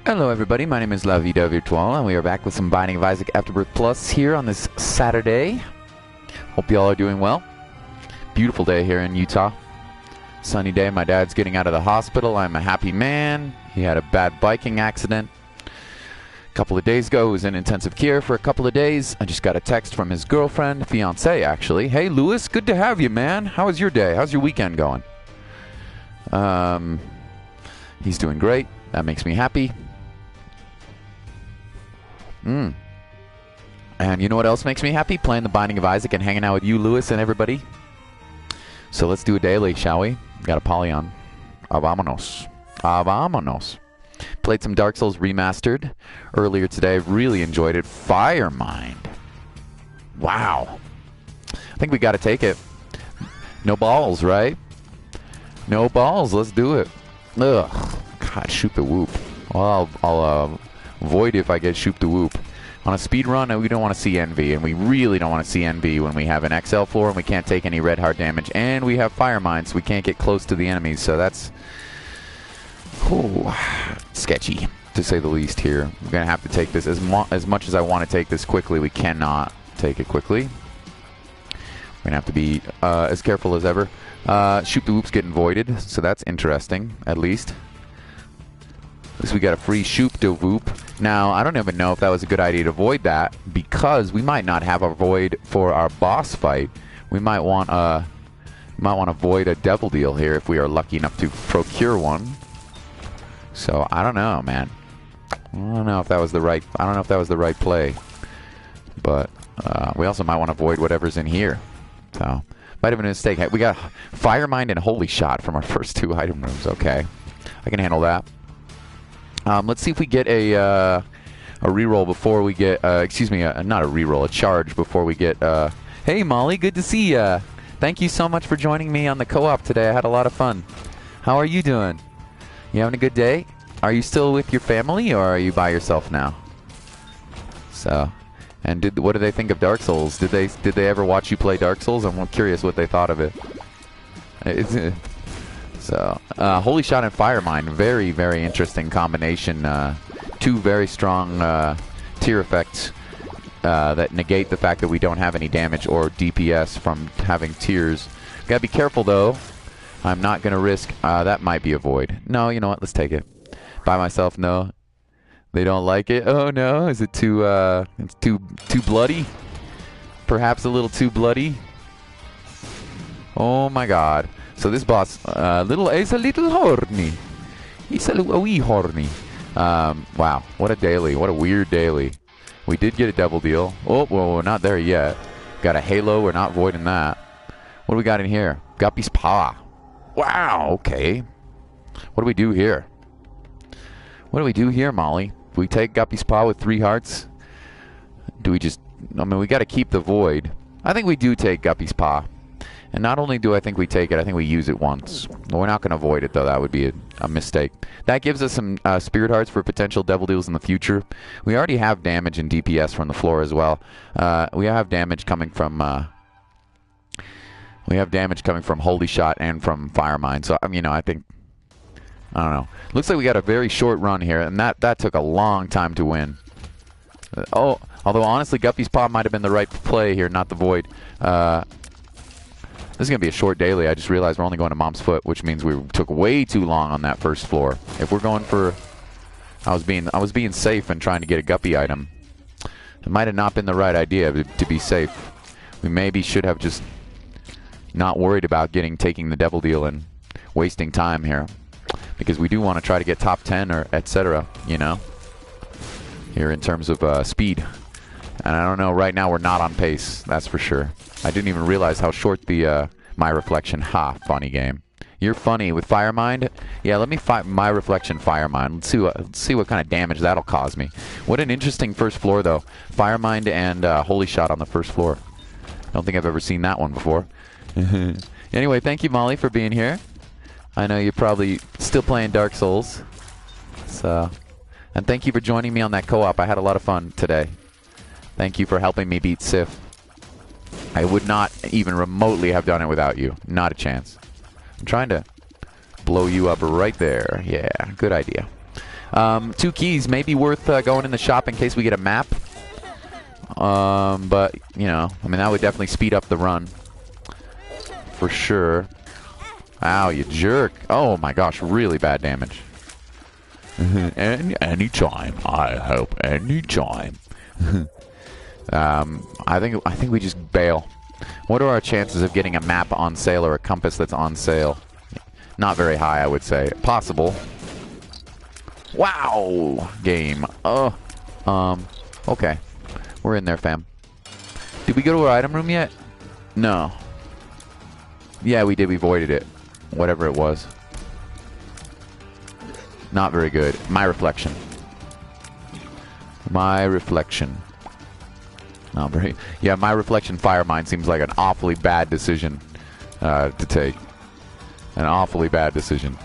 Hello everybody, my name is La Vida Virtual, and we are back with some Binding of Isaac Afterbirth Plus here on this Saturday. Hope you all are doing well. Beautiful day here in Utah. Sunny day, my dad's getting out of the hospital. I'm a happy man. He had a bad biking accident a couple of days ago. He was in intensive care for a couple of days. I just got a text from his girlfriend, fiance actually. Hey Lewis, good to have you, man. How was your day? How's your weekend going? He's doing great. That makes me happy. And you know what else makes me happy? Playing the Binding of Isaac and hanging out with you, Lewis, and everybody. So let's do a daily, shall we? Got a Polyon. Vámonos. Vámonos. Played some Dark Souls Remastered earlier today. Really enjoyed it. Firemind. Wow. I think we got to take it. No balls, right? No balls. Let's do it. Ugh. God, shoot the whoop. Well, I'll avoid if I get shoot the whoop. On a speed run, we don't want to see Envy, and we really don't want to see Envy when we have an XL floor and we can't take any red heart damage, and we have Firemind, so we can't get close to the enemies, so that's sketchy, to say the least here. We're going to have to take this as much as I want to take this quickly. We cannot take it quickly. We're going to have to be as careful as ever. Shoot the whoop's getting voided, so that's interesting, at least. At least we got a free shoot the whoop. Now, I don't even know if that was a good idea to void that, because we might not have a void for our boss fight. We might want to void a devil deal here if we are lucky enough to procure one. So I don't know, man. I don't know if that was the right. I don't know if that was the right play. But we also might want to void whatever's in here. So might have been a mistake. We got Firemind and Holy Shot from our first two item rooms. Okay, I can handle that. Let's see if we get a reroll before we get, excuse me, not a reroll, a charge before we get, hey Molly, good to see ya. Thank you so much for joining me on the co-op today. I had a lot of fun. How are you doing? You having a good day? Are you still with your family, or are you by yourself now? So, and what do they think of Dark Souls? Did they ever watch you play Dark Souls? I'm curious what they thought of it. So, Holy Shot and Firemind, very, very interesting combination. Two very strong tier effects that negate the fact that we don't have any damage or DPS from having tiers. Gotta be careful though. I'm not gonna risk. That might be a void. No, you know what? Let's take it. By myself, no. They don't like it. Oh no, is it too? It's too bloody. Perhaps a little too bloody. Oh my God. So this boss, is a little horny. He's a wee horny. Wow, what a daily. What a weird daily. We did get a double deal. Oh, well, we're not there yet. Got a halo. We're not voiding that. What do we got in here? Guppy's Paw. Wow, okay. What do we do here? What do we do here, Molly? Do we take Guppy's Paw with 3 hearts? Do we just... I mean, we got to keep the void. I think we do take Guppy's Paw. And not only do I think we take it, I think we use it once. Well, we're not going to avoid it, though. That would be a mistake. That gives us some Spirit Hearts for potential devil deals in the future. We already have damage and DPS from the floor as well. We have damage coming from... Holy Shot and from Firemind. So, I mean, you know, I think... I don't know. Looks like we got a very short run here, and that took a long time to win. Although, honestly, Guppy's Paw might have been the right play here, not the void. This is going to be a short daily. I just realized we're only going to Mom's Foot, which means we took way too long on that first floor. If we're going for... I was being safe and trying to get a Guppy item. It might have not been the right idea to be safe. We maybe should have just not worried about taking the devil deal and wasting time here. Because we do want to try to get top 10 or etc., you know? Here in terms of speed. And I don't know, right now we're not on pace, that's for sure. I didn't even realize how short the My Reflection, funny game. You're funny with Firemind? Yeah, let me My Reflection Firemind. Let's see what kind of damage that'll cause me. What an interesting first floor though. Firemind and Holy Shot on the first floor. I don't think I've ever seen that one before. Anyway, thank you Molly for being here. I know you're probably still playing Dark Souls. So, and thank you for joining me on that co-op. I had a lot of fun today. Thank you for helping me beat Sif. I would not even remotely have done it without you. Not a chance. I'm trying to blow you up right there. Yeah, good idea. 2 keys may be worth going in the shop in case we get a map. But, you know, I mean, that would definitely speed up the run. For sure. Ow, you jerk. Oh my gosh, really bad damage. Anytime, I hope. Anytime. I think we just bail. What are our chances of getting a map on sale or a compass that's on sale? Not very high, I would say. Possible. Wow! Game. Okay. We're in there, fam. Did we go to our item room yet? No. Yeah, we did. We voided it. Whatever it was. Not very good. My reflection. My reflection. Not very... Yeah, my reflection fire mine seems like an awfully bad decision to take. An awfully bad decision.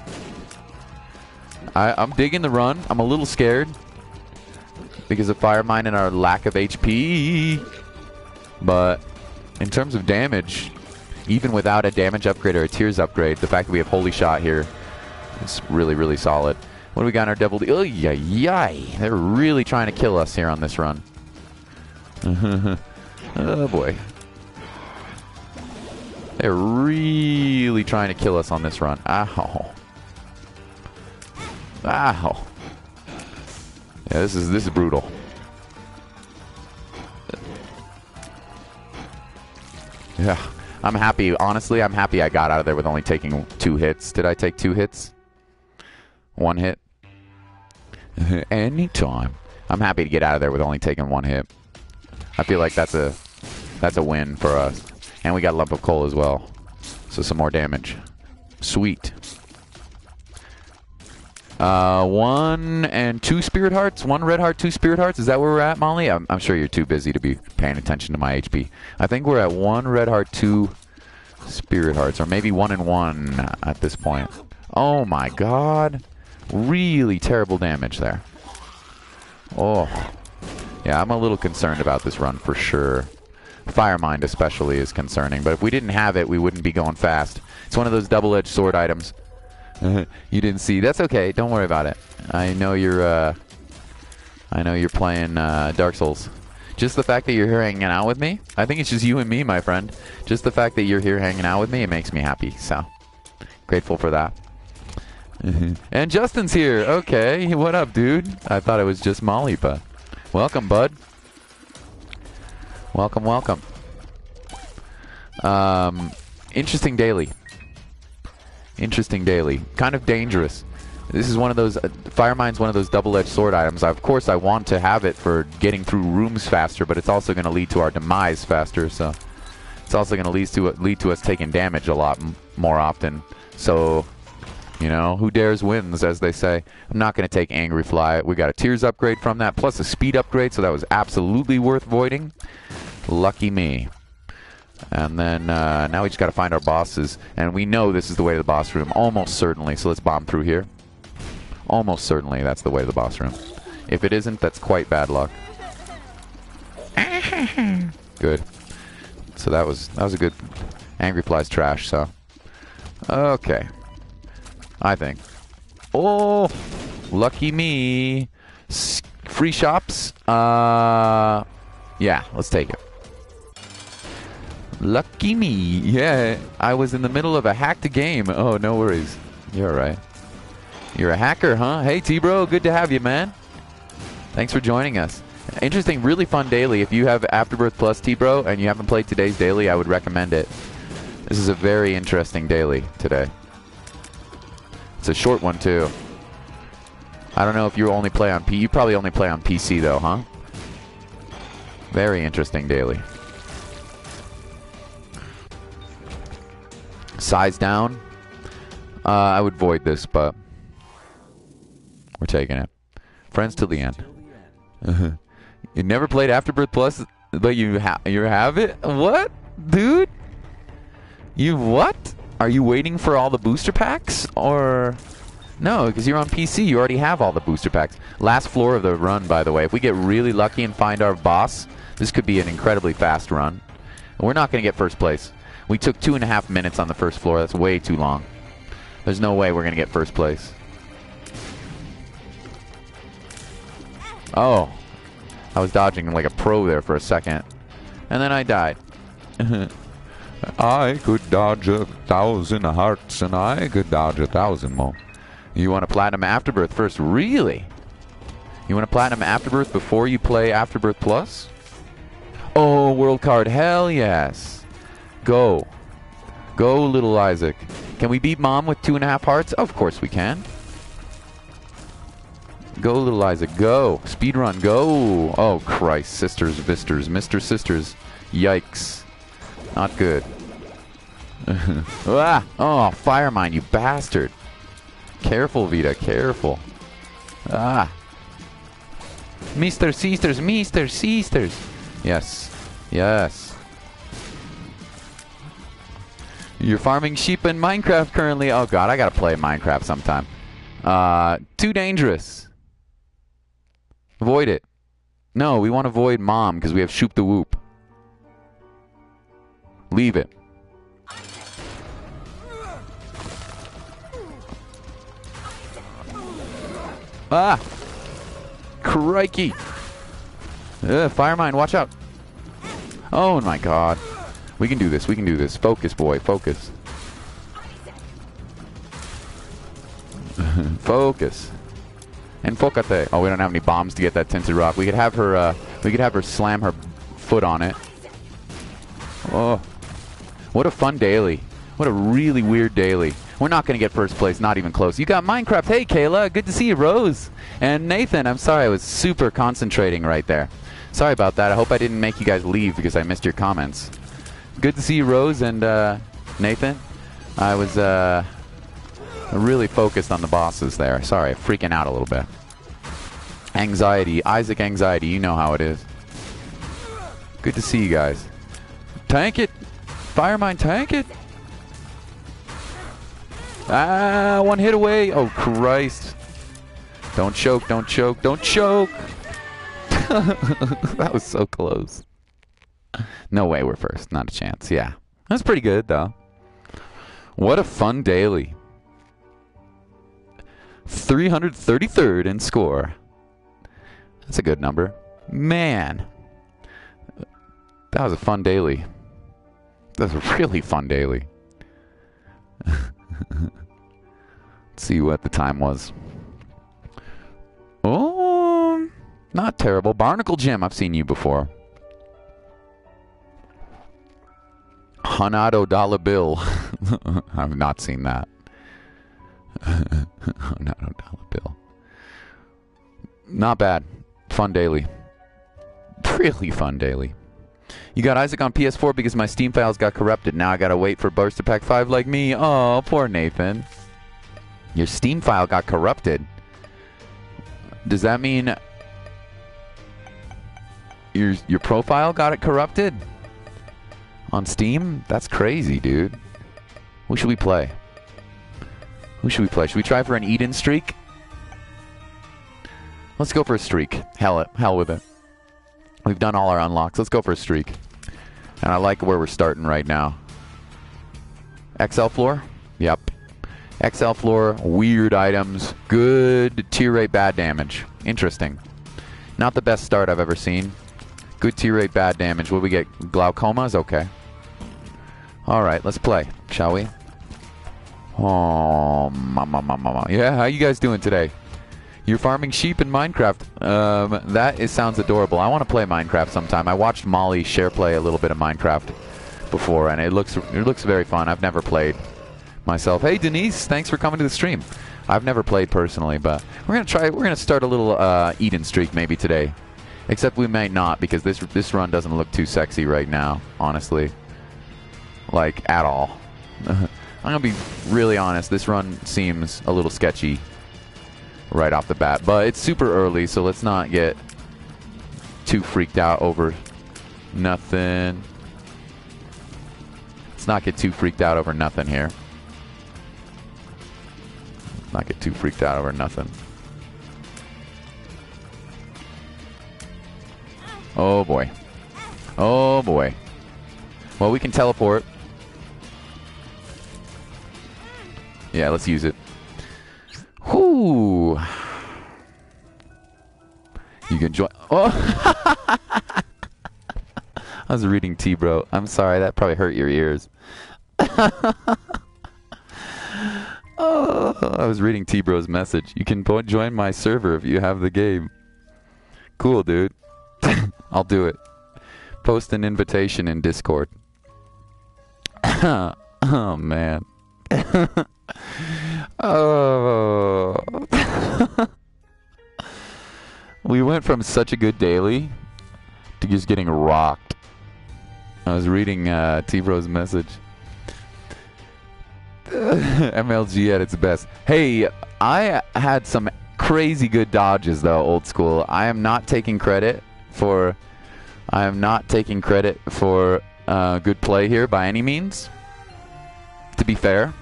I'm digging the run. I'm a little scared because of fire mine and our lack of HP. But in terms of damage, even without a damage upgrade or a tears upgrade, the fact that we have holy shot here is really, really solid. What do we got in our devil? Oh, yay! They're really trying to kill us here on this run. Oh boy. They're really trying to kill us on this run. Ow. Ow. Yeah, this is brutal. Yeah. I'm happy. Honestly, I'm happy I got out of there with only taking 2 hits. Did I take 2 hits? 1 hit? Anytime. I'm happy to get out of there with only taking 1 hit. I feel like that's a win for us. And we got a lump of coal as well. So some more damage. Sweet. 1 and 2 spirit hearts. 1 red heart, 2 spirit hearts. Is that where we're at, Molly? I'm sure you're too busy to be paying attention to my HP. I think we're at 1 red heart, 2 spirit hearts. Or maybe 1 and 1 at this point. Oh my god. Really terrible damage there. Oh. Yeah, I'm a little concerned about this run for sure. Firemind especially is concerning. But if we didn't have it, we wouldn't be going fast. It's one of those double-edged sword items. You didn't see. That's okay. Don't worry about it. I know you're playing Dark Souls. Just the fact that you're here hanging out with me, I think it's just you and me, my friend. Just the fact that you're here hanging out with me, it makes me happy. So, grateful for that. And Justin's here. Okay, what up, dude? I thought it was just Molly, but welcome, bud. Welcome, welcome. Interesting daily. Interesting daily. Kind of dangerous. This is one of those... Fire Mine's one of those double-edged sword items. Of course, I want to have it for getting through rooms faster, but it's also going to lead to our demise faster, so... It's also going to lead to us taking damage a lot more often. So, you know, who dares wins, as they say. I'm not going to take Angry Fly. We got a Tears upgrade from that, plus a Speed upgrade, so that was absolutely worth voiding. Lucky me. And then now we just got to find our bosses. And we know this is the way to the boss room. Almost certainly. So let's bomb through here. Almost certainly that's the way to the boss room. If it isn't, that's quite bad luck. Good. So that was a good... Angry Fly's trash, so... Okay. I think. Oh! Lucky me. Free shops? Yeah, let's take it. Lucky me. Yeah, I was in the middle of a hacked game. Oh, no worries. You're alright. You're a hacker, huh? Hey, T-Bro, good to have you, man. Thanks for joining us. Interesting, really fun daily. If you have Afterbirth Plus, T-Bro, and you haven't played today's daily, I would recommend it. This is a very interesting daily today. It's a short one, too. I don't know if you only play on you probably only play on PC, though, huh? Very interesting daily. Size down. I would void this, but we're taking it. Friends till the end. You never played Afterbirth Plus, but you have it? What? Dude? You what? Are you waiting for all the booster packs? Or... No, because you're on PC. You already have all the booster packs. Last floor of the run, by the way. If we get really lucky and find our boss, this could be an incredibly fast run. And we're not going to get first place. We took 2.5 minutes on the first floor. That's way too long. There's no way we're going to get first place. Oh. I was dodging like a pro there for a second. And then I died. I could dodge 1,000 hearts, and I could dodge 1,000 more. You want a Platinum Afterbirth first? Really? You want a Platinum Afterbirth before you play Afterbirth Plus? Oh, World Card. Hell yes. Go. Go, little Isaac. Can we beat Mom with 2.5 hearts? Of course we can. Go, little Isaac. Go. Speedrun. Go. Oh, Christ. Sisters, Visters. Mr. Sisters. Yikes. Not good. Ah! Oh, Fire Mine, you bastard. Careful, Vita. Careful. Ah. Mr. Sisters. Mr. Sisters. Yes. Yes. You're farming sheep in Minecraft currently. Oh, God. I gotta play Minecraft sometime. Too dangerous. Avoid it. No, we want to avoid Mom because we have Shoop the Whoop. Leave it. Ah! Crikey! Fire Mine, watch out! Oh my God. We can do this, we can do this. Focus, boy, focus. Focus. Enfocate. Oh, we don't have any bombs to get that tinted rock. We could have her slam her foot on it. Oh. What a fun daily. What a really weird daily. We're not going to get first place, not even close. You got Minecraft. Hey, Kayla. Good to see you, Rose. And Nathan, I'm sorry. I was super concentrating right there. Sorry about that. I hope I didn't make you guys leave because I missed your comments. Good to see you, Rose and Nathan. I was really focused on the bosses there. Sorry, freaking out a little bit. Anxiety. Isaac anxiety. You know how it is. Good to see you guys. Tank it. Fire Mine, tank it. Ah, one hit away. Oh, Christ. Don't choke, don't choke, don't choke. That was so close. No way we're first. Not a chance. Yeah. That's pretty good, though. What a fun daily. 333rd in score. That's a good number. Man. That was a fun daily. That was a really fun daily. Let's see what the time was. Oh, not terrible. Barnacle Jim, I've seen you before. Hanado Dollar Bill. I've not seen that. Hanado Dollar Bill. Not bad. Fun daily. Really fun daily. You got Isaac on PS4 because my Steam files got corrupted. Now I gotta wait for Burst Pack 5 like me. Oh, poor Nathan. Your Steam file got corrupted. Does that mean your profile got it corrupted? On Steam? That's crazy, dude. Who should we play? Who should we play? Should we try for an Eden streak? Let's go for a streak. Hell with it. We've done all our unlocks. Let's go for a streak. And I like where we're starting right now. XL floor? Yep. XL floor, weird items, good tier rate, bad damage. Interesting. Not the best start I've ever seen. Good tier rate, bad damage. What do we get? Glaucomas? Okay. Alright, let's play, shall we? Oh, mama. Yeah, how you guys doing today? You're farming sheep in Minecraft. That sounds adorable. I want to play Minecraft sometime. I watched Molly share play a little bit of Minecraft before, and it looks very fun. I've never played myself. Hey, Denise, thanks for coming to the stream. I've never played personally, but we're gonna start a little Eden streak maybe today. Except we might not, because this run doesn't look too sexy right now, honestly. Like, at all. I'm gonna be really honest. This run seems a little sketchy right off the bat, but it's super early, so let's not get too freaked out over nothing. Let's not get too freaked out over nothing here. Not get too freaked out over nothing. Oh boy. Oh boy. Well, we can teleport. Yeah, let's use it. Whoo! You can join. Oh! I was reading T-Bro. I'm sorry, that probably hurt your ears. Oh, I was reading T-Bro's message. You can join my server if you have the game. Cool, dude. I'll do it. Post an invitation in Discord. Oh, man. Oh. We went from such a good daily to just getting rocked. I was reading T-Bro's message. MLG at its best. Hey, I had some crazy good dodges though, old school. I am not taking credit for good play here by any means. To be fair,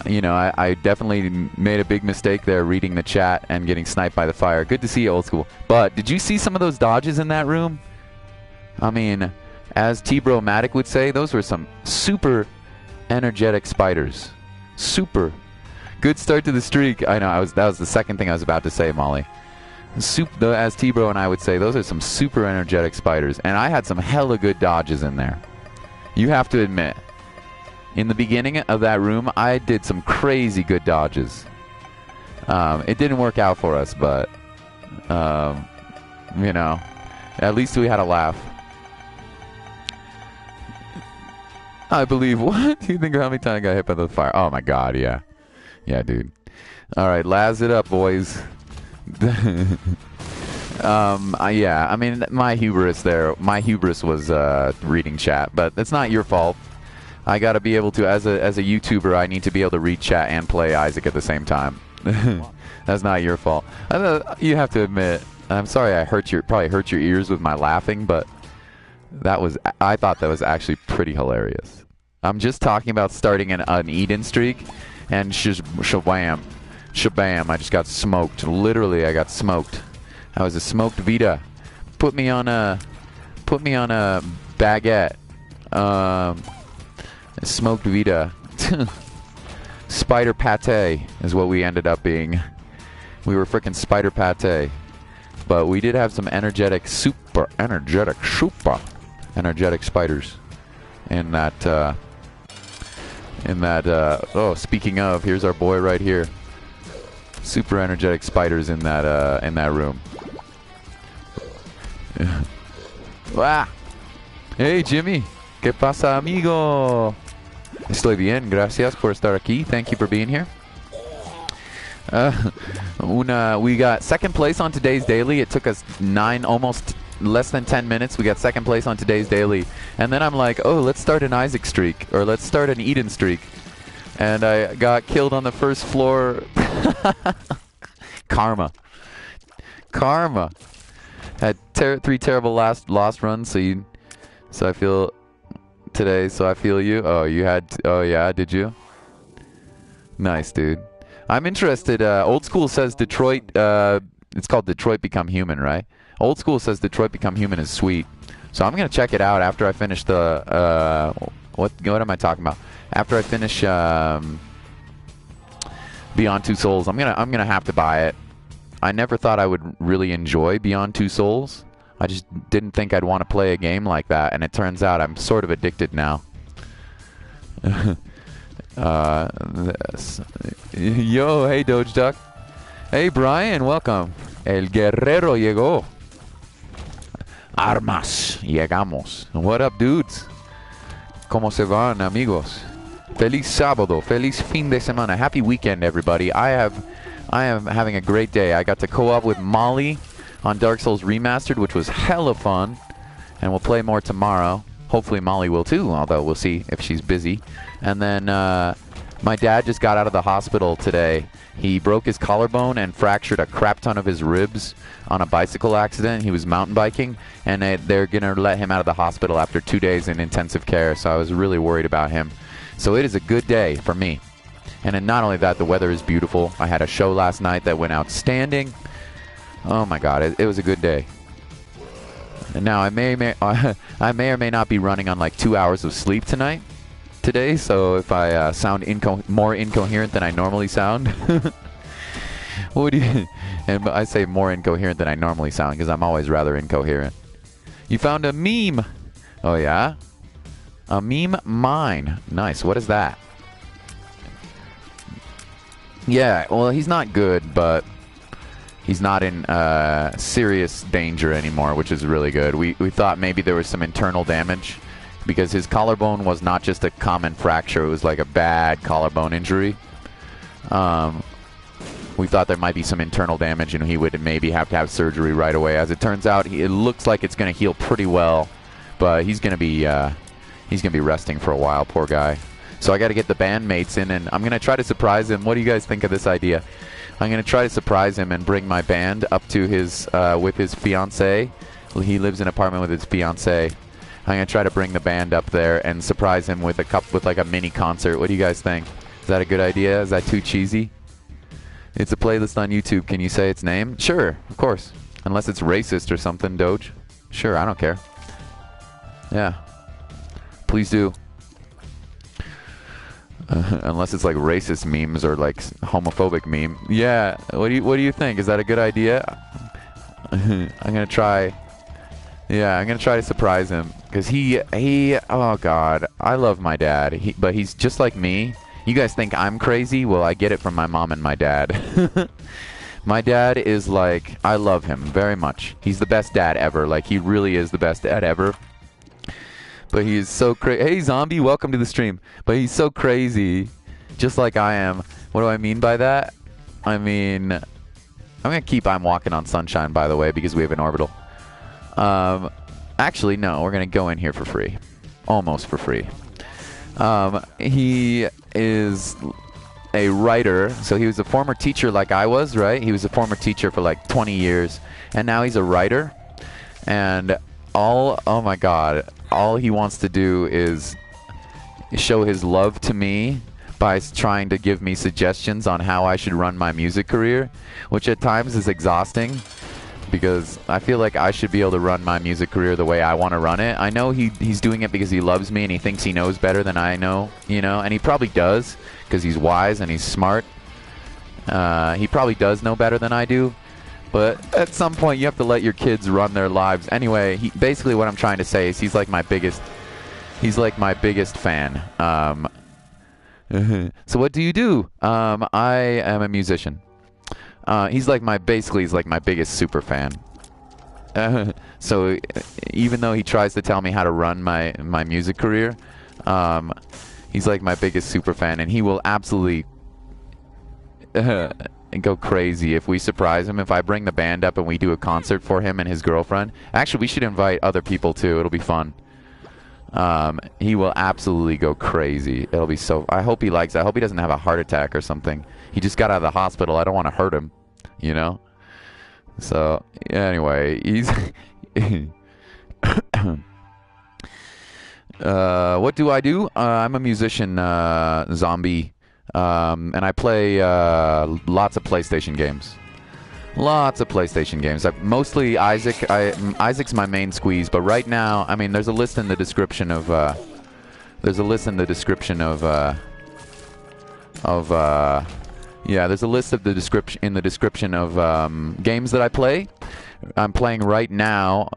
you know, I definitely made a big mistake there reading the chat and getting sniped by the fire. Good to see you, old school. But did you see some of those dodges in that room? I mean, as T-Bro-matic would say, those were some super energetic spiders. Super. Good start to the streak. I know, that was the second thing I was about to say, Molly. As T-Bro and I would say, those are some super energetic spiders. And I had some hella good dodges in there. You have to admit. In the beginning of that room, I did some crazy good dodges. It didn't work out for us, but, you know, at least we had a laugh. I believe, what? Do you think of how many times I got hit by the fire? Oh my god, yeah. Yeah, dude. Alright, Laz it up, boys. Yeah, I mean, my hubris was reading chat, but it's not your fault. I gotta be able to, as a YouTuber, I need to be able to read chat and play Isaac at the same time. That's not your fault. You have to admit, I'm sorry I probably hurt your ears with my laughing, but I thought that was actually pretty hilarious. I'm just talking about starting an Eden streak, and shabam, I just got smoked. Literally, I got smoked. I was a smoked Vita. Put me on a baguette. Smoked Vita. Spider pate is what we ended up being. We were freaking spider pate. But we did have some energetic spiders in that oh, speaking of, here's our boy right here. Super energetic spiders in that room. Ah. Hey Jimmy, ¿qué pasa, amigo? Estoy bien, gracias por estar aquí. Thank you for being here. We got second place on today's daily. It took us almost less than 10 minutes. We got second place on today's daily. And then I'm like, oh, let's start an Isaac streak. Or let's start an Eden streak. And I got killed on the first floor. Karma. Had 3 terrible lost runs, so I feel today, so I feel you. Oh, you had, oh yeah, did you? Nice, dude. I'm interested. Old School says Detroit, it's called Detroit Become Human, right? Old School says Detroit Become Human is sweet. So I'm going to check it out after I finish the, what am I talking about? After I finish Beyond Two Souls, I'm gonna have to buy it. I never thought I would really enjoy Beyond Two Souls. I just didn't think I'd want to play a game like that, and it turns out I'm sort of addicted now. Yo, hey Doge Duck. Hey Brian, welcome. El Guerrero llegó. Armas, llegamos. What up, dudes? ¿Cómo se van, amigos? Feliz sábado, feliz fin de semana. Happy weekend, everybody. I am having a great day. I got to co-op with Molly on Dark Souls Remastered, which was hella fun. And we'll play more tomorrow. Hopefully Molly will too, although we'll see if she's busy. And then my dad just got out of the hospital today. He broke his collarbone and fractured a crap ton of his ribs on a bicycle accident. He was mountain biking, and they're going to let him out of the hospital after 2 days in intensive care, so I was really worried about him. So it is a good day for me. And then not only that, the weather is beautiful. I had a show last night that went outstanding. Oh my god, it was a good day. And now I may or may not be running on like 2 hours of sleep today, so if I sound more incoherent than I normally sound, What do you... And I say more incoherent than I normally sound because I'm always rather incoherent. You found a meme. Oh, yeah? A meme mine. Nice. What is that? Yeah, well, he's not good, but he's not in serious danger anymore, which is really good. We thought maybe there was some internal damage because his collarbone was not just a common fracture. It was like a bad collarbone injury. We thought there might be some internal damage and he would maybe have to have surgery right away. As it turns out, it looks like it's going to heal pretty well, but he's going to be resting for a while, poor guy. So I got to get the bandmates in, and I'm going to try to surprise him. What do you guys think of this idea? I'm going to try to surprise him and bring my band up to his with his fiancée. He lives in an apartment with his fiancée. I'm going to try to bring the band up there and surprise him with like a mini concert. What do you guys think? Is that a good idea? Is that too cheesy? It's a playlist on YouTube. Can you say its name? Sure, of course. Unless it's racist or something, Doge. Sure, I don't care. Yeah. Please do. Unless it's like racist memes or like homophobic meme. Yeah. What do you think? Is that a good idea? I'm gonna try. Yeah, I'm gonna try to surprise him because he. Oh God, I love my dad. But he's just like me. You guys think I'm crazy? Well, I get it from my mom and my dad. My dad is like, I love him very much. He's the best dad ever. Like, he really is the best dad ever. But he is so crazy. Hey, zombie, welcome to the stream. But he's so crazy, just like I am. What do I mean by that? I mean, I'm going to keep I'm Walking on Sunshine, by the way, because we have an orbital. Actually, no, we're going to go in here for free. Almost for free. He is a writer, so he was a former teacher like I was, right? He was a former teacher for like 20 years, and now he's a writer. And oh my God, all he wants to do is show his love to me by trying to give me suggestions on how I should run my music career, which at times is exhausting. Because I feel like I should be able to run my music career the way I want to run it. I know he's doing it because he loves me and he thinks he knows better than I know, you know, and he probably does because he's wise and he's smart. He probably does know better than I do, but at some point you have to let your kids run their lives. Anyway, basically what I'm trying to say is he's like my biggest fan. So what do you do? I am a musician. He's like my biggest super fan. So even though he tries to tell me how to run my music career, he's like my biggest super fan, and he will absolutely go crazy if we surprise him. If I bring the band up and we do a concert for him and his girlfriend. Actually, we should invite other people too. It'll be fun. He will absolutely go crazy. It'll be so... I hope he likes it. I hope he doesn't have a heart attack or something. He just got out of the hospital. I don't want to hurt him, you know? So, anyway, he's... what do I do? I'm a musician, zombie. And I play lots of PlayStation games. Lots of PlayStation games. Mostly Isaac. Isaac's my main squeeze, but right now, I mean, there's a list in the description of. There's a list in the description of. Yeah, there's a list of the description of games that I play. I'm playing right now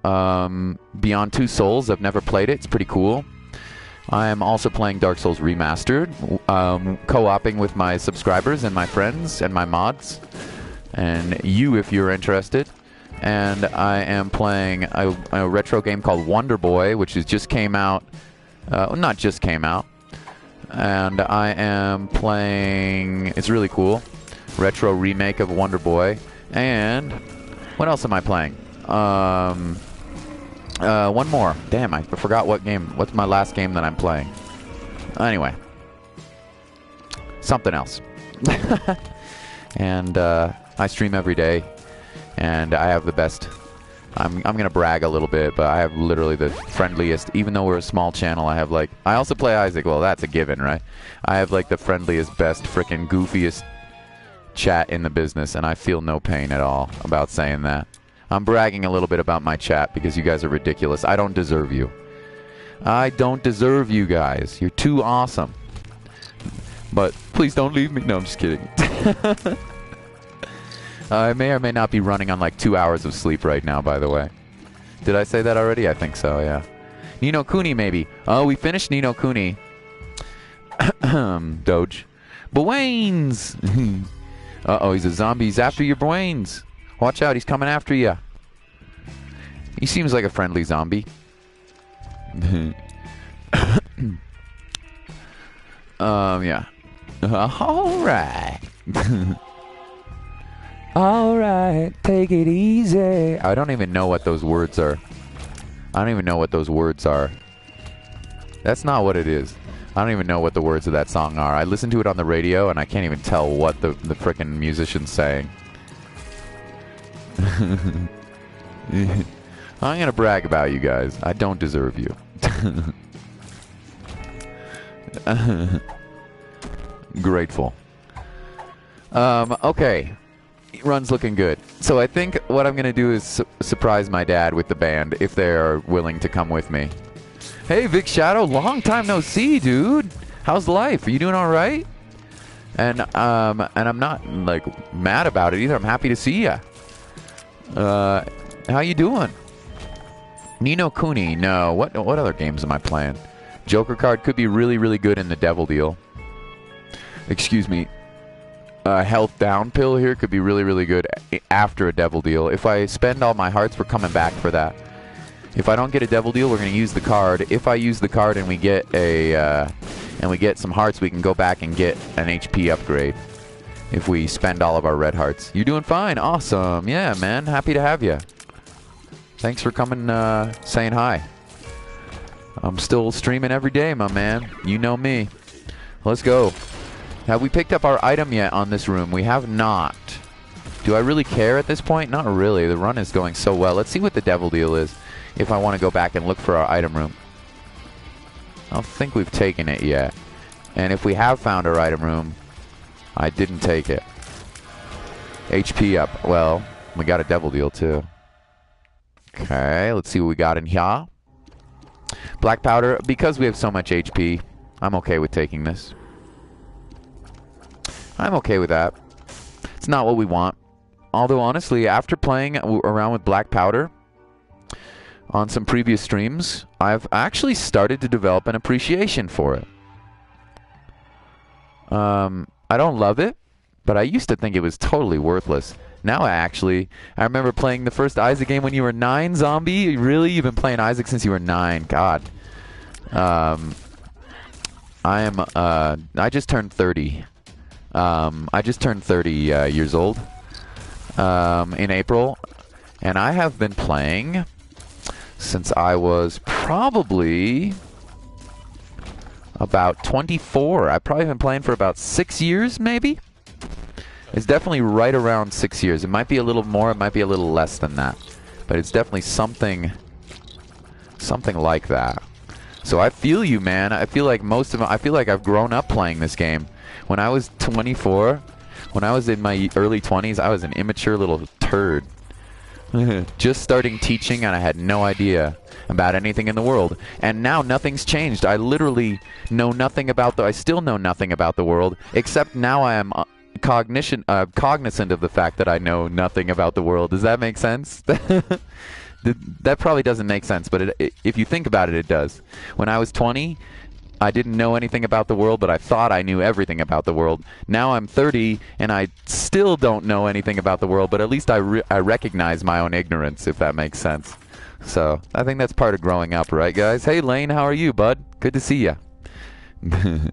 Beyond Two Souls. I've never played it. It's pretty cool. I am also playing Dark Souls Remastered, co-oping with my subscribers and my friends and my mods. And you, if you're interested. And I am playing a retro game called Wonder Boy, which just came out. Not just came out. And I am playing... It's really cool. Retro remake of Wonder Boy. And what else am I playing? One more. Damn, I forgot what game. What's my last game that I'm playing? Anyway. Something else. And I stream every day, and I have the best. I'm gonna brag a little bit, but I have literally the friendliest. Even though we're a small channel, I have like. I also play Isaac. Well, that's a given, right? I have like the friendliest, best, frickin' goofiest chat in the business, and I feel no pain at all about saying that. I'm bragging a little bit about my chat because you guys are ridiculous. I don't deserve you. I don't deserve you guys. You're too awesome. But please don't leave me. No, I'm just kidding. I may or may not be running on like 2 hours of sleep right now, by the way. Did I say that already? I think so, yeah. Ni no Kuni, maybe. Oh, we finished Ni no Kuni. Doge. Bwains! Uh-oh, he's a zombie. He's after your Bwains. Watch out, he's coming after you. He seems like a friendly zombie. Yeah. Alright. Alright, take it easy. I don't even know what those words are. I don't even know what those words are. That's not what it is. I don't even know what the words of that song are. I listened to it on the radio and I can't even tell what the frickin' musician's saying. I'm gonna brag about you guys. I don't deserve you. Grateful. Okay. Run's looking good. So I think what I'm gonna do is surprise my dad with the band if they're willing to come with me. Hey, Vic Shadow, long time no see, dude. How's life? Are you doing all right? And I'm not like mad about it either. I'm happy to see ya. How you doing? Ni no Kuni. No. What other games am I playing? Joker card could be really, really good in the Devil Deal. Excuse me. Health down pill here could be really, really good after a Devil Deal. If I spend all my hearts, we're coming back for that. If I don't get a Devil Deal, we're going to use the card. If I use the card and we get some hearts, we can go back and get an HP upgrade. If we spend all of our red hearts. You're doing fine. Awesome. Yeah, man. Happy to have you. Thanks for coming, saying hi. I'm still streaming every day, my man. You know me. Let's go. Have we picked up our item yet on this room? We have not. Do I really care at this point? Not really. The run is going so well. Let's see what the Devil Deal is if I want to go back and look for our item room. I don't think we've taken it yet. And if we have found our item room, I didn't take it. HP up. Well, we got a Devil Deal too. Okay, let's see what we got in here. Black powder. Because we have so much HP, I'm okay with taking this. I'm okay with that. It's not what we want. Although, honestly, after playing around with black powder on some previous streams, I've actually started to develop an appreciation for it. I don't love it, but I used to think it was totally worthless. Now I remember playing the first Isaac game when you were 9, zombie. Really? You've been playing Isaac since you were 9. God. I just turned 30. I just turned 30 years old in April, and I have been playing since I was probably about 24. I've probably been playing for about 6 years, maybe. It's definitely right around 6 years. It might be a little more, it might be a little less than that, but it's definitely something like that. So I feel you, man. I feel like I've grown up playing this game. When I was 24, when I was in my early 20s, I was an immature little turd. Just starting teaching, and I had no idea about anything in the world. And now nothing's changed. I literally know nothing about I still know nothing about the world, except now I am cognizant of the fact that I know nothing about the world. Does that make sense? That probably doesn't make sense, but if you think about it, it does. When I was 20, I didn't know anything about the world, but I thought I knew everything about the world. Now I'm 30, and I still don't know anything about the world, but at least I recognize my own ignorance, if that makes sense. So, I think that's part of growing up, right, guys? Hey, Lane, how are you, bud? Good to see ya. I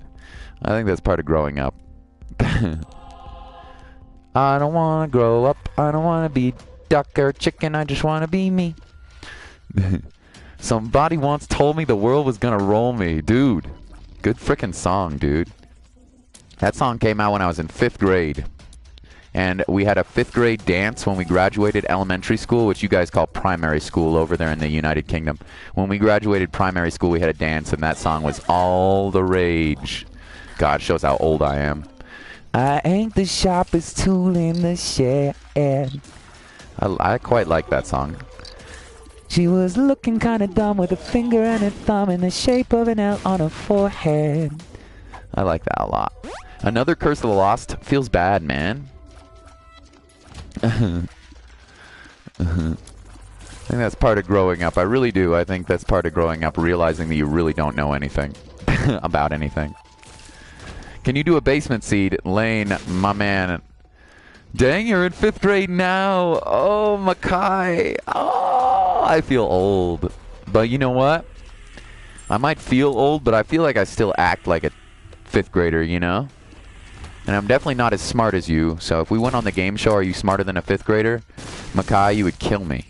think that's part of growing up. I don't want to grow up. I don't want to be duck or chicken. I just want to be me. Somebody once told me the world was gonna roll me. Dude, good frickin' song, dude. That song came out when I was in 5th grade. And we had a 5th grade dance when we graduated elementary school, which you guys call primary school over there in the United Kingdom. When we graduated primary school, we had a dance, and that song was all the rage. God, shows how old I am. I ain't the sharpest tool in the shed. I quite like that song. She was looking kind of dumb with a finger and a thumb in the shape of an L on her forehead. I like that a lot. Another Curse of the Lost feels bad, man. I think that's part of growing up. I really do. I think that's part of growing up, realizing that you really don't know anything about anything. Can you do a basement seed? Lane, my man. Dang, you're in 5th grade now. Oh, Makai. Oh, I feel old. But you know what? I might feel old, but I feel like I still act like a 5th grader, you know? And I'm definitely not as smart as you. So if we went on the game show, are you smarter than a 5th grader? Makai, you would kill me.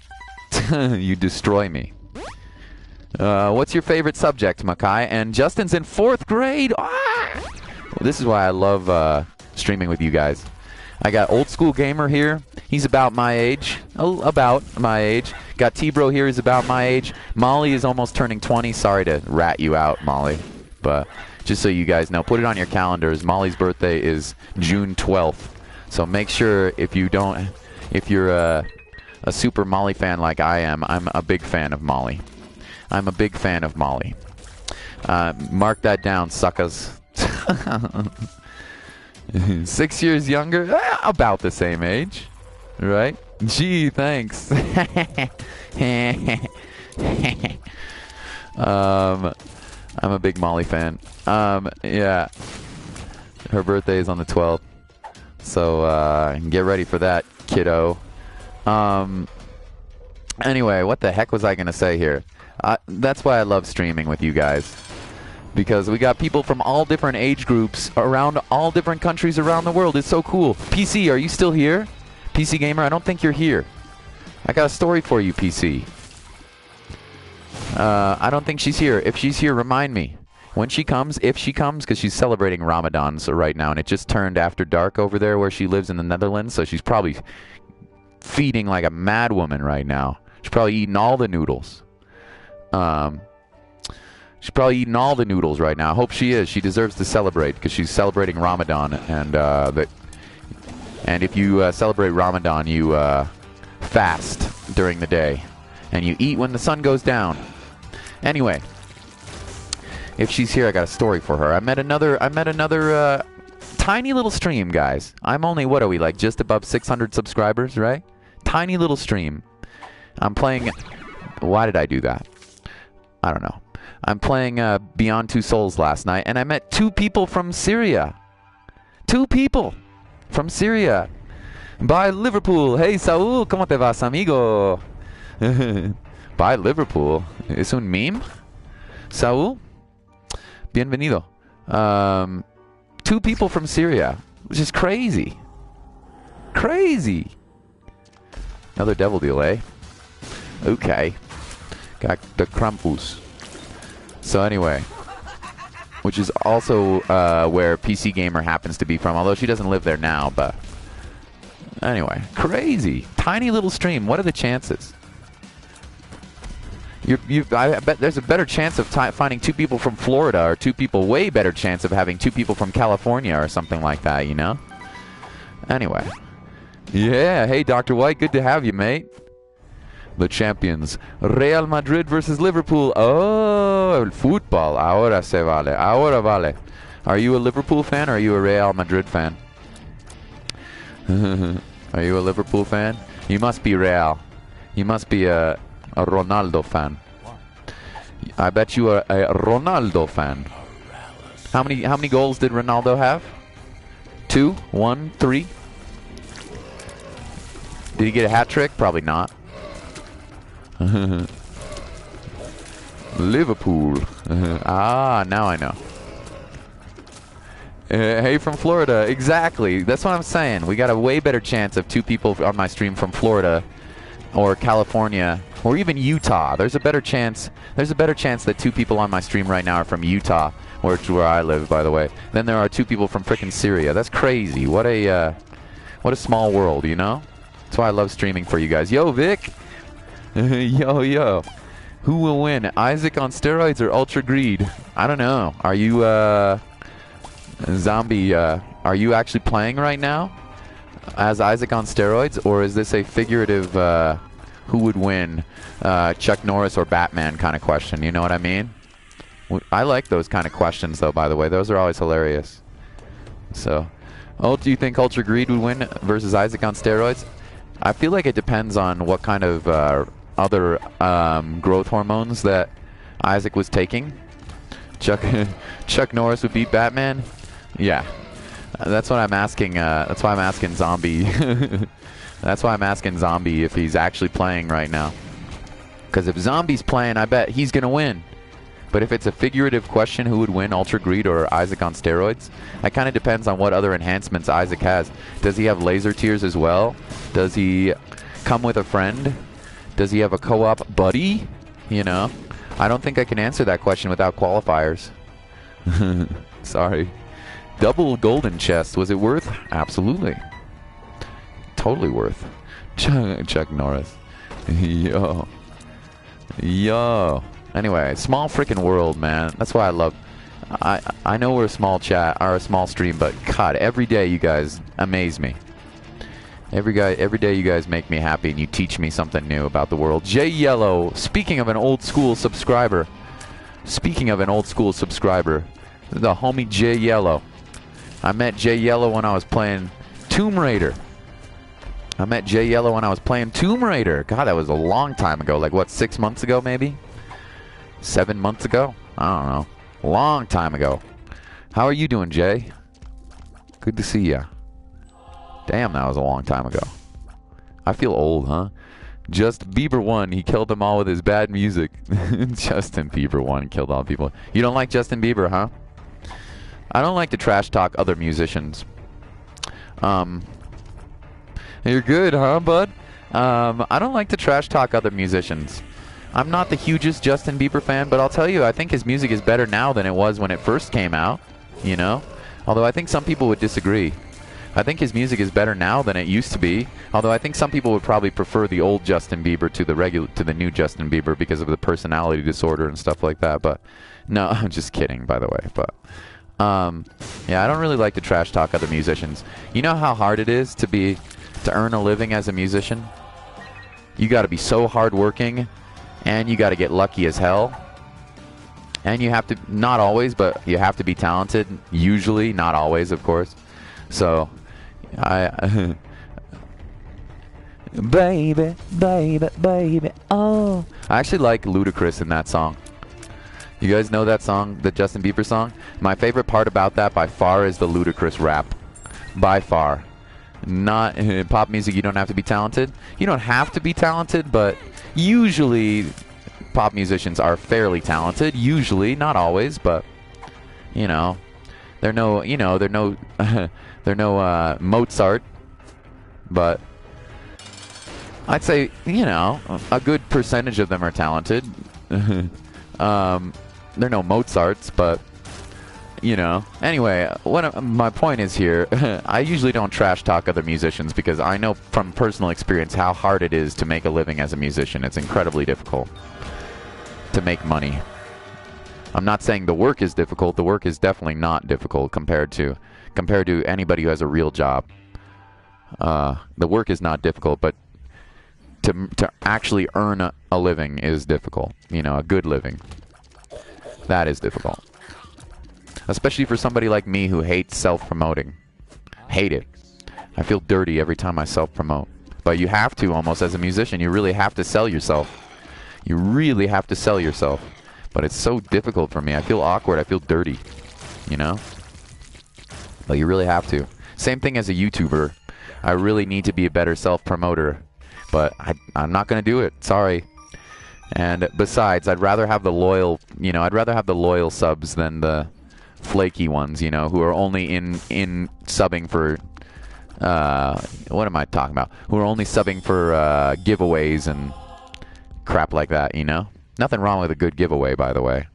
You'd destroy me. What's your favorite subject, Makai? And Justin's in 4th grade. Ah! Well, this is why I love streaming with you guys. I got Old School Gamer here. He's about my age. Oh, about my age. Got T-Bro here. He's about my age. Molly is almost turning 20. Sorry to rat you out, Molly. But just so you guys know, put it on your calendars. Molly's birthday is June 12th. So make sure if you're a super Molly fan like I am, I'm a big fan of Molly. I'm a big fan of Molly. Mark that down, suckers. 6 years younger, about the same age, right? Gee, thanks. I'm a big Molly fan. Yeah, her birthday is on the 12th, so get ready for that, kiddo. Anyway, what the heck was I gonna say here? That's why I love streaming with you guys. Because we got people from all different age groups around all different countries around the world. It's so cool. PC, are you still here? PC Gamer, I don't think you're here. I got a story for you, PC. I don't think she's here. If she's here, remind me. When she comes, if she comes, because she's celebrating Ramadan so right now, and it just turned after dark over there where she lives in the Netherlands, so she's probably feeding like a mad woman right now. She's probably eating all the noodles. She's probably eating all the noodles right now. I hope she is. She deserves to celebrate because she's celebrating Ramadan. And if you celebrate Ramadan, you fast during the day. And you eat when the sun goes down. Anyway, if she's here, I got a story for her. I met another tiny little stream, guys. I'm only, what are we, like just above 600 subscribers, right? Tiny little stream. I'm playing... Why did I do that? I don't know. I'm playing Beyond Two Souls last night, and I met 2 people from Syria. 2 people from Syria. Bye, Liverpool. Hey, Saúl, ¿cómo te vas, amigo? Bye, Liverpool. ¿Es un meme? Saúl? Bienvenido. 2 people from Syria, which is crazy. Crazy. Another devil deal, eh? Okay. Got the Krampus. So anyway, which is also where PC Gamer happens to be from, although she doesn't live there now, but anyway, crazy. Tiny little stream. What are the chances? I bet there's a better chance of finding 2 people from Florida, or 2 people, way better chance of having 2 people from California or something like that, you know? Anyway. Yeah, hey Dr. White, good to have you, mate. The champions, Real Madrid versus Liverpool. Oh, el fútbol. Ahora se vale. Ahora vale. Are you a Liverpool fan or are you a Real Madrid fan? Are you a Liverpool fan? You must be Real. You must be a Ronaldo fan. I bet you are a Ronaldo fan. How many goals did Ronaldo have? 2? 1? 3? Did he get a hat trick? Probably not. Liverpool. Ah, now I know. Hey, from Florida. Exactly. That's what I'm saying. We got a way better chance of 2 people on my stream from Florida or California or even Utah. There's a better chance that 2 people on my stream right now are from Utah, which is where I live, by the way. Then there are 2 people from frickin' Syria. That's crazy. What a small world, you know? That's why I love streaming for you guys. Yo, Vic. Yo. Who will win? Isaac on steroids or Ultra Greed? I don't know. Are you, Zombie, are you actually playing right now as Isaac on steroids? Or is this a figurative, who would win, Chuck Norris or Batman kind of question? You know what I mean? I like those kind of questions, though, by the way. Those are always hilarious. So, do you think Ultra Greed would win versus Isaac on steroids? I feel like it depends on what kind of other growth hormones that Isaac was taking. Chuck Norris would beat Batman? Yeah. That's what I'm asking. That's why I'm asking Zombie. That's why I'm asking Zombie if he's actually playing right now. Because if Zombie's playing, I bet he's going to win. But if it's a figurative question, who would win, Ultra Greed or Isaac on steroids? It kind of depends on what other enhancements Isaac has. Does he have laser tears as well? Does he come with a friend? Does he have a co-op buddy? You know? I don't think I can answer that question without qualifiers. Sorry. Double golden chest. Was it worth? Absolutely. Totally worth. Chuck Norris. Yo. Yo. Anyway, small freaking world, man. That's why I love... I know we're a small chat, or a small stream, but God, every day you guys amaze me. Every day you guys make me happy and you teach me something new about the world. Jay Yellow, speaking of an old school subscriber. Speaking of an old school subscriber. The homie Jay Yellow. I met Jay Yellow when I was playing Tomb Raider. God, that was a long time ago. Like, what, 6 months ago, maybe? 7 months ago? I don't know. Long time ago. How are you doing, Jay? Good to see ya. Damn, that was a long time ago. I feel old, huh? Just Bieber won. He killed them all with his bad music. Justin Bieber won. Killed all people. You don't like Justin Bieber, huh? I don't like to trash talk other musicians. You're good, huh, bud? I don't like to trash talk other musicians. I'm not the hugest Justin Bieber fan, but I'll tell you, I think his music is better now than it was when it first came out, you know? Although I think some people would disagree. I think his music is better now than it used to be, although I think some people would probably prefer the old Justin Bieber to the new Justin Bieber because of the personality disorder and stuff like that, but no, I'm just kidding, by the way, but yeah, I don't really like to trash talk other musicians. You know how hard it is to earn a living as a musician? You got to be so hardworking, and you got to get lucky as hell. And you have to, not always, but you have to be talented. Usually, not always, of course. So, baby, baby, baby, oh. I actually like Ludacris in that song. You guys know that song, the Justin Bieber song? My favorite part about that by far is the Ludacris rap. By far. Not in pop music, you don't have to be talented. You don't have to be talented, but usually pop musicians are fairly talented. Usually, not always, but you know, they're no Mozart, but I'd say, you know, a good percentage of them are talented. They're no Mozarts, but you know. Anyway, my point is here, I usually don't trash talk other musicians because I know from personal experience how hard it is to make a living as a musician. It's incredibly difficult to make money. I'm not saying the work is difficult. The work is definitely not difficult compared to anybody who has a real job. The work is not difficult, but to actually earn a living is difficult. You know, a good living. That is difficult. Especially for somebody like me who hates self-promoting. Hate it. I feel dirty every time I self-promote. But you have to, almost, as a musician. You really have to sell yourself. You really have to sell yourself. But it's so difficult for me. I feel awkward. I feel dirty. You know? But you really have to. Same thing as a YouTuber. I really need to be a better self-promoter. But I'm not going to do it. Sorry. And besides, I'd rather have the loyal, you know, I'd rather have the loyal subs than the flaky ones, you know, who are only in subbing for, what am I talking about? Who are only subbing for giveaways and crap like that, you know? Nothing wrong with a good giveaway, by the way.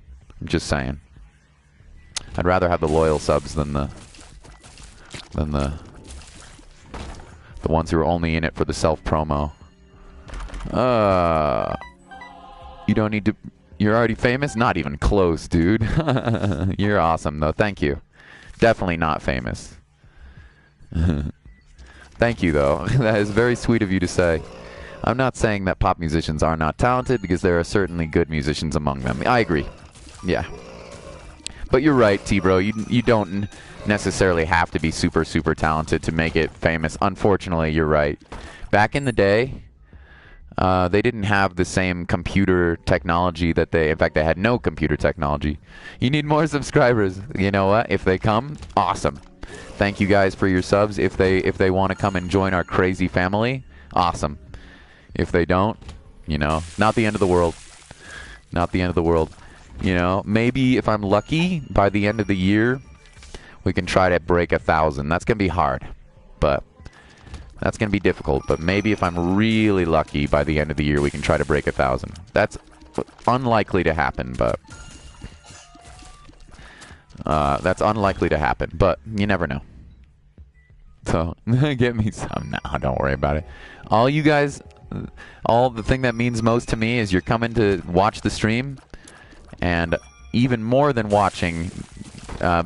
I'm just saying. I'd rather have the loyal subs than the ones who are only in it for the self-promo. You don't need to... You're already famous? Not even close, dude. You're awesome, though. Thank you. Definitely not famous. Thank you, though. That is very sweet of you to say. I'm not saying that pop musicians are not talented, because there are certainly good musicians among them. I agree. Yeah. But you're right, T-Bro. You don't necessarily have to be super, super talented to make it famous. Unfortunately, you're right. Back in the day, they didn't have the same computer technology that in fact, they had no computer technology. You need more subscribers. You know what? If they come, awesome. Thank you guys for your subs. If they want to come and join our crazy family, awesome. If they don't, you know, not the end of the world. Not the end of the world. You know, maybe if I'm lucky, by the end of the year, we can try to break 1,000. That's going to be hard, but that's going to be difficult. But maybe if I'm really lucky, by the end of the year, we can try to break 1,000. That's unlikely to happen, but that's unlikely to happen. But you never know. So get me some. No, don't worry about it. All you guys, all the thing that means most to me is you're coming to watch the stream, and even more than watching,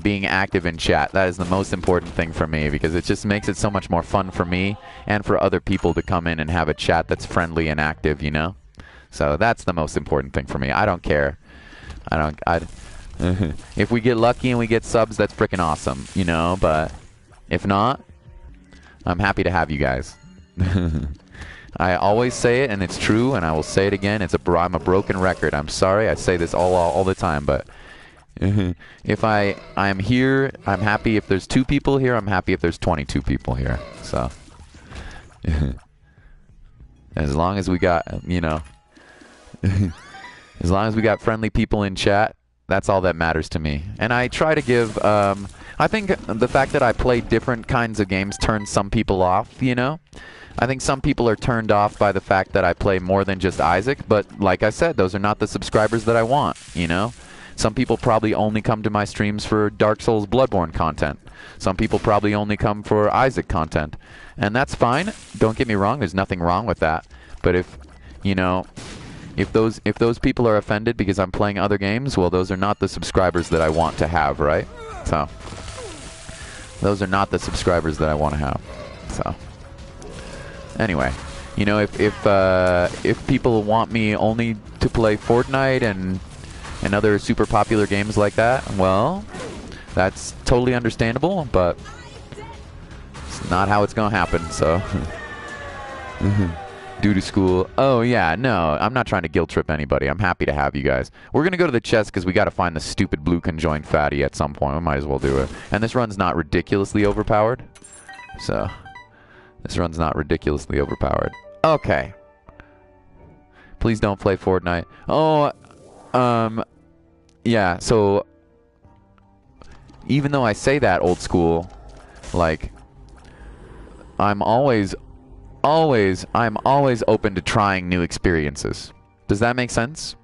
being active in chat. That is the most important thing for me, because it just makes it so much more fun for me and for other people to come in and have a chat that's friendly and active, you know? So that's the most important thing for me. I don't care. If we get lucky and we get subs, that's freaking awesome, you know? But if not, I'm happy to have you guys. I always say it, and it's true, and I will say it again. I'm a broken record. I'm sorry. I say this all the time, but if I'm here, I'm happy if there's 2 people here. I'm happy if there's 22 people here. So as long as we got, you know, as long as we got friendly people in chat, that's all that matters to me. And I try to give, I think the fact that I play different kinds of games turns some people off, you know? I think some people are turned off by the fact that I play more than just Isaac, but like I said, those are not the subscribers that I want, you know? Some people probably only come to my streams for Dark Souls Bloodborne content. Some people probably only come for Isaac content. And that's fine. Don't get me wrong, there's nothing wrong with that. But if, you know, if those people are offended because I'm playing other games, well, those are not the subscribers that I want to have, right? So those are not the subscribers that I want to have. So anyway, you know, if people want me only to play Fortnite and other super popular games like that, well, that's totally understandable, but it's not how it's gonna happen. So due to school. Oh yeah, no, I'm not trying to guilt trip anybody. I'm happy to have you guys. We're gonna go to the chest because we got to find the stupid blue conjoined fatty at some point. We might as well do it. And this run's not ridiculously overpowered, so this run's not ridiculously overpowered. Okay. Please don't play Fortnite. Oh, yeah, so even though I say that, old school, like, I'm always open to trying new experiences. Does that make sense?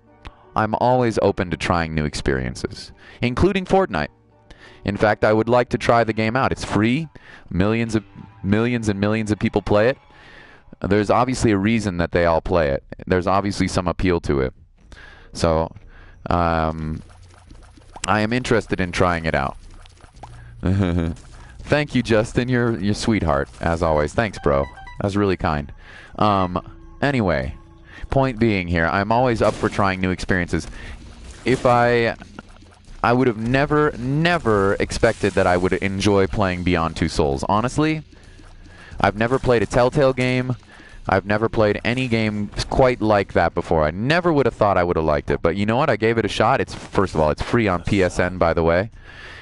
I'm always open to trying new experiences, including Fortnite. In fact, I would like to try the game out. It's free. Millions and millions of people play it. There's obviously a reason that they all play it. There's obviously some appeal to it. So, I am interested in trying it out. Thank you, Justin. You're your sweetheart, as always. Thanks, bro. That was really kind. Anyway, point being here, I'm always up for trying new experiences. If I would have never expected that I would enjoy playing Beyond Two Souls. Honestly, I've never played a Telltale game. I've never played any game quite like that before. I never would have thought I would have liked it. But you know what? I gave it a shot. First of all, it's free on PSN, by the way.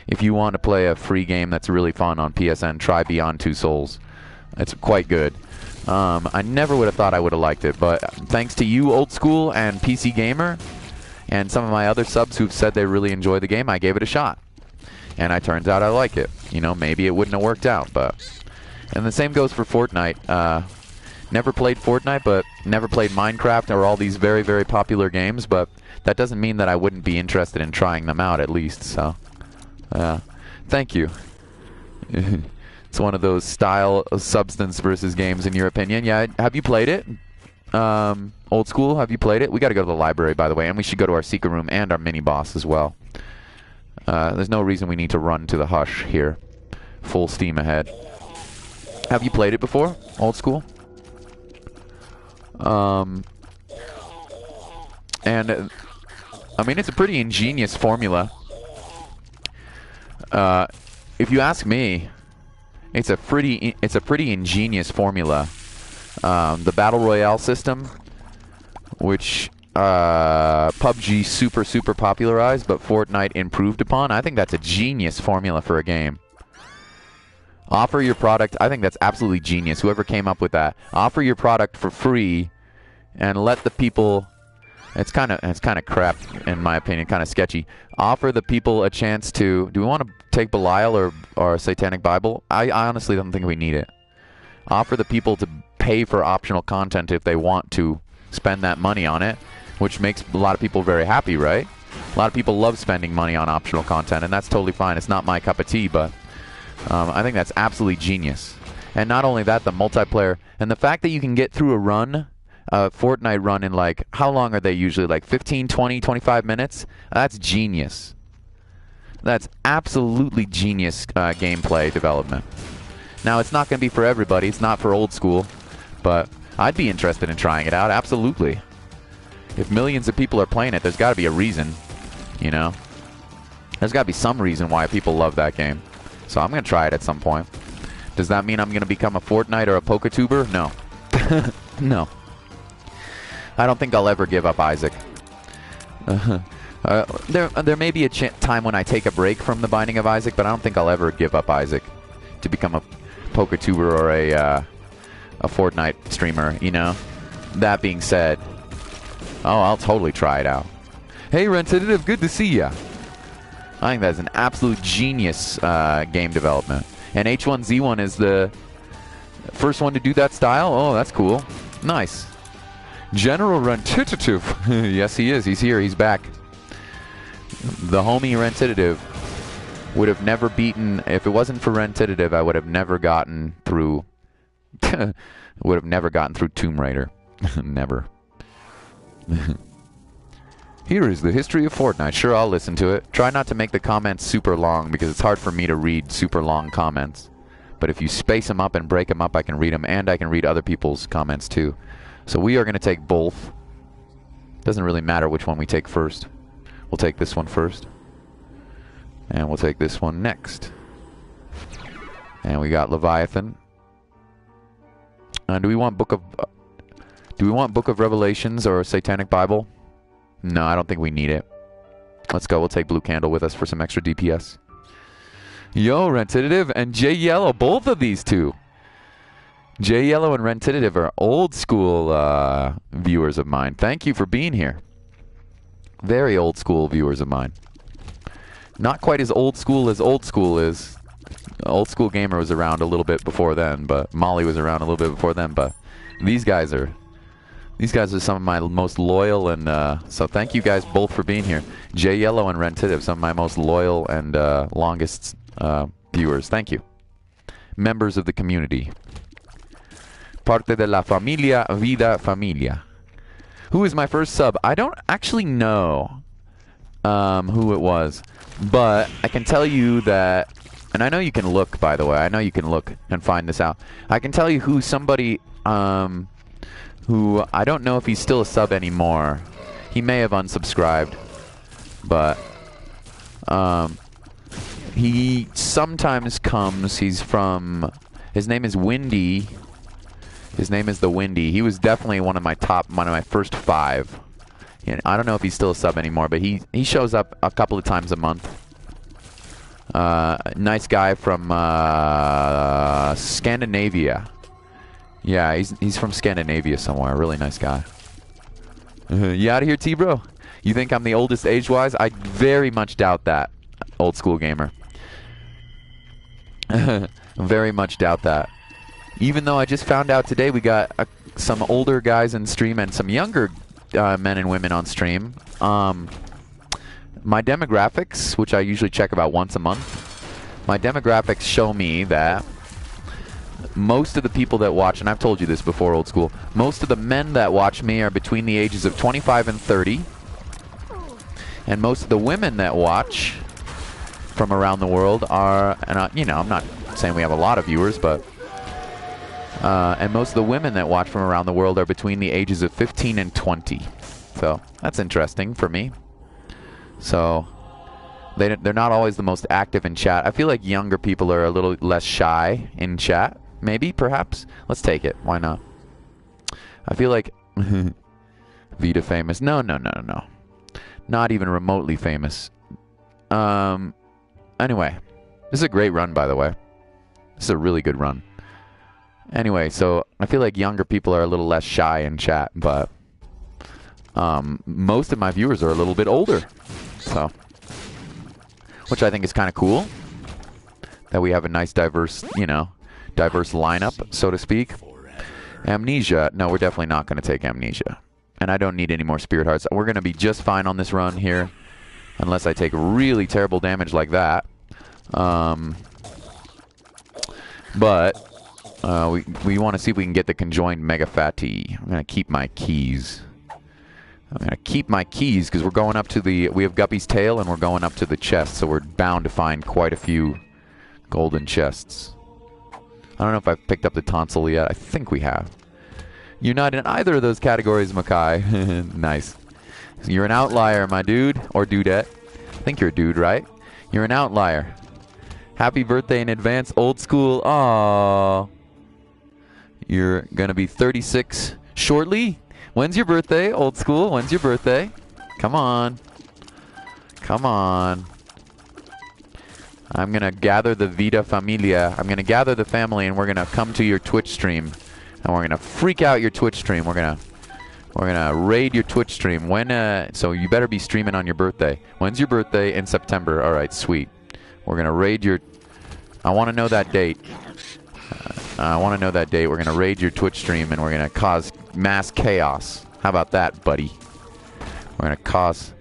If you want to play a free game that's really fun on PSN, try Beyond Two Souls. It's quite good. I never would have thought I would have liked it, but thanks to you, Old School, and PC Gamer, and some of my other subs who've said they really enjoy the game, I gave it a shot. And it turns out I like it. You know, maybe it wouldn't have worked out, but... And the same goes for Fortnite. Never played Fortnite, but never played Minecraft or all these very, very popular games, but that doesn't mean that I wouldn't be interested in trying them out at least, so... thank you. It's one of those style substance versus games in your opinion. Yeah, have you played it? Old School, have you played it? We gotta go to the library, by the way, and we should go to our secret room and our mini-boss as well. There's no reason we need to run to the hush here. Full steam ahead. Have you played it before, Old School? And, I mean, it's a pretty ingenious formula. If you ask me, it's a pretty ingenious formula The Battle Royale system, which PUBG super popularized, but Fortnite improved upon. I think that's a genius formula for a game. Offer your product. I think that's absolutely genius. Whoever came up with that. Offer your product for free, and let the people. It's kind of crap, in my opinion. Kind of sketchy. Offer the people a chance to. Do we want to take Belial or Satanic Bible? I honestly don't think we need it. Offer the people to pay for optional content if they want to spend that money on it, which makes a lot of people very happy, right? A lot of people love spending money on optional content, and that's totally fine. It's not my cup of tea, but I think that's absolutely genius. And not only that, the multiplayer and the fact that you can get through a run, Fortnite run in like, how long are they usually? Like 15, 20, 25 minutes? That's genius. That's absolutely genius gameplay development. Now, it's not going to be for everybody. It's not for old school, but I'd be interested in trying it out, absolutely. If millions of people are playing it, there's got to be a reason, you know? There's got to be some reason why people love that game. So I'm going to try it at some point. Does that mean I'm going to become a Fortnite or a PokeTuber? No. No. I don't think I'll ever give up Isaac. There may be a time when I take a break from the Binding of Isaac, but I don't think I'll ever give up Isaac to become a PokeTuber or a Fortnite streamer, you know? That being said, I'll totally try it out. Hey, Rentative, good to see ya. I think that's an absolute genius game development. And H1Z1 is the first one to do that style? Oh, that's cool. Nice. General Rentative. Yes, he is. He's here. He's back. The homie Rentative would have never beaten... If it wasn't for Rentative, I would have never gotten through... would have never gotten through Tomb Raider. Never. Here is the history of Fortnite. Sure, I'll listen to it. Try not to make the comments super long, because it's hard for me to read super long comments. But if you space them up and break them up, I can read them, and I can read other people's comments too. So we are going to take both. Doesn't really matter which one we take first. We'll take this one first. And we'll take this one next. And we got Leviathan. Do we want Book of Revelations or Satanic Bible? No, I don't think we need it. Let's go. We'll take Blue Candle with us for some extra DPS. Yo, Rentative and J Yellow, both of these two. J Yellow and Rentative are old school viewers of mine. Thank you for being here. Very old school viewers of mine. Not quite as old school is. Old School Gamer was around a little bit before then, but Molly was around a little bit before then, but these guys are some of my most loyal, and so thank you guys both for being here. J Yellow and Rentative, some of my most loyal and longest viewers. Thank you. Members of the community. Parte de la familia, vida familia. Who is my first sub? I don't actually know who it was, but I can tell you that, and I know you can look, by the way. I know you can look and find this out. I can tell you who somebody... who I don't know if he's still a sub anymore. He may have unsubscribed, but he sometimes comes. He's from... His name is Windy. His name is the Windy. He was definitely one of my first 5. And I don't know if he's still a sub anymore, but he shows up a couple of times a month. Nice guy from Scandinavia. Yeah, he's from Scandinavia somewhere. Really nice guy. You out of here, T-Bro? You think I'm the oldest age-wise? I very much doubt that, Old School Gamer. Very much doubt that. Even though I just found out today we got some older guys in stream and some younger men and women on stream. My demographics, which I usually check about once a month, my demographics show me that most of the people that watch, and I've told you this before, Old School, most of the men that watch me are between the ages of 25 and 30. And most of the women that watch from around the world are, and you know, I'm not saying we have a lot of viewers, but and most of the women that watch from around the world are between the ages of 15 and 20. So that's interesting for me. So they're not always the most active in chat. I feel like younger people are a little less shy in chat. Maybe, perhaps. Let's take it. Why not? I feel like Vita famous. No. Not even remotely famous. Anyway, this is a great run, by the way. This is a really good run. Anyway, so I feel like younger people are a little less shy in chat, but most of my viewers are a little bit older. So, which I think is kind of cool. That we have a nice diverse lineup, so to speak. Amnesia. No, we're definitely not going to take Amnesia. And I don't need any more Spirit Hearts. We're going to be just fine on this run here. Unless I take really terrible damage like that. But we want to see if we can get the conjoined Mega Fatty. I'm going to keep my keys. Because we're going up to we have Guppy's tail and we're going up to the chest. So we're bound to find quite a few golden chests. I don't know if I've picked up the tonsil yet. I think we have. You're not in either of those categories, Makai. Nice. You're an outlier, my dude. Or dudette. I think you're a dude, right? You're an outlier. Happy birthday in advance, old school. Aww. You're gonna be 36 shortly. When's your birthday, old school? When's your birthday? Come on. Come on. I'm gonna gather the Vita Familia. I'm gonna gather the family and we're gonna come to your Twitch stream. And we're gonna freak out your Twitch stream. We're gonna raid your Twitch stream. So you better be streaming on your birthday. When's your birthday? In September. Alright, sweet. We're gonna raid your... I wanna know that date. We're gonna raid your Twitch stream and we're gonna cause mass chaos. How about that, buddy? We're gonna cause...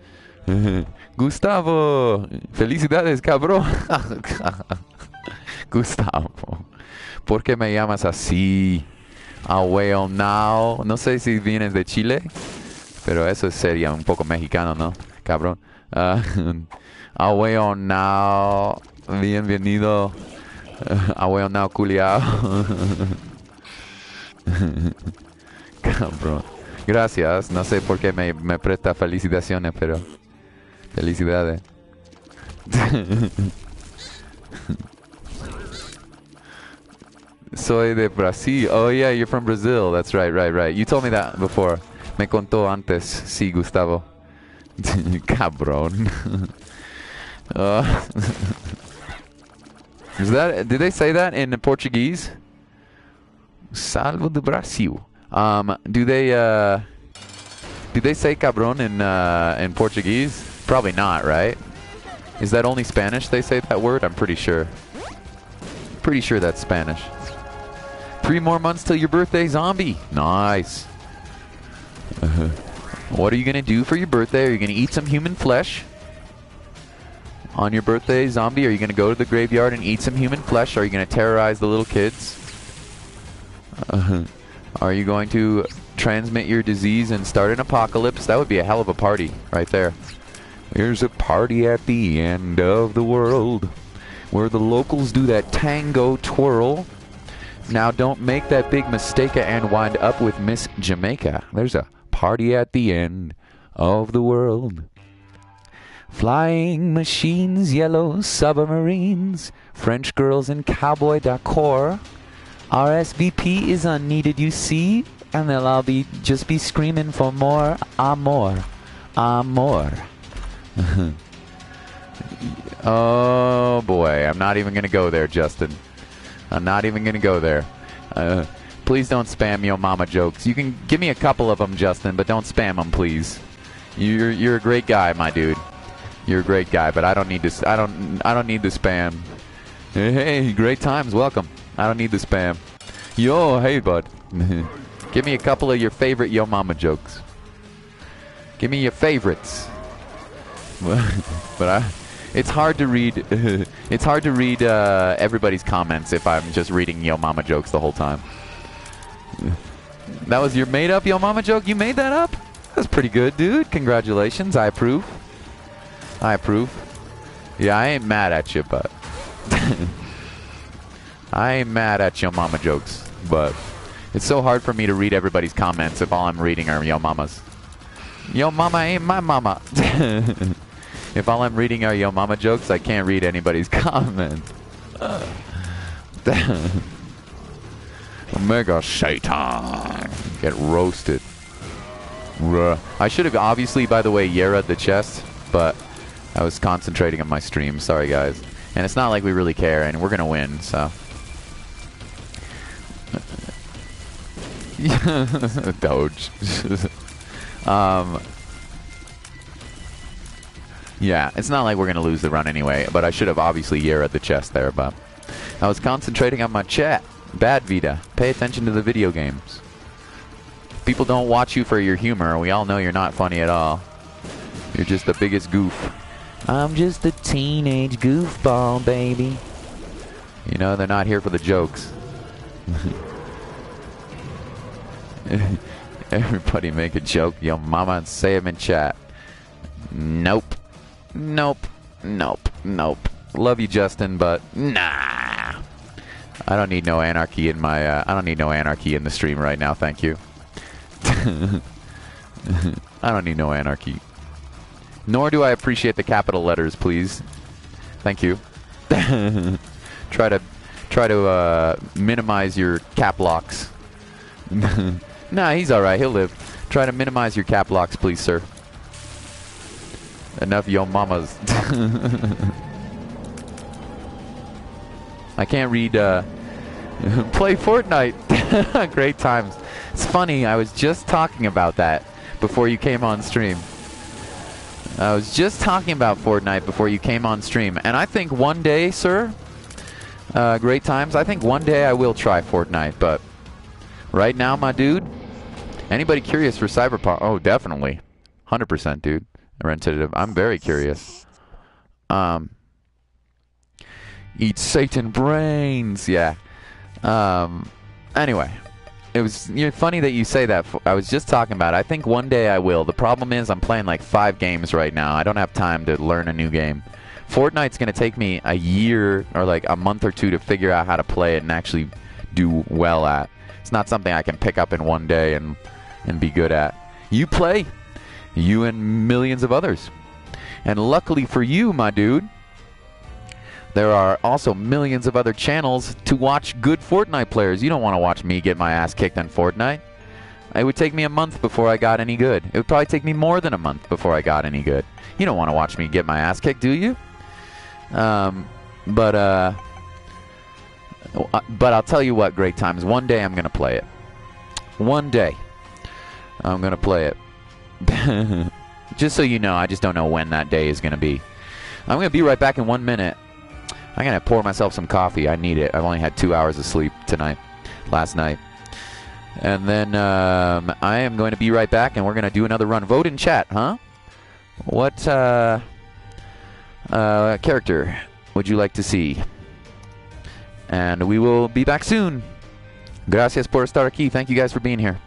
Gustavo! Felicidades, cabrón! Gustavo. ¿Por qué me llamas así? Ah, well, now. No sé si vienes de Chile, pero eso sería un poco mexicano, ¿no? Cabrón. Ah, well, now. Bienvenido. Ah, well, now, culiao. Cabrón. Gracias. No sé por qué me presta felicitaciones, pero... Felicidades. Soy de Brasil. Oh, yeah, you're from Brazil. That's right. You told me that before. Me contó antes. Sí, Gustavo. Cabrón. Did they say that in Portuguese? Salvo de Brasil. Do they say cabrón in Portuguese? Probably not, right? Is that only Spanish they say that word? I'm pretty sure. Pretty sure that's Spanish. 3 more months till your birthday, zombie. Nice. What are you gonna do for your birthday? Are you gonna eat some human flesh? On your birthday, zombie, are you gonna go to the graveyard and eat some human flesh? Are you gonna terrorize the little kids? Are you going to transmit your disease and start an apocalypse? That would be a hell of a party right there. There's a party at the end of the world where the locals do that tango twirl. Now don't make that big mistake and wind up with Miss Jamaica. There's a party at the end of the world. Flying machines, yellow submarines, French girls in cowboy decor. RSVP is unneeded, you see, and they'll all just be screaming for more amor. Amor. Oh boy, I'm not even gonna go there, Justin. I'm not even gonna go there. Please don't spam Yo Mama jokes. You can give me a couple of them, Justin, but don't spam them, please. You're a great guy, my dude. You're a great guy, but I don't need this. I don't need the spam. Hey, great times, welcome. I don't need the spam. Yo, hey, bud. Give me a couple of your favorite Yo Mama jokes. Give me your favorites. But it's hard to read. It's hard to read everybody's comments if I'm just reading Yo Mama jokes the whole time. That was your made-up Yo Mama joke? You made that up? That's pretty good, dude. Congratulations. I approve. I approve. Yeah, I ain't mad at you, but I ain't mad at Yo Mama jokes, but it's so hard for me to read everybody's comments if all I'm reading are Yo Mamas. Yo Mama ain't my mama. If all I'm reading are Yo Mama jokes, I can't read anybody's comments. Mega Satan. Get roasted. Ruh. I should have obviously, by the way, Yera the chest, but I was concentrating on my stream. Sorry, guys. And it's not like we really care, and we're going to win, so. Doge. Yeah, it's not like we're going to lose the run anyway, but I should have obviously Yera the chest there, but I was concentrating on my chat. Bad Vita. Pay attention to the video games. People don't watch you for your humor. We all know you're not funny at all. You're just the biggest goof. I'm just a teenage goofball, baby. You know, they're not here for the jokes. Everybody make a joke, yo mama, and say them in chat. Nope. Nope. Nope. Nope. Love you, Justin, but nah. I don't need no anarchy in my, I don't need no anarchy in the stream right now, thank you. I don't need no anarchy. Nor do I appreciate the capital letters, please. Thank you. Try to minimize your cap locks. Nah, he's alright, he'll live. Try to minimize your cap locks, please, sir. Enough yo mamas. I can't read, play Fortnite. Great times. It's funny, I was just talking about that before you came on stream. I was just talking about Fortnite before you came on stream. And I think one day, sir, great times, I think one day I will try Fortnite. But right now, my dude, anybody curious for Cyberpunk? Oh, definitely. 100%, dude. Tentative. I'm very curious. Eat Satan brains. Yeah. Anyway. You're funny that you say that. I was just talking about it. I think one day I will. The problem is I'm playing like 5 games right now. I don't have time to learn a new game. Fortnite's going to take me a year or like a month or 2 to figure out how to play it and actually do well at. It's not something I can pick up in one day and be good at. You play. You and millions of others. And luckily for you, my dude, there are also millions of other channels to watch good Fortnite players. You don't want to watch me get my ass kicked on Fortnite. It would take me a month before I got any good. It would probably take me more than a month before I got any good. You don't want to watch me get my ass kicked, do you? But I'll tell you what, great times. One day I'm going to play it. One day I'm going to play it. Just so you know, I just don't know when that day is going to be. I'm going to be right back in 1 minute. I'm going to pour myself some coffee. I need it. I've only had 2 hours of sleep last night. And then I am going to be right back, and we're going to do another run. Vote in chat, huh? What character would you like to see? And we will be back soon. Gracias por estar aquí. Thank you guys for being here.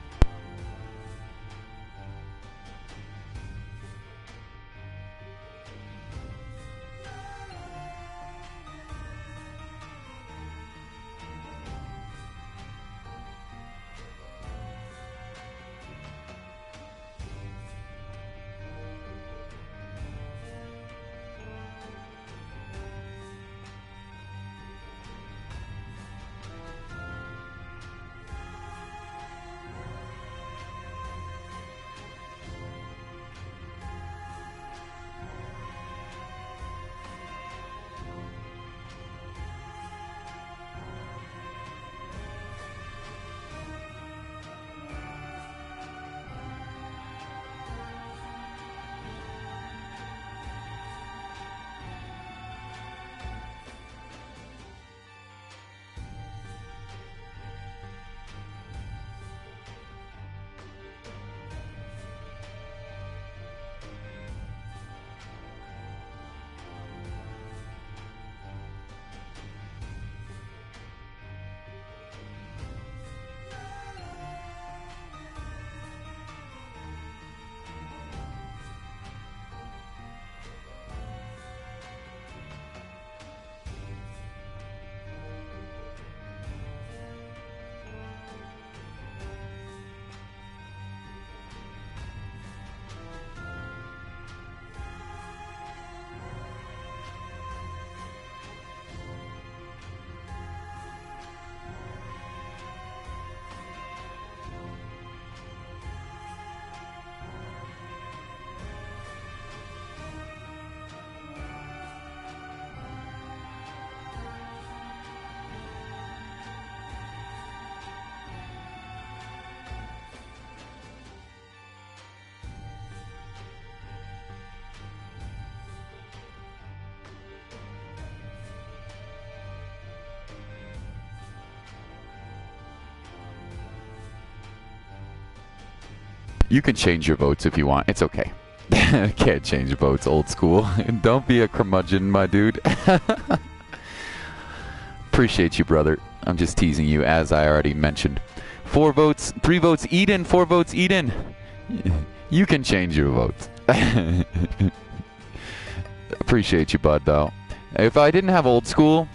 You can change your votes if you want. It's okay. Can't change votes, old school. Don't be a curmudgeon, my dude. Appreciate you, brother. I'm just teasing you, as I already mentioned. 4 votes, 3 votes, Eden. 4 votes, Eden. You can change your votes. Appreciate you, bud, though. If I didn't have old school...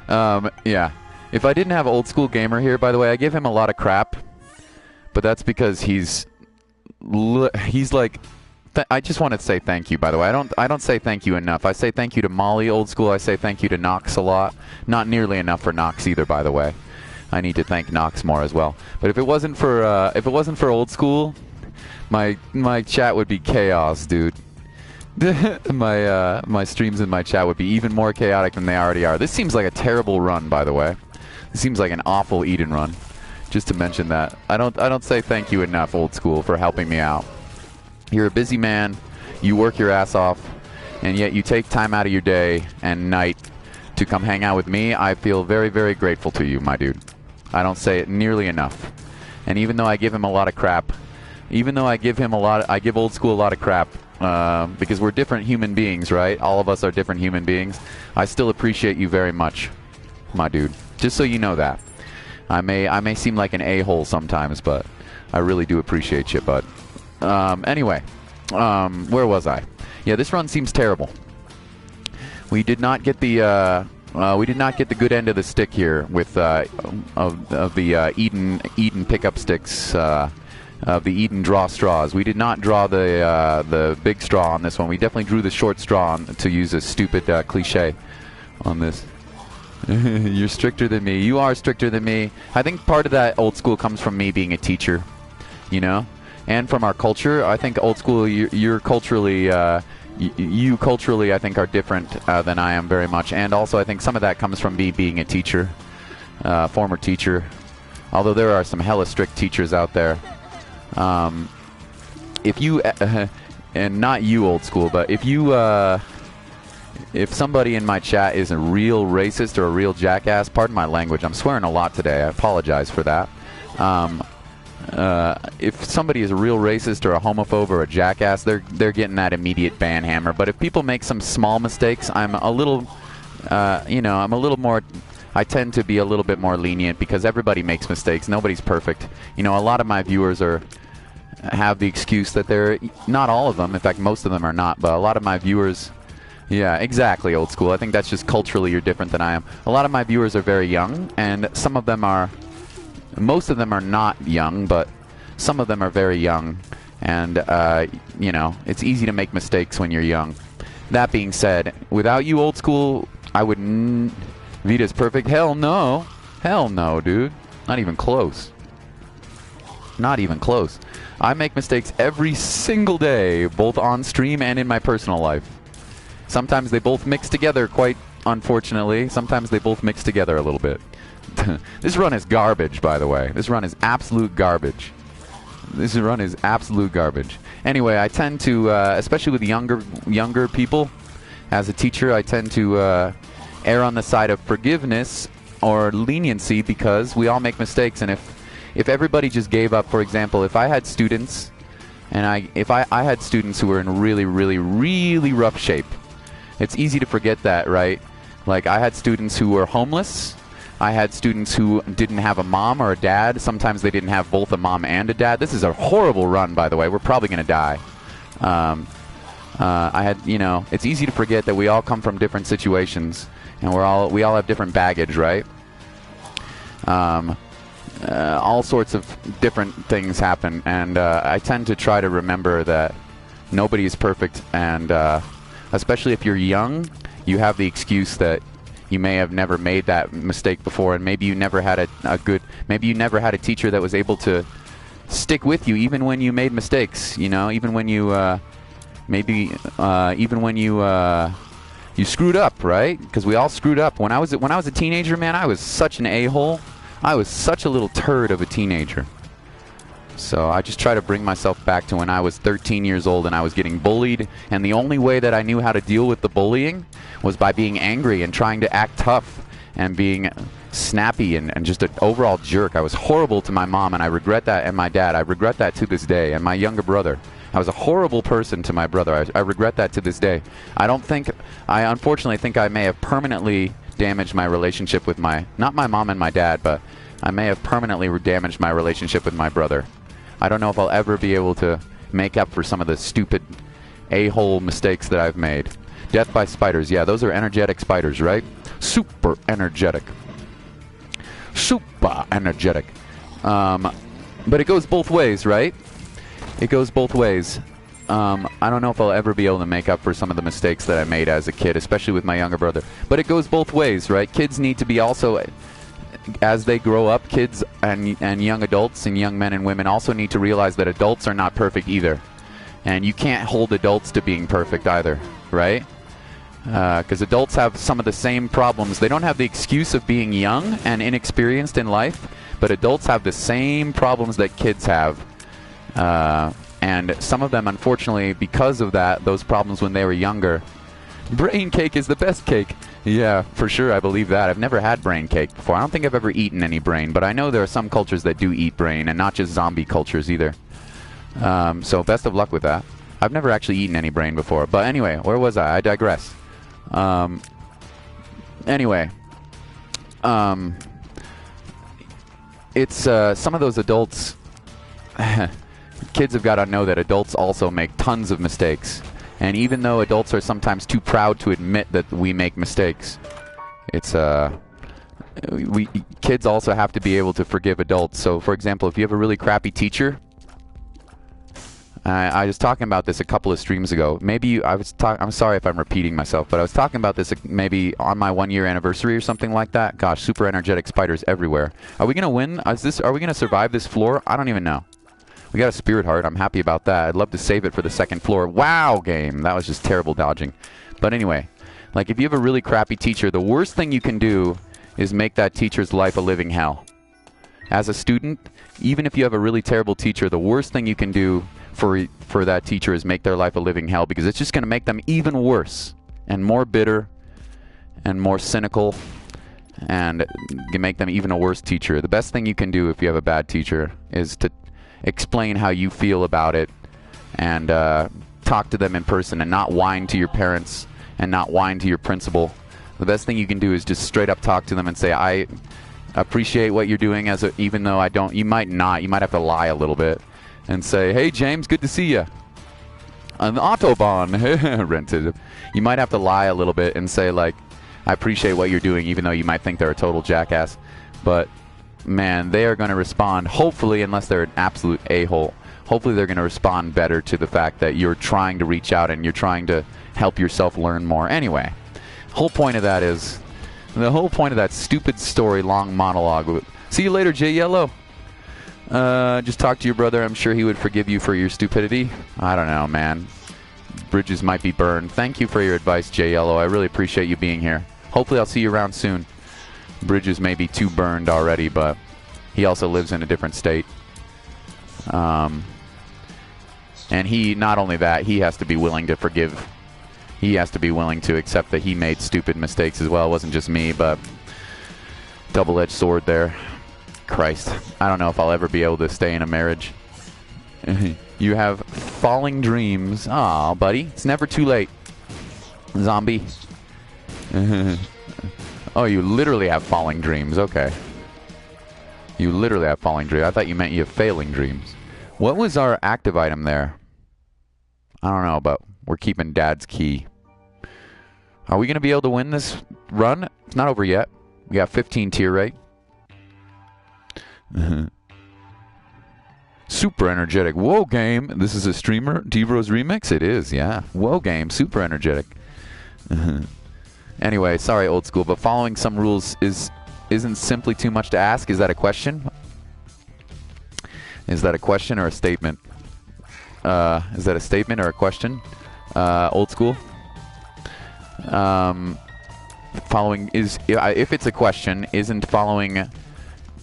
yeah. If I didn't have old school gamer here, by the way, I give him a lot of crap. But that's because he's like... I just want to say thank you, by the way. I don't say thank you enough. I say thank you to Molly, old school. I say thank you to Nox a lot. Not nearly enough for Nox either, by the way. I need to thank Nox more as well. But if it wasn't for old school, my chat would be chaos, dude. My streams and my chat would be even more chaotic than they already are. This seems like a terrible run, by the way. This seems like an awful Eden run. Just to mention that. I don't say thank you enough, old school, for helping me out. You're a busy man, you work your ass off, and yet you take time out of your day and night to come hang out with me. I feel very, very grateful to you, my dude. I don't say it nearly enough. And even though I give him a lot of crap, I give old school a lot of crap, because we're different human beings, right? All of us are different human beings. I still appreciate you very much, my dude. Just so you know that. I may seem like an a-hole sometimes, but I really do appreciate you, bud. Anyway, where was I? Yeah, this run seems terrible. We did not get the good end of the stick here with of the Eden pickup sticks, of the Eden draw straws. We did not draw the big straw on this one. We definitely drew the short straw to use a stupid cliche on this. You're stricter than me. You are stricter than me. I think part of that, old school, comes from me being a teacher, you know? And from our culture. I think old school, you're culturally, you culturally, I think, are different than I am very much. And also, I think some of that comes from me being a teacher, former teacher. Although there are some hella strict teachers out there. If you, and not you, old school, but if you, if somebody in my chat is a real racist or a real jackass, pardon my language, I'm swearing a lot today. I apologize for that. If somebody is a real racist or a homophobe or a jackass, they're getting that immediate ban hammer. But if people make some small mistakes, I'm a little, I'm a little more. I tend to be a little bit more lenient because everybody makes mistakes. Nobody's perfect. You know, a lot of my viewers have the excuse that they're not all of them. In fact, most of them are not. But a lot of my viewers. Yeah, exactly, old school. I think that's just culturally you're different than I am. A lot of my viewers are very young, and some of them are. Most of them are not young, but some of them are very young. And, it's easy to make mistakes when you're young. That being said, without you, old school, I wouldn't... Vita's perfect? Hell no. Hell no, dude. Not even close. Not even close. I make mistakes every single day, both on stream and in my personal life. Sometimes they both mix together, quite unfortunately. Sometimes they both mix together a little bit. This run is garbage, by the way. This run is absolute garbage. This run is absolute garbage. Anyway, I tend to, especially with younger people, as a teacher, I tend to err on the side of forgiveness or leniency because we all make mistakes. And if everybody just gave up, for example, if I had students, and if I had students who were in really, really, really rough shape, it's easy to forget that, right? Like, I had students who were homeless. I had students who didn't have a mom or a dad. Sometimes they didn't have both a mom and a dad. This is a horrible run, by the way. We're probably going to die. It's easy to forget that we all come from different situations, and we all have different baggage, right? All sorts of different things happen, and I tend to try to remember that nobody is perfect, and especially if you're young, you have the excuse that you may have never made that mistake before, and maybe you never had maybe you never had a teacher that was able to stick with you even when you made mistakes. You know, even when you you screwed up, right? Because we all screwed up. When I was a teenager, man, I was such an a-hole. I was such a little turd of a teenager. So I just try to bring myself back to when I was 13 years old and I was getting bullied, and the only way that I knew how to deal with the bullying was by being angry and trying to act tough and being snappy and just an overall jerk. I was horrible to my mom, and I regret that, and my dad. I regret that to this day, and my younger brother. I was a horrible person to my brother. I regret that to this day. I unfortunately think I may have permanently damaged my relationship with not my mom and my dad, but I may have permanently damaged my relationship with my brother. I don't know if I'll ever be able to make up for some of the stupid a-hole mistakes that I've made. Death by spiders. Yeah, those are energetic spiders, right? Super energetic. Super energetic. But it goes both ways, right? It goes both ways. I don't know if I'll ever be able to make up for some of the mistakes that I made as a kid, especially with my younger brother. But it goes both ways, right? Kids need to be also, as they grow up, kids and young adults and young men and women also need to realize that adults are not perfect either. And you can't hold adults to being perfect either, right? Because adults have some of the same problems. They don't have the excuse of being young and inexperienced in life, but adults have the same problems that kids have. And some of them, unfortunately, because of that, those problems when they were younger. Brain cake is the best cake. Yeah, for sure, I believe that. I've never had brain cake before. I don't think I've ever eaten any brain, but I know there are some cultures that do eat brain, and not just zombie cultures either. So best of luck with that. I've never actually eaten any brain before. But anyway, where was I? I digress. It's some of those adults. Kids have got to know that adults also make tons of mistakes, and even though adults are sometimes too proud to admit that we make mistakes, it's kids also have to be able to forgive adults. So, for example, if you have a really crappy teacher. I was talking about this a couple of streams ago. Maybe I'm sorry if I'm repeating myself, but I was talking about this maybe on my 1-year anniversary or something like that. Gosh, super energetic spiders everywhere. Are we gonna win? Are we gonna survive this floor? I don't even know. We got a spirit heart. I'm happy about that. I'd love to save it for the second floor. Wow, game. That was just terrible dodging. But anyway, like if you have a really crappy teacher, the worst thing you can do is make that teacher's life a living hell. As a student, even if you have a really terrible teacher, the worst thing you can do for that teacher is make their life a living hell, because it's just going to make them even worse and more bitter and more cynical, and make them even a worse teacher. The best thing you can do if you have a bad teacher is to explain how you feel about it and talk to them in person and not whine to your parents and not whine to your principal. The best thing you can do is just straight up talk to them and say, I appreciate what you're doing, even though I don't. You might not. You might have to lie a little bit and say, hey, James, good to see you. An Autobahn rented. You might have to lie a little bit and say, like, I appreciate what you're doing, even though you might think they're a total jackass. But, man, they are going to respond, hopefully, unless they're an absolute a-hole, hopefully they're going to respond better to the fact that you're trying to reach out and you're trying to help yourself learn more. Anyway, the whole point of that stupid story, long monologue. See you later, J Yellow. Just talk to your brother. I'm sure he would forgive you for your stupidity. I don't know, man. Bridges might be burned. Thank you for your advice, J Yellow. I really appreciate you being here. Hopefully I'll see you around soon. Bridges may be too burned already, but he also lives in a different state. And he, not only that, he has to be willing to forgive. He has to be willing to accept that he made stupid mistakes as well. It wasn't just me, but double-edged sword there. Christ. I don't know if I'll ever be able to stay in a marriage. You have falling dreams. Aw, buddy. It's never too late. Zombie. Oh, you literally have falling dreams. Okay. You literally have falling dreams. I thought you meant you have failing dreams. What was our active item there? I don't know, but we're keeping Dad's key. Are we going to be able to win this run? It's not over yet. We got 15 tier rate. Super energetic. Whoa, game. This is a streamer. Devro's remix? It is, yeah. Whoa, game. Super energetic. Anyway, sorry, old school, but following some rules isn't simply too much to ask. Is that a question? Is that a question or a statement? Is that a statement or a question? Old school? Following is, if it's a question, isn't following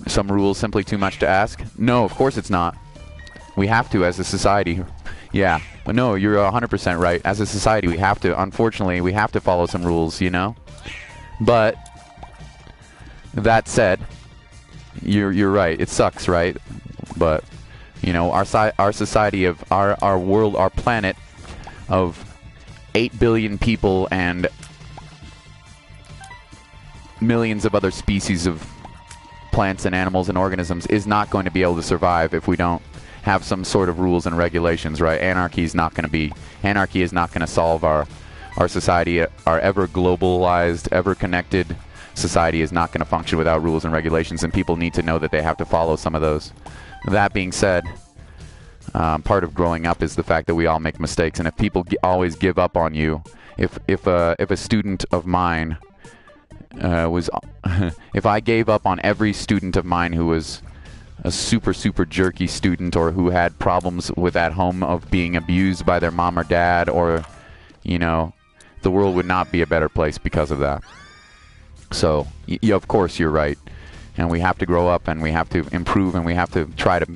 some rules simply too much to ask? No, of course it's not. We have to as a society. Yeah. But no, you're 100% right. As a society, we have to, unfortunately, we have to follow some rules, you know? But That said, you're right. It sucks, right? But you know, our society of our world, our planet of 8 billion people and millions of other species of plants and animals and organisms is not going to be able to survive if we don't have some sort of rules and regulations, right? Anarchy is not going to solve our society. Our ever globalized, ever connected society is not going to function without rules and regulations, and people need to know that they have to follow some of those. That being said, part of growing up is the fact that we all make mistakes, and if people always give up on you, if a student of mine if I gave up on every student of mine who was a super jerky student, or who had problems with at home of being abused by their mom or dad, or you know, the world would not be a better place because of that. So of course you're right, and we have to grow up, and we have to improve, and we have to try to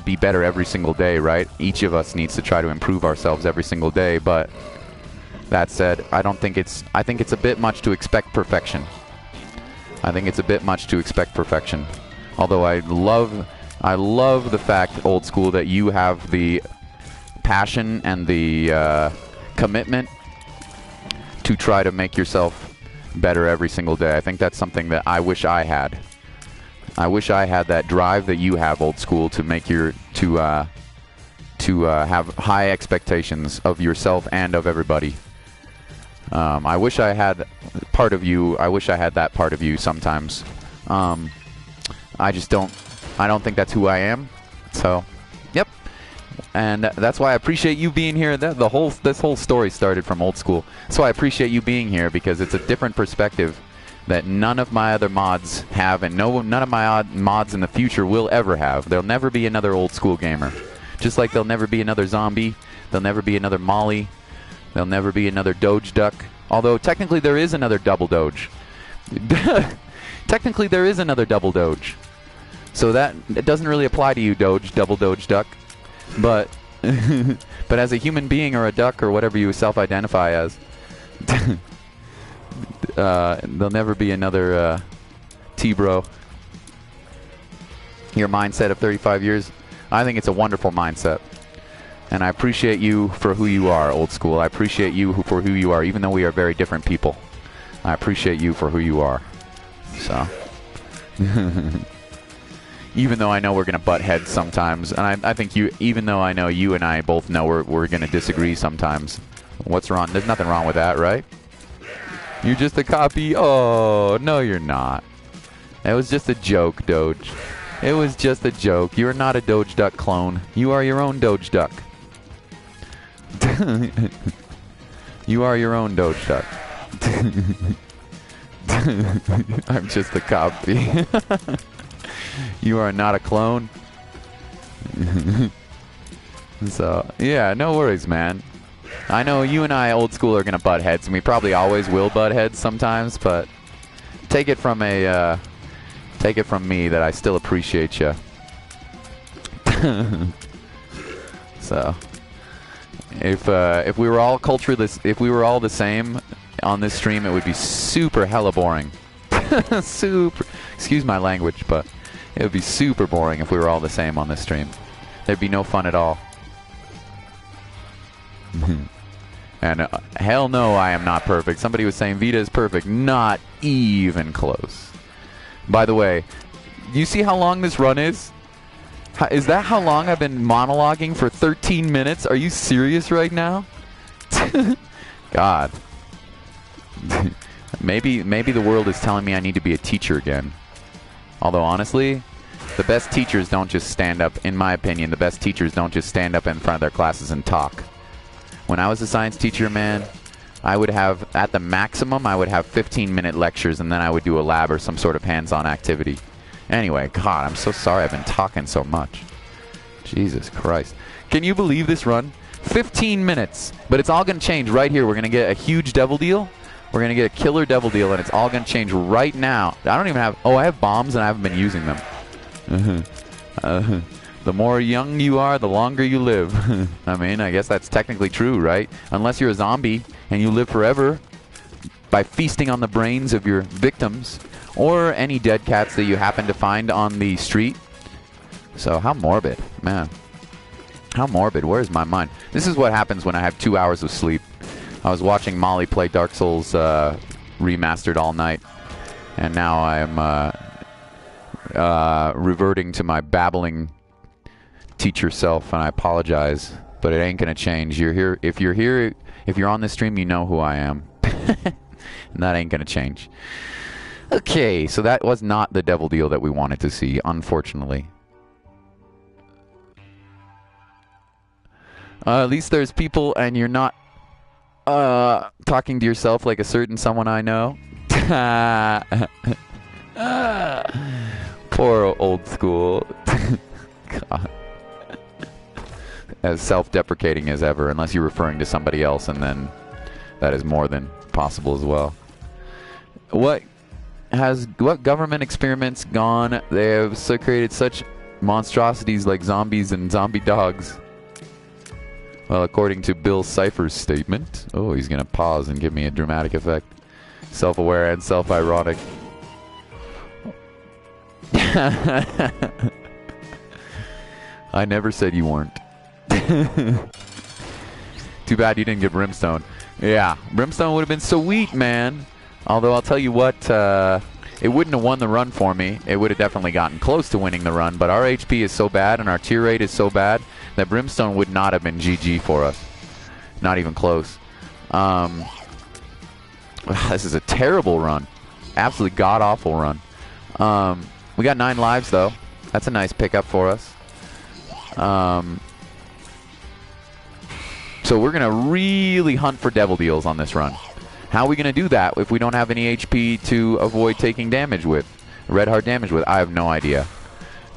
be better every single day, right? Each of us needs to try to improve ourselves every single day. But that said, I think it's a bit much to expect perfection. Although I love the fact, Old School, that you have the passion and the commitment to try to make yourself better every single day. I think that's something that I wish I had. I wish I had that drive that you have, Old School, to make to have high expectations of yourself and of everybody. I wish I had part of you. I wish I had that part of you sometimes. I just don't. I don't think that's who I am. So, yep. And that's why I appreciate you being here. This whole story started from Old School. That's why I appreciate you being here, because it's a different perspective that none of my other mods have, and none of my mods in the future will ever have. There'll never be another Old School gamer. Just like there'll never be another Zombie. There'll never be another Molly. There'll never be another Doge Duck. Although technically there is another Double Doge. Technically there is another Double Doge. So it doesn't really apply to you, Double Doge Duck. But but as a human being, or a duck, or whatever you self-identify as, there'll never be another T-Bro. Your mindset of 35 years, I think it's a wonderful mindset. And I appreciate you for who you are, Old School. I appreciate you for who you are, even though we are very different people. I appreciate you for who you are. So, even though I know we're going to butt heads sometimes, and I think even though I know you and I both know we're going to disagree sometimes. What's wrong? There's nothing wrong with that, right? You're just a copy? Oh, no you're not. That was just a joke, Doge. It was just a joke. You're not a Doge Duck clone. You are your own Doge Duck. You are your own Doge Duck. I'm just a copy. You are not a clone. So, yeah, no worries, man. I know you and I, Old School, are going to butt heads, and we probably always will butt heads sometimes, but take it from me that I still appreciate you. So, if we were all if we were all the same on this stream, it would be super hella boring. Super, excuse my language, but it would be super boring if we were all the same on this stream. There'd be no fun at all. And hell no, I am not perfect. Somebody was saying Vita is perfect. Not even close. By the way, you see how long this run is? Is that how long I've been monologuing for 13 minutes? Are you serious right now? God. Maybe the world is telling me I need to be a teacher again. Although honestly, the best teachers don't just stand up, in my opinion, the best teachers don't just stand up in front of their classes and talk. When I was a science teacher, man, I would have, at the maximum, I would have 15-minute lectures, and then I would do a lab or some sort of hands-on activity. Anyway, God, I'm so sorry I've been talking so much. Jesus Christ. Can you believe this run? 15 minutes. But it's all going to change right here. We're going to get a huge devil deal. We're going to get a killer devil deal, and it's all going to change right now. I don't even have... Oh, I have bombs, and I haven't been using them. The more young you are, the longer you live. I mean, I guess that's technically true, right? Unless you're a zombie and you live forever. by feasting on the brains of your victims or any dead cats that you happen to find on the street. So how morbid, man. How morbid. Where's my mind? This is what happens when I have 2 hours of sleep. I was watching Molly play Dark Souls Remastered all night, and now I'm reverting to my babbling teacher self, and I apologize, but it ain't gonna change. You're here. If you're on this stream, you know who I am. And that ain't gonna change. Okay, so that was not the devil deal that we wanted to see, unfortunately. At least there's people, and you're not talking to yourself like a certain someone I know. Poor old school. God. As self-deprecating as ever, unless you're referring to somebody else, and then that is more than possible as well. What government experiments gone? They have created such monstrosities like zombies and zombie dogs. Well, according to Bill Cipher's statement, oh, he's gonna pause and give me a dramatic effect. Self-aware and self-ironic. I never said you weren't. Too bad you didn't get Brimstone. Yeah, Brimstone would have been sweet, man. Although I'll tell you what, it wouldn't have won the run for me. It would have definitely gotten close to winning the run, but our HP is so bad and our tier rate is so bad that Brimstone would not have been GG for us. Not even close. This is a terrible run. Absolutely god-awful run. We got 9 lives, though. That's a nice pickup for us. So we're going to really hunt for devil deals on this run. How are we going to do that if we don't have any HP to avoid taking damage with? Red heart damage with? I have no idea.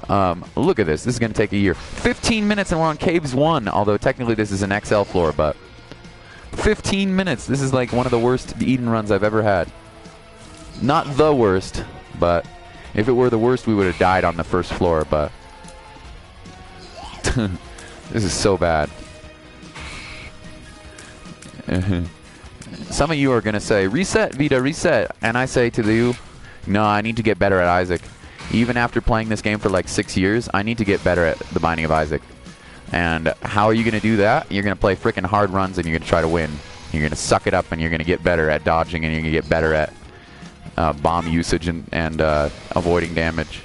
Look at this. This is going to take a year. 15 minutes and we're on Caves 1, although technically this is an XL floor, but 15 minutes. This is like one of the worst Eden runs I've ever had. Not the worst, but if it were the worst, we would have died on the first floor, but this is so bad. Some of you are going to say, reset, Vita, reset. And I say to you, no, I need to get better at Isaac. Even after playing this game for like 6 years, I need to get better at the Binding of Isaac. And how are you going to do that? You're going to play freaking hard runs and you're going to try to win. You're going to suck it up and you're going to get better at dodging and you're going to get better at bomb usage and avoiding damage.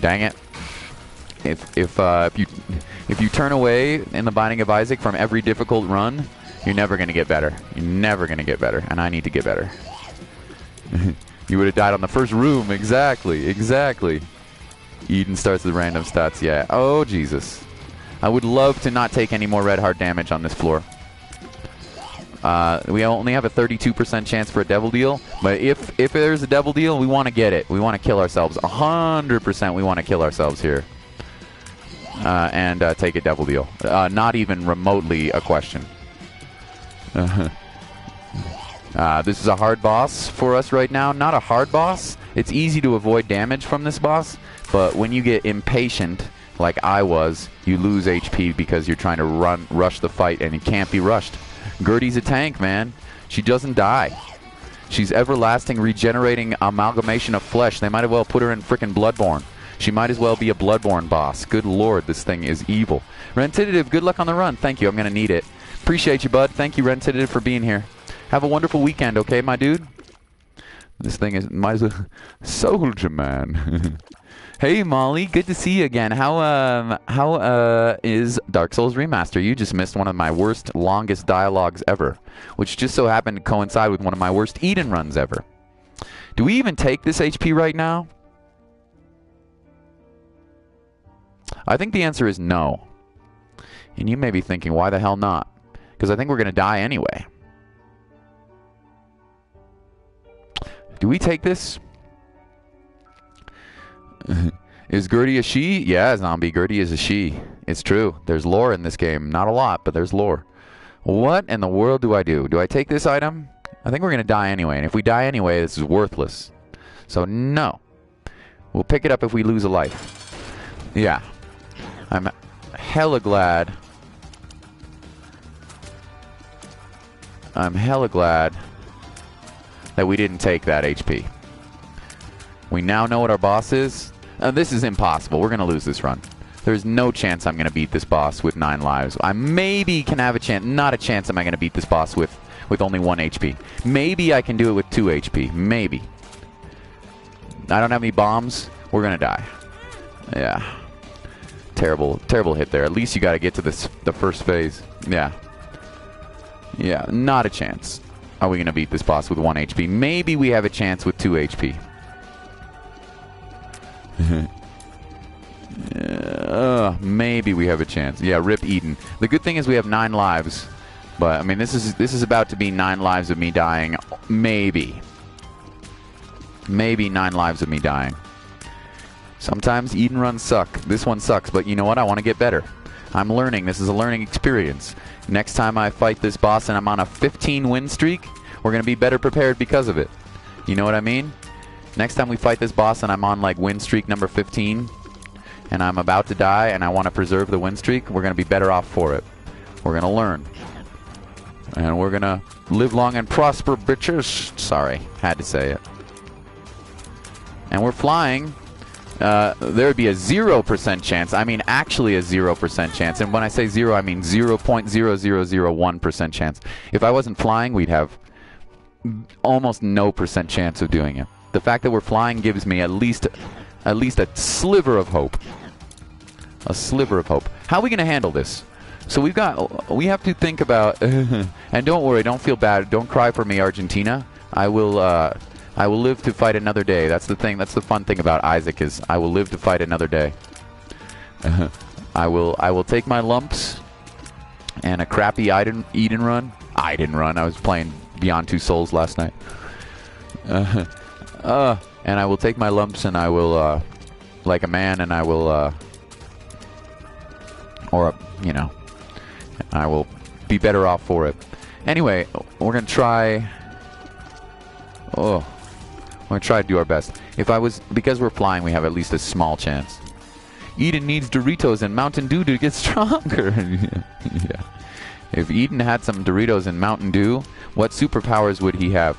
Dang it. If you turn away in the Binding of Isaac from every difficult run, you're never going to get better. You're never going to get better. And I need to get better. You would have died on the first room. Exactly. Exactly. Eden starts with random stats. Yeah. Oh, Jesus. I would love to not take any more red heart damage on this floor. We only have a 32% chance for a devil deal. But if there's a devil deal, we want to get it. We want to kill ourselves. 100% we want to kill ourselves here. And take a devil deal. Not even remotely a question. This is a hard boss for us right now. Not a hard boss. It's easy to avoid damage from this boss, but when you get impatient, like I was, you lose HP because you're trying to rush the fight, and it can't be rushed. Gertie's a tank, man. She doesn't die. She's everlasting, regenerating amalgamation of flesh. They might as well put her in frickin' Bloodborne. She might as well be a Bloodborne boss. Good lord, this thing is evil. Rentitative, good luck on the run. Thank you, I'm gonna need it. Appreciate you, bud. Thank you, Rentitative, for being here. Have a wonderful weekend, okay, my dude? This thing is... might as well... Soldier Man. Hey, Molly. Good to see you again. How is Dark Souls Remaster? You just missed one of my worst, longest dialogues ever, which just so happened to coincide with one of my worst Eden runs ever. Do we even take this HP right now? I think the answer is no. And you may be thinking, why the hell not? Because I think we're going to die anyway. Do we take this? Is Gertie a she? Yeah, zombie. Gertie is a she. It's true. There's lore in this game. Not a lot, but there's lore. What in the world do I do? Do I take this item? I think we're going to die anyway. And if we die anyway, this is worthless. So, no. We'll pick it up if we lose a life. Yeah. I'm hella glad. I'm hella glad that we didn't take that HP. We now know what our boss is. This is impossible. We're going to lose this run. There's no chance I'm going to beat this boss with 9 lives. I maybe can have a chance. Not a chance am I going to beat this boss with only 1 HP. Maybe I can do it with 2 HP. Maybe. I don't have any bombs. We're going to die. Yeah. Terrible hit there. At least you got to get to the first phase. Yeah. Yeah, not a chance. Are we going to beat this boss with 1 HP? Maybe we have a chance with 2 HP. Maybe we have a chance. Yeah, rip Eden. The good thing is we have 9 lives. But, I mean, this is about to be 9 lives of me dying. Maybe. Maybe 9 lives of me dying. Sometimes Eden runs suck. This one sucks, but you know what? I want to get better. I'm learning. This is a learning experience. Next time I fight this boss and I'm on a 15 win streak, we're going to be better prepared because of it. You know what I mean? Next time we fight this boss and I'm on like win streak number 15 and I'm about to die and I want to preserve the win streak, we're going to be better off for it. We're going to learn. And we're going to live long and prosper, bitches. Sorry, had to say it. And we're flying. There would be a 0% chance. I mean, actually a 0% chance. And when I say 0, I mean 0.0001% chance. If I wasn't flying, we'd have almost no % chance of doing it. The fact that we're flying gives me at least a sliver of hope. A sliver of hope. How are we going to handle this? So we have to think about, and don't worry, don't feel bad, don't cry for me, Argentina. I will live to fight another day. That's the thing. That's the fun thing about Isaac is I will live to fight another day. I will take my lumps and a crappy Eden run. I was playing Beyond Two Souls last night. And I will take my lumps and I will, like a man, and I will, I will be better off for it. Anyway, we're gonna try. Oh. I'm going to try to do our best. Because we're flying, we have at least a small chance. Eden needs Doritos and Mountain Dew to get stronger. Yeah. If Eden had some Doritos and Mountain Dew, what superpowers would he have?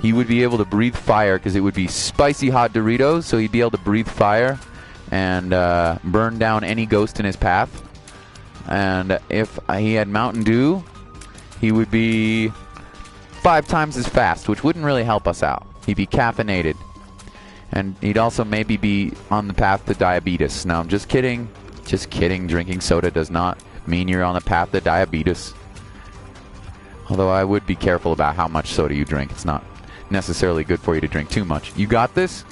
He would be able to breathe fire because it would be spicy hot Doritos, so he'd be able to breathe fire and burn down any ghost in his path. And if he had Mountain Dew, he would be 5 times as fast, which wouldn't really help us out. He'd be caffeinated. And he'd also maybe be on the path to diabetes. No, I'm just kidding. Just kidding. Drinking soda does not mean you're on the path to diabetes. Although I would be careful about how much soda you drink. It's not necessarily good for you to drink too much. You got this?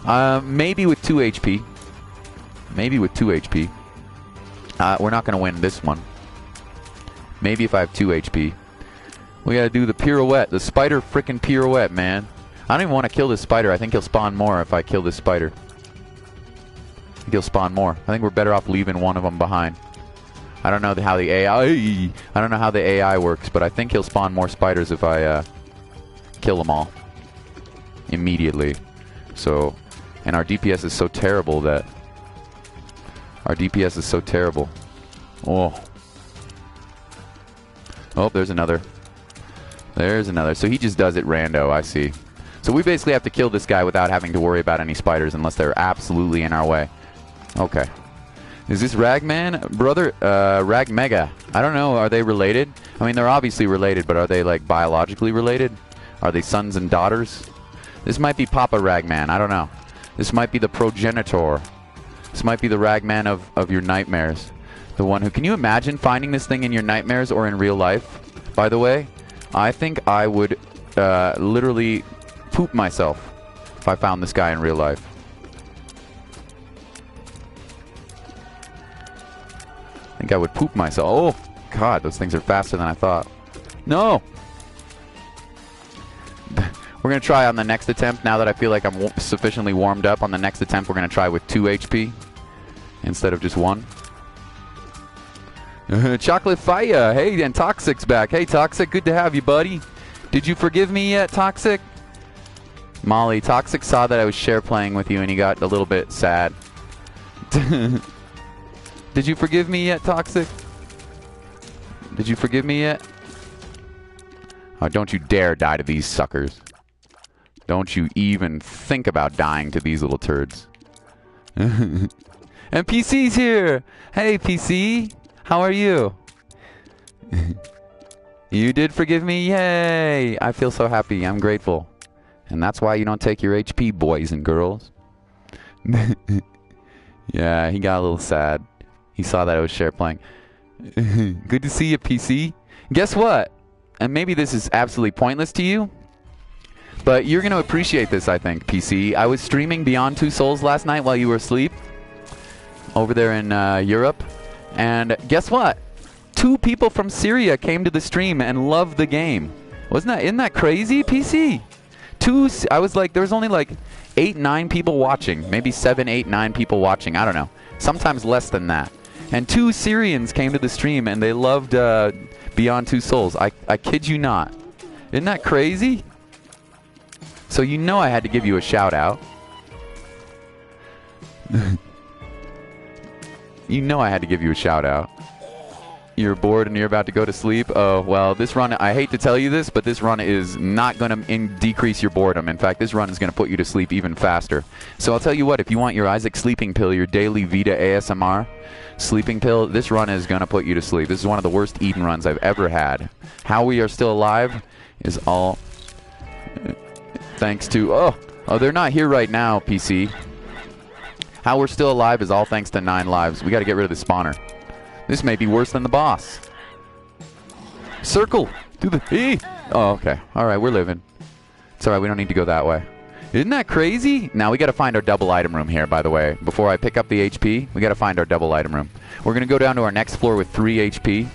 Maybe with 2 HP. Maybe with 2 HP. We're not going to win this one. Maybe if I have 2 HP. We got to do the pirouette. The spider frickin' pirouette, man. I don't even want to kill this spider. I think he'll spawn more if I kill this spider. I think he'll spawn more. I think we're better off leaving one of them behind. I don't know how the AI works, but I think he'll spawn more spiders if I kill them all immediately. So, and our DPS is so terrible that Oh, there's another. There's another. So he just does it rando. I see. So we basically have to kill this guy without having to worry about any spiders unless they're absolutely in our way. Okay. Is this Ragman? Brother, Ragmega. I don't know. Are they related? I mean, they're obviously related, but are they, like, biologically related? Are they sons and daughters? This might be Papa Ragman. I don't know. This might be the progenitor. This might be the Ragman of your nightmares. The one who... Can you imagine finding this thing in your nightmares or in real life? By the way, I think I would literally poop myself if I found this guy in real life. I think I would poop myself. Oh, God, those things are faster than I thought. No! We're going to try on the next attempt. Now that I feel like I'm sufficiently warmed up, on the next attempt we're going to try with 2 HP instead of just 1. Chocolate Fire! Hey, and Toxic's back. Hey, Toxic, good to have you, buddy. Did you forgive me yet, Toxic? Molly, Toxic saw that I was share playing with you and he got a little bit sad. Did you forgive me yet, Toxic? Did you forgive me yet? Oh, don't you dare die to these suckers. Don't you even think about dying to these little turds. And PC's here! Hey, PC! How are you? You did forgive me? Yay! I feel so happy. I'm grateful. And that's why you don't take your HP, boys and girls. Yeah, he got a little sad. He saw that I was share playing. Good to see you, PC. Guess what? And maybe this is absolutely pointless to you, but you're going to appreciate this, I think, PC. I was streaming Beyond Two Souls last night while you were asleep over there in Europe. And guess what? 2 people from Syria came to the stream and loved the game. Isn't that crazy, PC? I was like, there was only like 8, 9 people watching. Maybe 7, 8, 9 people watching. I don't know. Sometimes less than that. And 2 Syrians came to the stream and they loved Beyond Two Souls. I kid you not. Isn't that crazy? So you know I had to give you a shout out. You know I had to give you a shout out. You're bored and you're about to go to sleep. Oh, well, this run, I hate to tell you this, but this run is not going to decrease your boredom. In fact, this run is going to put you to sleep even faster. So I'll tell you what, if you want your Isaac sleeping pill, your daily Vita ASMR sleeping pill, this run is going to put you to sleep. This is one of the worst Eden runs I've ever had. How we are still alive is all thanks to... Oh, they're not here right now, PC. How we're still alive is all thanks to 9 lives. We got to get rid of the spawner. This may be worse than the boss. Circle! Do the... E! Oh, okay. Alright, we're living. It's alright, we don't need to go that way. Isn't that crazy? Now, we got to find our double item room here, by the way. Before I pick up the HP, we got to find our double item room. We're going to go down to our next floor with 3 HP,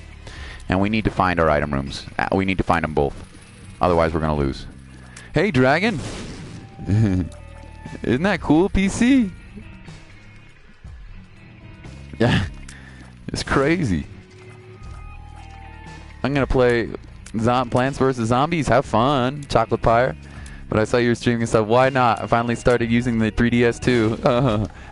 and we need to find our item rooms. We need to find them both. Otherwise, we're going to lose. Hey, Dragon! Isn't that cool, PC? Yeah. It's crazy. I'm going to play Plants vs. Zombies. Have fun, Chocolate Pyre. But I saw you were streaming stuff. Why not? I finally started using the 3DS too.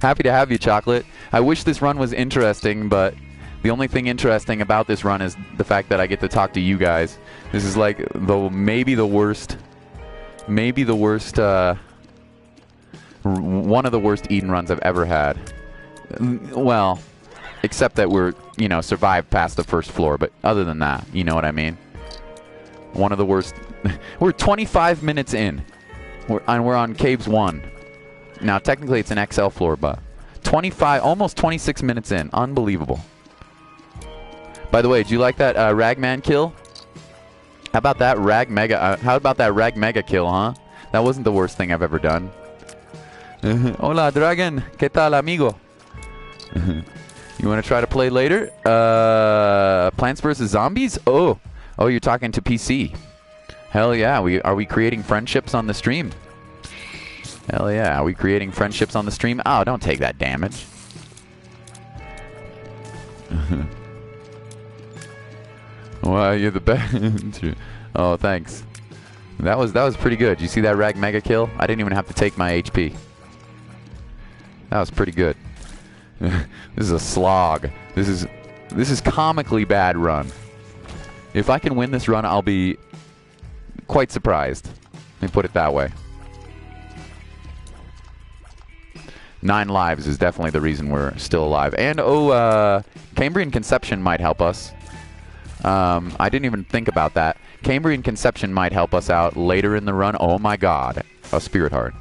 Happy to have you, Chocolate. I wish this run was interesting, but the only thing interesting about this run is the fact that I get to talk to you guys. This is like maybe the worst, one of the worst Eden runs I've ever had. Well... Except that we're, survived past the first floor. But other than that, you know what I mean? One of the worst. We're 25 minutes in. We're on Caves 1. Now, technically, it's an XL floor, but almost 26 minutes in. Unbelievable. By the way, do you like that Ragman kill? How about that Rag Mega kill, huh? That wasn't the worst thing I've ever done. Hola, Dragon. ¿Qué tal, amigo? You want to try to play later? Plants vs. Zombies? Oh, you're talking to PC. Hell yeah. Are we creating friendships on the stream? Hell yeah. Are we creating friendships on the stream? Oh, don't take that damage. Well, you're the best. Oh, thanks. That was pretty good. You see that Rag Mega kill? I didn't even have to take my HP. That was pretty good. This is a slog. This is comically bad run. If I can win this run, I'll be quite surprised. Let me put it that way. 9 lives is definitely the reason we're still alive. And Cambrian Conception might help us. I didn't even think about that. Cambrian Conception might help us out later in the run. Oh my God, a Spirit Heart.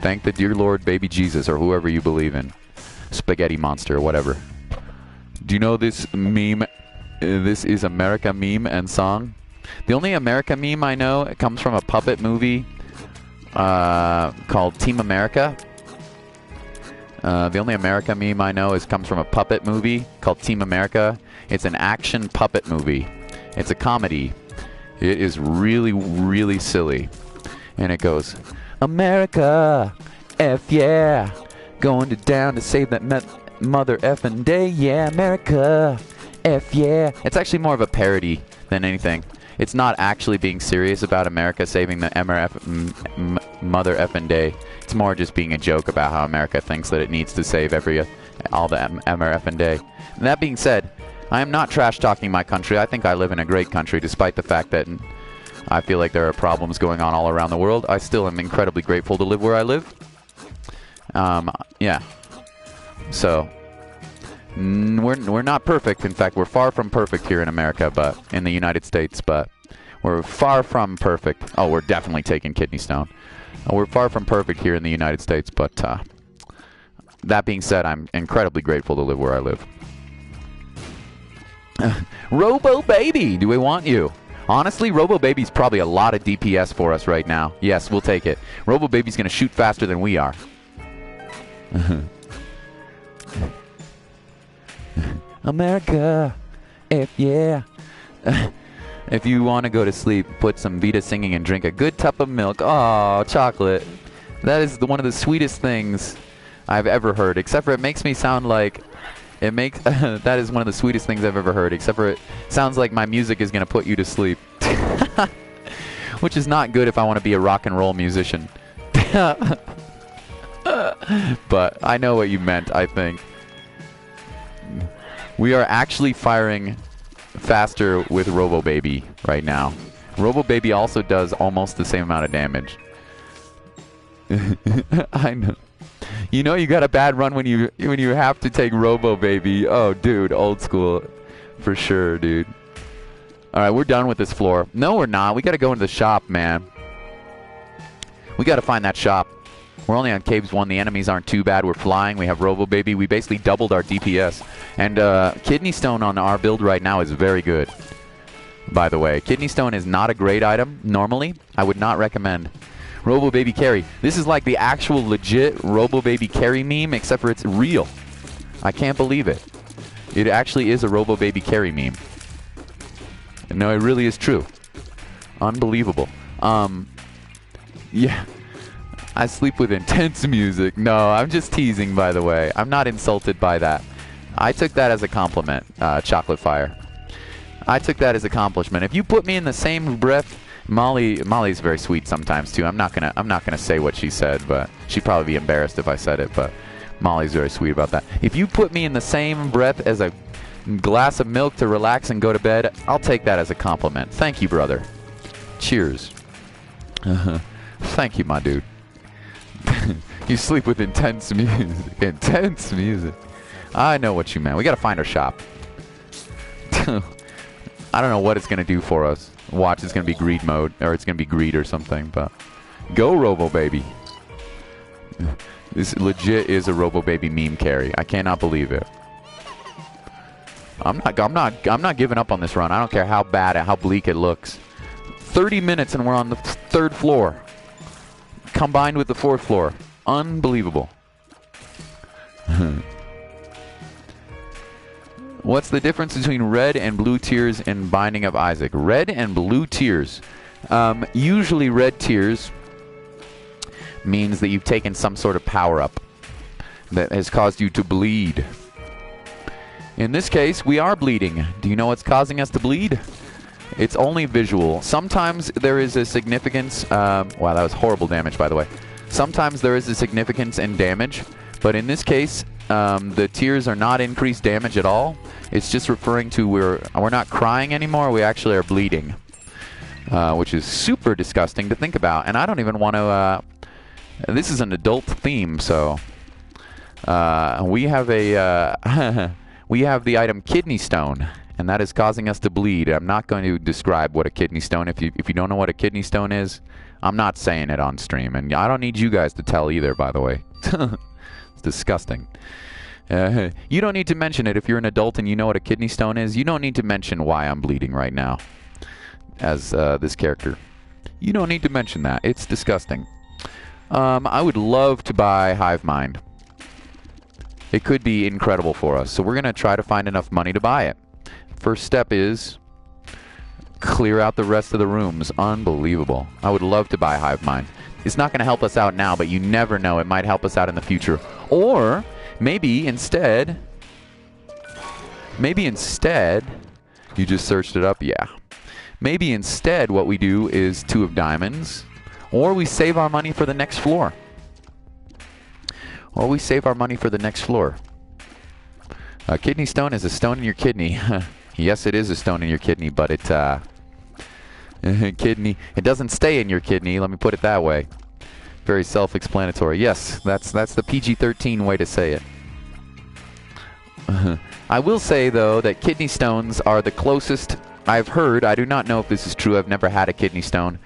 Thank the dear Lord, baby Jesus, or whoever you believe in. Spaghetti Monster, whatever. Do you know this meme? This is America meme and song. The only America meme I know, it comes from a puppet movie called Team America. The only America meme I know comes from a puppet movie called Team America. It's an action puppet movie. It's a comedy. It is really, really silly. And it goes, America, F yeah. Going down to save that mother effing day, yeah, America, F yeah. It's actually more of a parody than anything. It's not actually being serious about America saving the mother effing day. It's more just being a joke about how America thinks that it needs to save all the effing day. And that being said, I am not trash talking my country. I think I live in a great country, despite the fact that I feel like there are problems going on all around the world. I still am incredibly grateful to live where I live. Yeah. So, we're not perfect. In fact, we're far from perfect here in America, but in the United States, but we're far from perfect. Oh, we're definitely taking kidney stone. We're far from perfect here in the United States, but that being said, I'm incredibly grateful to live where I live. Robo Baby, do we want you? Honestly, Robo Baby's probably a lot of DPS for us right now. Yes, we'll take it. Robo Baby's going to shoot faster than we are. America, if you want to go to sleep, put some Vita singing and drink a good cup of milk. Oh, chocolate. That is one of the sweetest things I've ever heard, except for it makes me sound like... It makes... that is one of the sweetest things I've ever heard, except for it sounds like my music is going to put you to sleep. Which is not good if I want to be a rock and roll musician. But I know what you meant, I think. We are actually firing faster with Robo Baby right now. Robo Baby also does almost the same amount of damage. I know. You know you got a bad run when you have to take Robo Baby. Oh, dude, old school. For sure, dude. Alright, we're done with this floor. No, we're not. We gotta go into the shop, man. We gotta find that shop. We're only on Caves 1. The enemies aren't too bad. We're flying. We have Robo Baby. We basically doubled our DPS. And Kidney Stone on our build right now is very good. By the way, Kidney Stone is not a great item normally. I would not recommend. Robo Baby carry. This is like the actual legit Robo Baby carry meme, except for it's real. I can't believe it. It actually is a Robo Baby carry meme. No, it really is true. Unbelievable. Yeah. I sleep with intense music. No, I'm just teasing, by the way. I'm not insulted by that. I took that as a compliment, Chocolate Fire. I took that as an accomplishment. If you put me in the same breath... Molly's very sweet sometimes too. I'm not gonna say what she said, but she'd probably be embarrassed if I said it, but Molly's very sweet about that. If you put me in the same breath as a glass of milk to relax and go to bed, I'll take that as a compliment. Thank you, brother. Cheers. Thank you, my dude. You sleep with intense music. Intense music. I know what you meant. We gotta find our shop. I don't know what it's gonna do for us. Watch, it's gonna be greed mode, or it's gonna be greed or something, but... Go, Robo Baby! This legit is a Robo Baby meme carry. I cannot believe it. I'm not giving up on this run. I don't care how bad, how bleak it looks. 30 minutes and we're on the 3rd floor. Combined with the 4th floor. Unbelievable. What's the difference between red and blue tears in Binding of Isaac? Red and blue tears. Usually red tears means that you've taken some sort of power-up that has caused you to bleed. In this case, we are bleeding. Do you know what's causing us to bleed? It's only visual. Sometimes there is a significance... wow, that was horrible damage, by the way. Sometimes there is a significance in damage, but in this case... the tears are not increased damage at all. It's just referring to we're not crying anymore. We actually are bleeding, which is super disgusting to think about. And I don't even want to. This is an adult theme, so we have a we have the item Kidney Stone, and that is causing us to bleed. I'm not going to describe what a kidney stone. If you don't know what a kidney stone is, I'm not saying it on stream, and I don't need you guys to tell either. By the way. Disgusting. You don't need to mention it if you're an adult and you know what a kidney stone is. You don't need to mention why I'm bleeding right now as this character. You don't need to mention that. It's disgusting. I would love to buy Hive Mind. It could be incredible for us. So we're going to try to find enough money to buy it. First step is clear out the rest of the rooms. Unbelievable. I would love to buy Hive Mind. It's not going to help us out now, but you never know. It might help us out in the future. Or maybe instead... You just searched it up? Yeah. Maybe instead what we do is 2 of diamonds. Or we save our money for the next floor. A kidney stone is a stone in your kidney. Yes, it is a stone in your kidney, but Kidney. It doesn't stay in your kidney, let me put it that way. Very self-explanatory. Yes, that's the PG-13 way to say it. I will say, though, that kidney stones are the closest I've heard. I do not know if this is true. I've never had a kidney stone.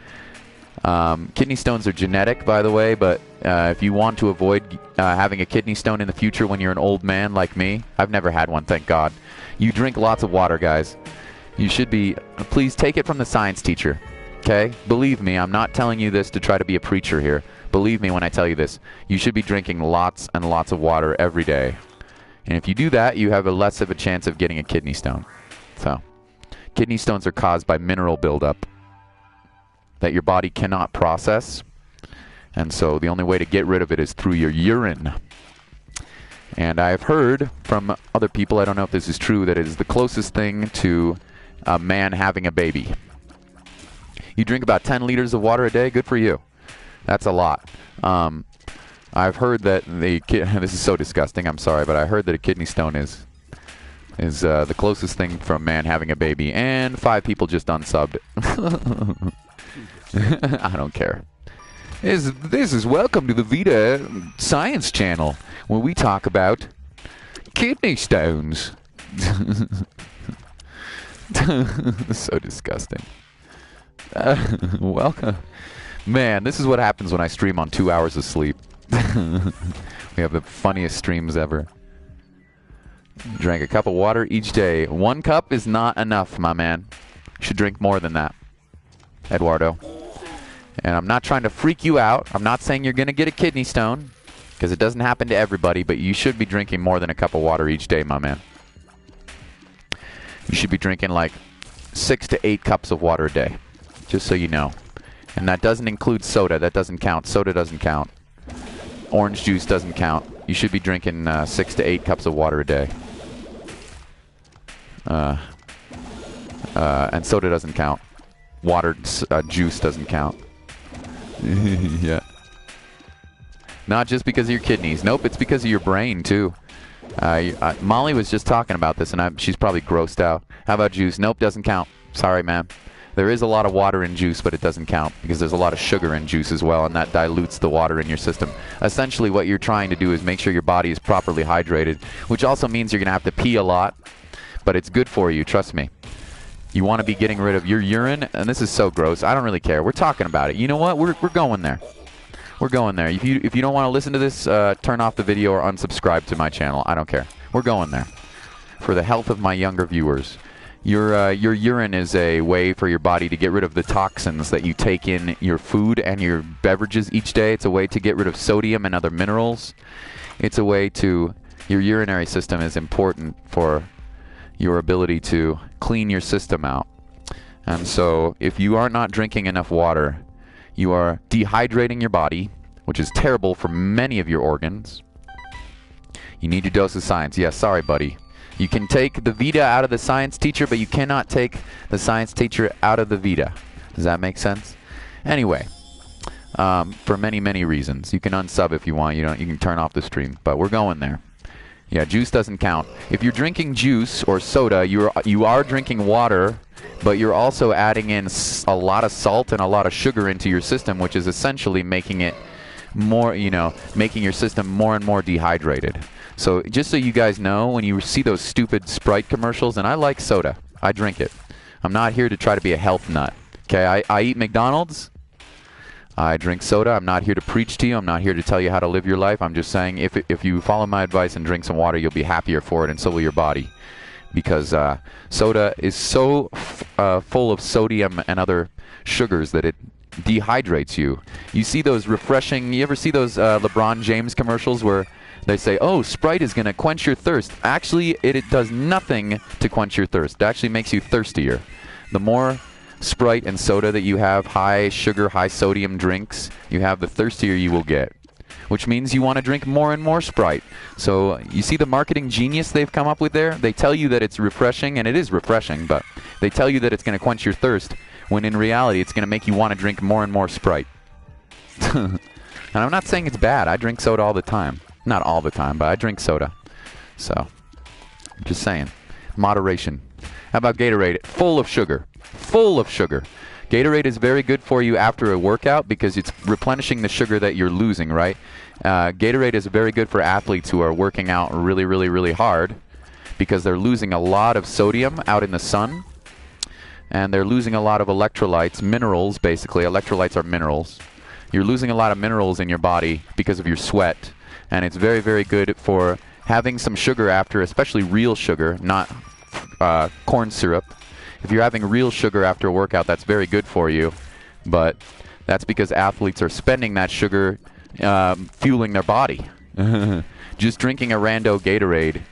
Kidney stones are genetic, by the way, but if you want to avoid having a kidney stone in the future when you're an old man like me, I've never had one, thank God. You drink lots of water, guys. You should be, please take it from the science teacher, okay? Believe me, I'm not telling you this to try to be a preacher here. Believe me when I tell you this. You should be drinking lots and lots of water every day. And if you do that, you have a less of a chance of getting a kidney stone. So, kidney stones are caused by mineral buildup that your body cannot process. And so the only way to get rid of it is through your urine. And I've heard from other people, I don't know if this is true, that it is the closest thing to a man having a baby. You drink about 10 liters of water a day, good for you. That's a lot. I've heard that this is so disgusting, I'm sorry, but I heard that a kidney stone is the closest thing from a man having a baby, and 5 people just unsubbed. I don't care. This is welcome to the Vita Science Channel, where we talk about kidney stones. So disgusting. Welcome. Man, this is what happens when I stream on 2 hours of sleep. We have the funniest streams ever. Drank a cup of water each day. 1 cup is not enough, my man. You should drink more than that, Eduardo. And I'm not trying to freak you out. I'm not saying you're going to get a kidney stone, because it doesn't happen to everybody, but you should be drinking more than a cup of water each day, my man. You should be drinking like 6 to 8 cups of water a day, just so you know. And that doesn't include soda. That doesn't count. Soda doesn't count. Orange juice doesn't count. You should be drinking 6 to 8 cups of water a day. And soda doesn't count. Juice doesn't count. Yeah. Not just because of your kidneys. Nope, it's because of your brain, too. Molly was just talking about this, and she's probably grossed out. How about juice? Nope, doesn't count. Sorry, man. There is a lot of water in juice, but it doesn't count because there's a lot of sugar in juice as well, and that dilutes the water in your system. Essentially, what you're trying to do is make sure your body is properly hydrated, which also means you're going to have to pee a lot, but it's good for you, trust me. You want to be getting rid of your urine, and this is so gross. I don't really care. We're talking about it. You know what? We're going there. We're going there. If you don't want to listen to this, turn off the video or unsubscribe to my channel. I don't care. We're going there. For the health of my younger viewers. Your urine is a way for your body to get rid of the toxins that you take in your food and your beverages each day. It's a way to get rid of sodium and other minerals. It's a way to... Your urinary system is important for your ability to clean your system out. And so if you are not drinking enough water, you are dehydrating your body, which is terrible for many of your organs. You need your dose of science. Yes, sorry, buddy. You can take the Vita out of the science teacher, but you cannot take the science teacher out of the Vita. Does that make sense? Anyway, for many, many reasons. You can unsub if you want. You can turn off the stream, but we're going there. Yeah, juice doesn't count. If you're drinking juice or soda, you are drinking water, but you're also adding in a lot of salt and a lot of sugar into your system, which is essentially making it more, making your system more and more dehydrated. So just so you guys know, when you see those stupid Sprite commercials, and I like soda, I drink it. I'm not here to try to be a health nut. Okay, I eat McDonald's. I drink soda. I'm not here to preach to you. I'm not here to tell you how to live your life. I'm just saying if you follow my advice and drink some water, you'll be happier for it, and so will your body. Because soda is so full of sodium and other sugars that it dehydrates you. You see those refreshing... You ever see those LeBron James commercials where they say, oh, Sprite is going to quench your thirst? Actually, it does nothing to quench your thirst. It actually makes you thirstier. The more Sprite and soda that you have, high sugar, high sodium drinks, you have, the thirstier you will get. Which means you want to drink more and more Sprite. So you see the marketing genius they've come up with there? They tell you that it's refreshing, and it is refreshing, but they tell you that it's going to quench your thirst, when in reality it's going to make you want to drink more and more Sprite. And I'm not saying it's bad. I drink soda all the time. Not all the time, but I drink soda. So, I'm just saying. Moderation. How about Gatorade? Full of sugar. Full of sugar. Gatorade is very good for you after a workout because it's replenishing the sugar that you're losing, right? Gatorade is very good for athletes who are working out really, really, really hard because they're losing a lot of sodium out in the sun, and they're losing a lot of electrolytes, minerals, basically. Electrolytes are minerals. You're losing a lot of minerals in your body because of your sweat, and it's very, very good for having some sugar after, especially real sugar, not corn syrup. If you're having real sugar after a workout, that's very good for you, but that's because athletes are spending that sugar fueling their body. Just drinking a rando Gatorade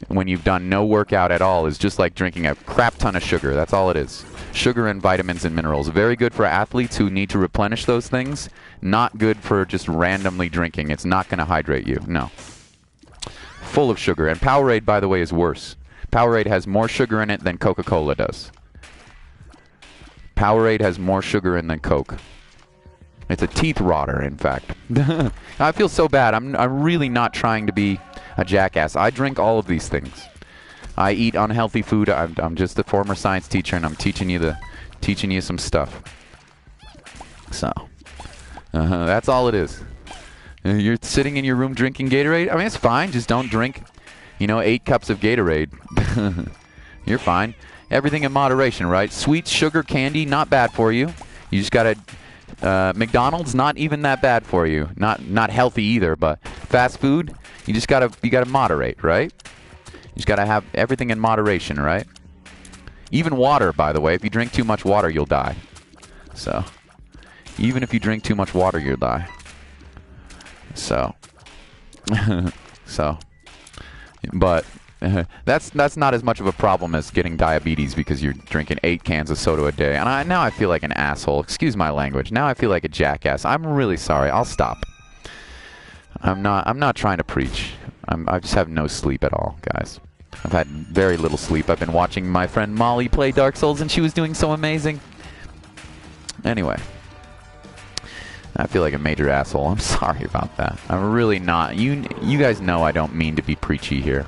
when you've done no workout at all is just like drinking a crap ton of sugar. That's all it is. Sugar and vitamins and minerals. Very good for athletes who need to replenish those things. Not good for just randomly drinking. It's not going to hydrate you. No. Full of sugar. And Powerade, by the way, is worse. Powerade has more sugar in it than Coca-Cola does. Powerade has more sugar in than Coke. It's a teeth rotter, in fact. I feel so bad. I'm really not trying to be a jackass. I drink all of these things. I eat unhealthy food. I'm just a former science teacher, and I'm teaching you some stuff. So, that's all it is. You're sitting in your room drinking Gatorade? I mean, it's fine. Just don't drink, 8 cups of Gatorade. You're fine. Everything in moderation, right? Sweet sugar candy, not bad for you. You just gotta... McDonald's, not even that bad for you. Not healthy either, but fast food, you gotta moderate, right? You just gotta have everything in moderation, right? Even water, by the way. If you drink too much water, you'll die. So, even if you drink too much water, you'll die. So, but that's not as much of a problem as getting diabetes because you're drinking 8 cans of soda a day. And now I feel like an asshole. Excuse my language. Now I feel like a jackass. I'm really sorry. I'll stop. I'm not trying to preach. I just have no sleep at all, guys. I've had very little sleep. I've been watching my friend Molly play Dark Souls, and she was doing so amazing. Anyway, I feel like a major asshole. I'm sorry about that. I'm really not. You guys know I don't mean to be preachy here.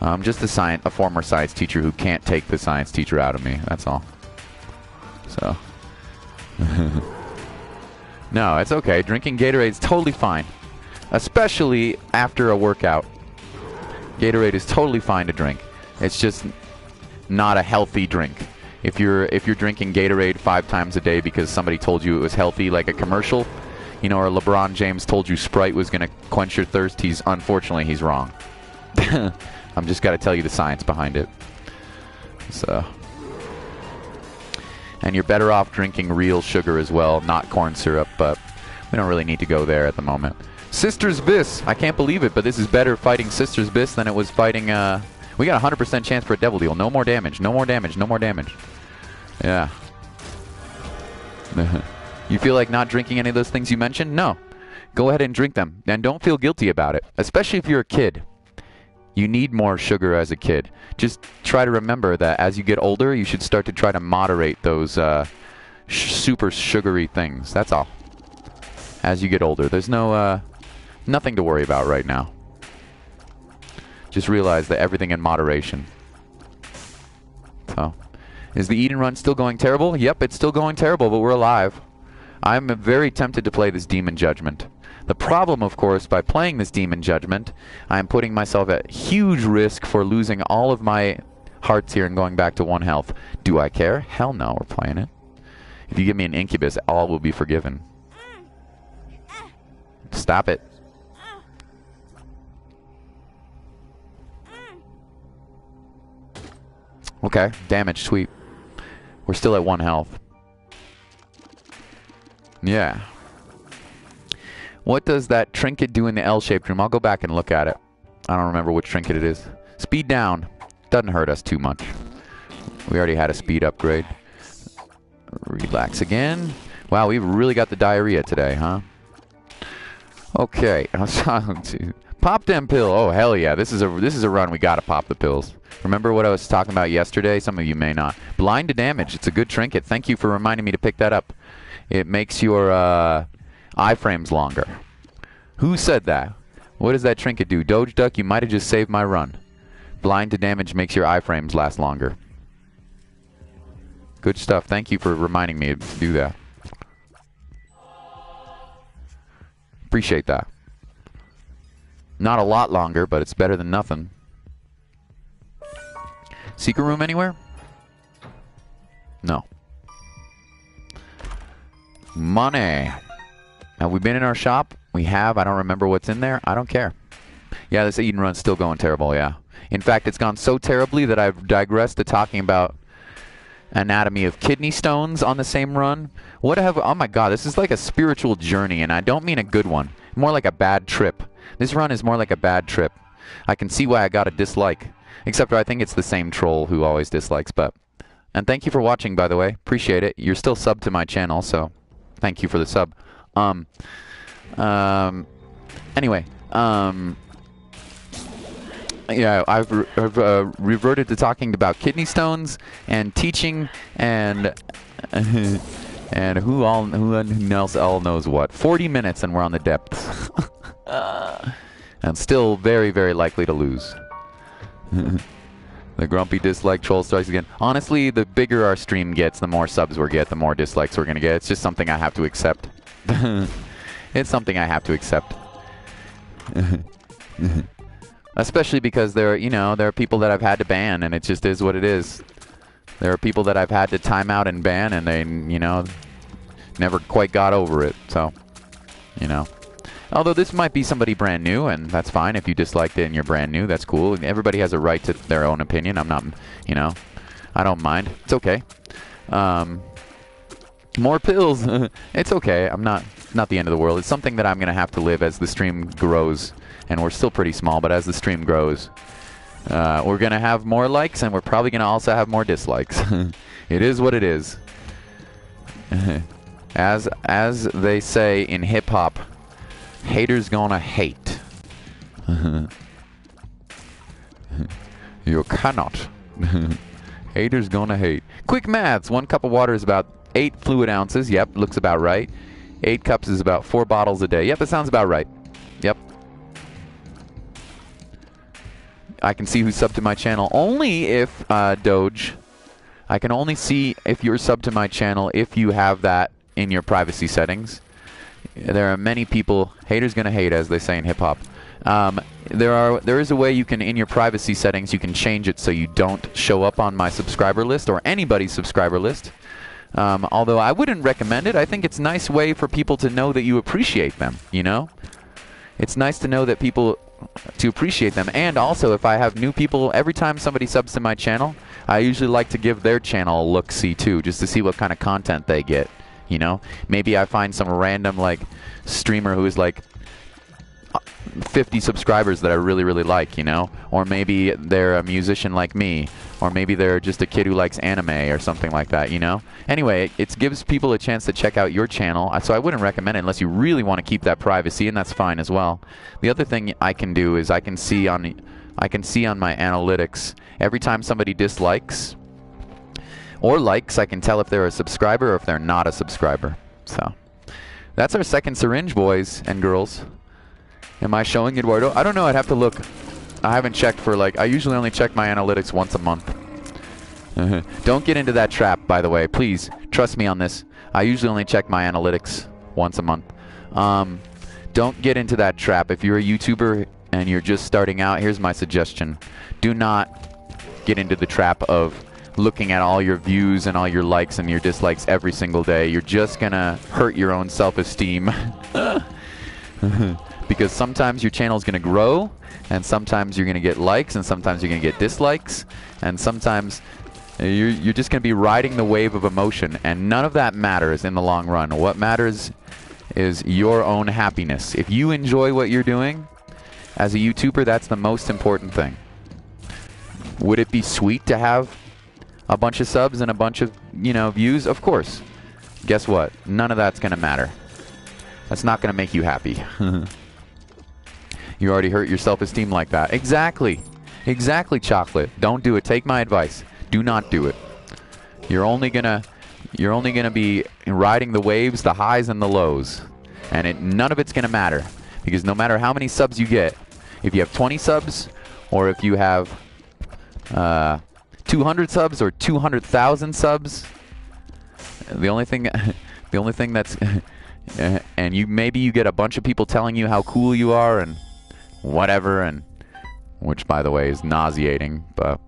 I'm just a former science teacher who can't take the science teacher out of me. That's all. So. No, it's okay. Drinking Gatorade is totally fine. Especially after a workout. Gatorade is totally fine to drink. It's just not a healthy drink. If you're drinking Gatorade 5 times a day because somebody told you it was healthy, like a commercial, or LeBron James told you Sprite was going to quench your thirst, unfortunately he's wrong. I'm just got to tell you the science behind it. So, and you're better off drinking real sugar as well, not corn syrup, but we don't really need to go there at the moment. Sisters Biss, I can't believe it, but this is better fighting Sisters Biss than it was fighting, we got a 100% chance for a Devil Deal. No more damage, no more damage, no more damage. Yeah. You feel like not drinking any of those things you mentioned? No. Go ahead and drink them, and don't feel guilty about it, especially if you're a kid. You need more sugar as a kid. Just try to remember that as you get older, you should start to try to moderate those super sugary things. That's all. As you get older. There's nothing to worry about right now. Just realize that everything in moderation. So, is the Eden Run still going terrible? Yep, it's still going terrible, but we're alive. I'm very tempted to play this Demon Judgment. The problem, of course, by playing this Demon Judgment, I'm putting myself at huge risk for losing all of my hearts here and going back to 1 health. Do I care? Hell no, we're playing it. If you give me an Incubus, all will be forgiven. Stop it. Okay, damage, sweet. We're still at 1 health. Yeah. What does that trinket do in the L-shaped room? I'll go back and look at it. I don't remember which trinket it is. Speed down. Doesn't hurt us too much. We already had a speed upgrade. Relax again. Wow, we've really got the diarrhea today, huh? Okay. Pop them pill. Oh, hell yeah. This is a run. We gotta pop the pills. Remember what I was talking about yesterday? Some of you may not. Blind to damage. It's a good trinket. Thank you for reminding me to pick that up. It makes your iframes longer. Who said that? What does that trinket do? Doge Duck, you might have just saved my run. Blind to damage makes your iframes last longer. Good stuff. Thank you for reminding me to do that. Appreciate that. Not a lot longer, but it's better than nothing. Secret room anywhere? No. Money. Have we been in our shop? We have. I don't remember what's in there. I don't care. Yeah, this Eden run's still going terrible, yeah. In fact, it's gone so terribly that I've digressed to talking about anatomy of kidney stones on the same run. Oh my god, this is like a spiritual journey, and I don't mean a good one. More like a bad trip. This run is more like a bad trip. I can see why I got a dislike. Except for I think it's the same troll who always dislikes, but... And thank you for watching, by the way. Appreciate it. You're still subbed to my channel, so thank you for the sub. Anyway, yeah, I've reverted to talking about kidney stones and teaching and and who else all knows what. 40 minutes and we're on the depths. And still very, very likely to lose. The grumpy dislike troll strikes again. Honestly, the bigger our stream gets, the more subs we get, the more dislikes we're going to get. It's just something I have to accept. It's something I have to accept. Especially because there are people that I've had to ban, and it just is what it is. There are people that I've had to time out and ban, and they, never quite got over it. So, Although this might be somebody brand new, and that's fine. If you disliked it and you're brand new, that's cool. Everybody has a right to their own opinion. I'm not, I don't mind. It's okay. More pills. It's okay. I'm not the end of the world. It's something that I'm going to have to live as the stream grows. And we're still pretty small, but as the stream grows, we're going to have more likes, and we're probably going to also have more dislikes. It is what it is. As they say in hip-hop, haters gonna hate. You cannot. Haters gonna hate. Quick maths. 1 cup of water is about 8 fluid ounces. Yep, looks about right. 8 cups is about 4 bottles a day. Yep, that sounds about right. Yep. I can see who's subbed to my channel only if, Doge, I can only see if you're subbed to my channel if you have that in your privacy settings. There are many people, haters gonna hate, as they say in hip-hop. There is a way you can, in your privacy settings, you can change it so you don't show up on my subscriber list or anybody's subscriber list. Although I wouldn't recommend it. I think it's a nice way for people to know that you appreciate them, It's nice to know that to appreciate them. And also, if I have new people, every time somebody subs to my channel, I usually like to give their channel a look-see too, just to see what kind of content they get. Maybe I find some random streamer who is 50 subscribers that I really, really like, or maybe they're a musician like me, or maybe they're just a kid who likes anime or something like that, Anyway, it gives people a chance to check out your channel, so I wouldn't recommend it unless you really want to keep that privacy, and that's fine as well. The other thing I can do is I can see on my analytics every time somebody dislikes or likes. I can tell if they're a subscriber or if they're not a subscriber. So that's our second syringe, boys and girls. Am I showing Eduardo? I don't know. I'd have to look. I haven't checked for I usually only check my analytics once a month. Don't get into that trap, by the way. Please trust me on this. I usually only check my analytics once a month. Don't get into that trap. If you're a YouTuber and you're just starting out, here's my suggestion. Do not get into the trap of looking at all your views and all your likes and your dislikes every single day. You're just gonna hurt your own self-esteem. Because sometimes your channel's gonna grow, and sometimes you're gonna get likes, and sometimes you're gonna get dislikes, and sometimes you're just gonna be riding the wave of emotion, and none of that matters in the long run. What matters is your own happiness. If you enjoy what you're doing as a YouTuber, that's the most important thing. Would it be sweet to have a bunch of subs and a bunch of, views? Of course. Guess what? None of that's going to matter. That's not going to make you happy. You already hurt your self-esteem like that. Exactly. Exactly, Chocolate. Don't do it. Take my advice. Do not do it. You're only gonna be riding the waves, the highs and the lows. And none of it's going to matter. Because no matter how many subs you get, if you have 20 subs, or if you have 200 subs or 200,000 subs, the only thing that's and maybe you get a bunch of people telling you how cool you are and whatever, and which by the way is nauseating, but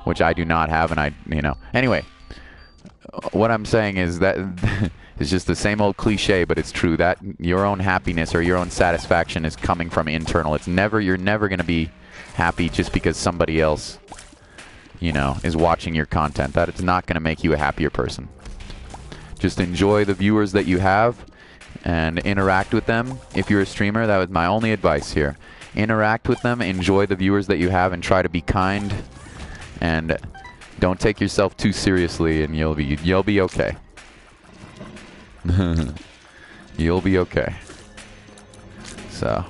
which I do not have, and anyway, what I'm saying is that it's just the same old cliche, but it's true that your own happiness or your own satisfaction is coming from internal. You're never going to be happy just because somebody else, is watching your content. That it's not going to make you a happier person. Just enjoy the viewers that you have and interact with them. If you're a streamer, that was my only advice here. Interact with them, enjoy the viewers that you have, and try to be kind, and don't take yourself too seriously, and you'll be okay. You'll be okay. So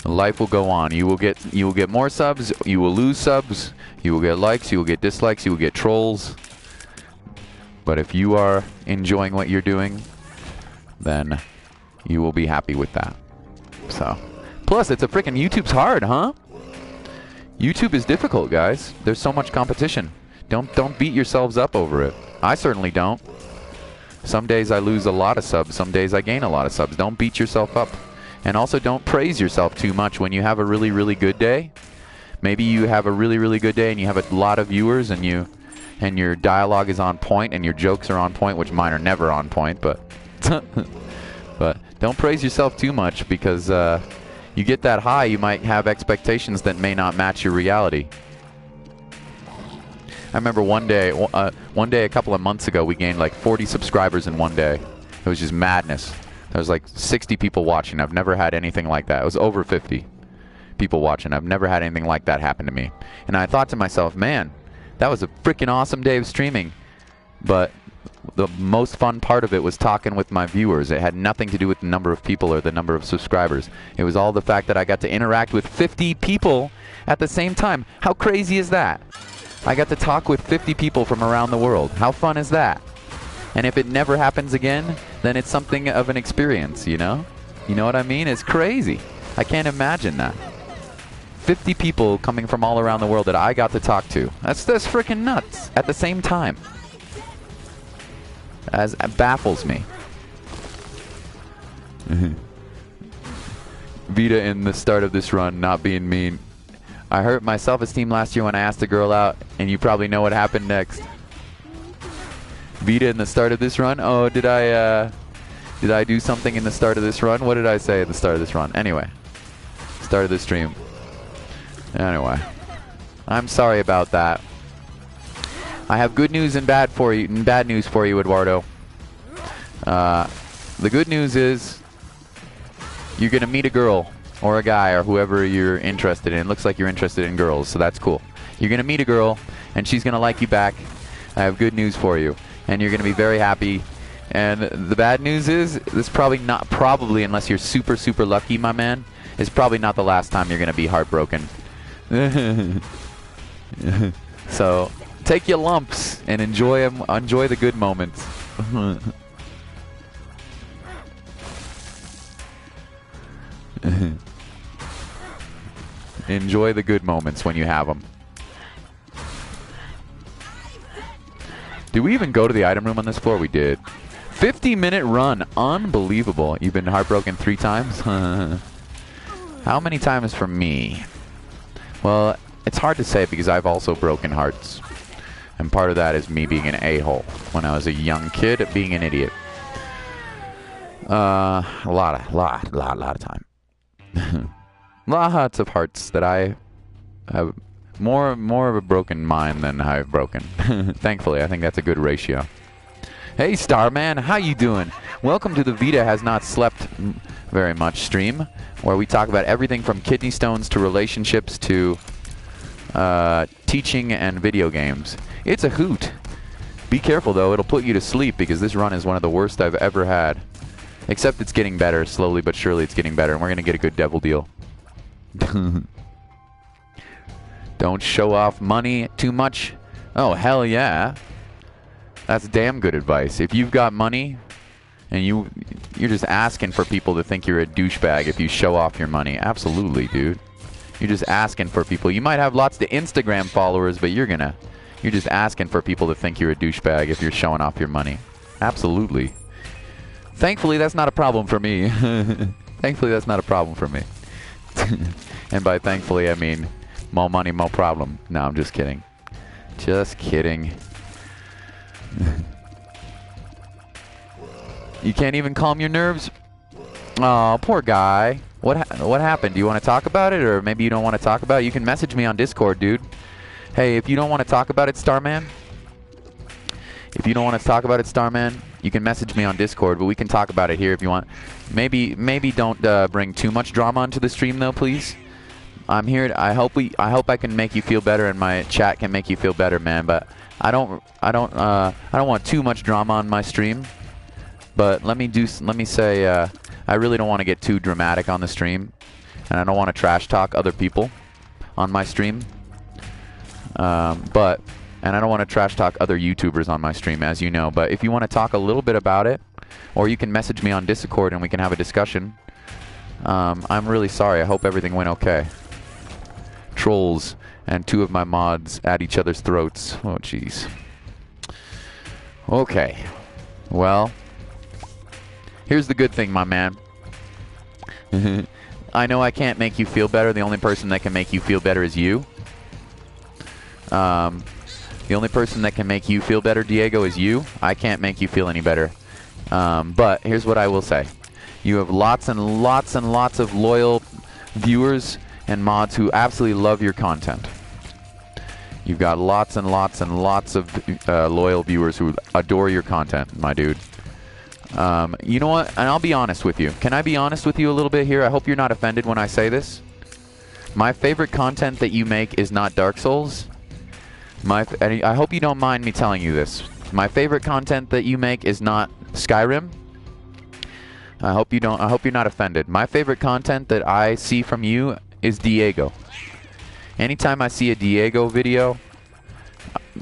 life will go on. You will get more subs, you will lose subs, you will get likes, you will get dislikes, you will get trolls. But if you are enjoying what you're doing, then you will be happy with that. So, plus it's YouTube's hard, huh? YouTube is difficult, guys. There's so much competition. Don't beat yourselves up over it. I certainly don't. Some days I lose a lot of subs, some days I gain a lot of subs. Don't beat yourself up. And also don't praise yourself too much when you have a really, really good day. Maybe you have a really, really good day and you have a lot of viewers and your dialogue is on point and your jokes are on point, which mine are never on point, but but don't praise yourself too much, because you get that high, you might have expectations that may not match your reality. I remember one day a couple of months ago, we gained like 40 subscribers in one day. It was just madness. There was like 60 people watching. I've never had anything like that. It was over 50 people watching. I've never had anything like that happen to me. And I thought to myself, man, that was a freaking awesome day of streaming. But the most fun part of it was talking with my viewers. It had nothing to do with the number of people or the number of subscribers. It was all the fact that I got to interact with 50 people at the same time. How crazy is that? I got to talk with 50 people from around the world. How fun is that? And if it never happens again, then it's something of an experience, You know what I mean? It's crazy. I can't imagine that. 50 people coming from all around the world that I got to talk to. That's freaking nuts at the same time. It baffles me. Vita in the start of this run, not being mean. I hurt my self-esteem last year when I asked a girl out, and you probably know what happened next. Vita in the start of this run? Oh, did I do something in the start of this run? What did I say at the start of this run? Anyway, start of the stream. Anyway, I'm sorry about that. I have good news and bad news for you, Eduardo. The good news is you're gonna meet a girl or a guy or whoever you're interested in. It looks like you're interested in girls, so that's cool. You're gonna meet a girl and she's gonna like you back. I have good news for you, and you're gonna be very happy. And the bad news is this probably unless you're super, super lucky, my man, is probably not the last time you're gonna be heartbroken. So take your lumps and enjoy them. Enjoy the good moments. Enjoy the good moments when you have them. Did we even go to the item room on this floor? We did. 50-minute run. Unbelievable. You've been heartbroken 3 times? How many times for me? Well, it's hard to say because I've also broken hearts. And part of that is me being an a-hole. When I was a young kid, being an idiot. A lot of time. Lots of hearts that I have more of a broken mind than I've broken. Thankfully, I think that's a good ratio. Hey, Starman, how you doing? Welcome to the Vita Has Not Slept Very Much stream, where we talk about everything from kidney stones to relationships to teaching and video games. It's a hoot. Be careful, though. It'll put you to sleep because this run is one of the worst I've ever had. Except it's getting better. Slowly but surely it's getting better, and we're going to get a good devil deal. Don't show off money too much. Oh, hell yeah. That's damn good advice. If you've got money and you're just asking for people to think you're a douchebag if you show off your money. Absolutely, dude. You're just asking for people. You might have lots of Instagram followers, but you're gonna You're just asking for people to think you're a douchebag if you're showing off your money. Absolutely. Thankfully, that's not a problem for me. Thankfully, that's not a problem for me. And by thankfully, I mean more money, more problem. No, I'm just kidding. Just kidding. You can't even calm your nerves? Oh, poor guy. What happened? Do you want to talk about it, or maybe you don't want to talk about it? You can message me on Discord, dude. Hey, if you don't want to talk about it, Starman. If you don't want to talk about it, Starman, you can message me on Discord, but we can talk about it here if you want. Maybe don't bring too much drama onto the stream, though, please. I'm here. I hope I can make you feel better, and my chat can make you feel better, man. But I don't want too much drama on my stream. But let me say, I really don't want to get too dramatic on the stream, and I don't want to trash talk other people on my stream. And I don't want to trash talk other YouTubers on my stream, as you know. But if you want to talk a little bit about it, or you can message me on Discord and we can have a discussion. I'm really sorry. I hope everything went okay. Trolls and two of my mods at each other's throats. Oh, jeez. Okay. Well, here's the good thing, my man. I know I can't make you feel better. The only person that can make you feel better is you. The only person that can make you feel better, Diego, is you. I can't make you feel any better. But here's what I will say. You have lots and lots and lots of loyal viewers and mods who absolutely love your content. You've got lots and lots and lots of loyal viewers who adore your content, my dude. You know what? And I'll be honest with you. Can I be honest with you a little bit here? I hope you're not offended when I say this. My favorite content that you make is not Dark Souls. I hope you don't mind me telling you this. My favorite content that you make is not Skyrim. I hope you're not offended. My favorite content that I see from you is Diego. Anytime I see a Diego video,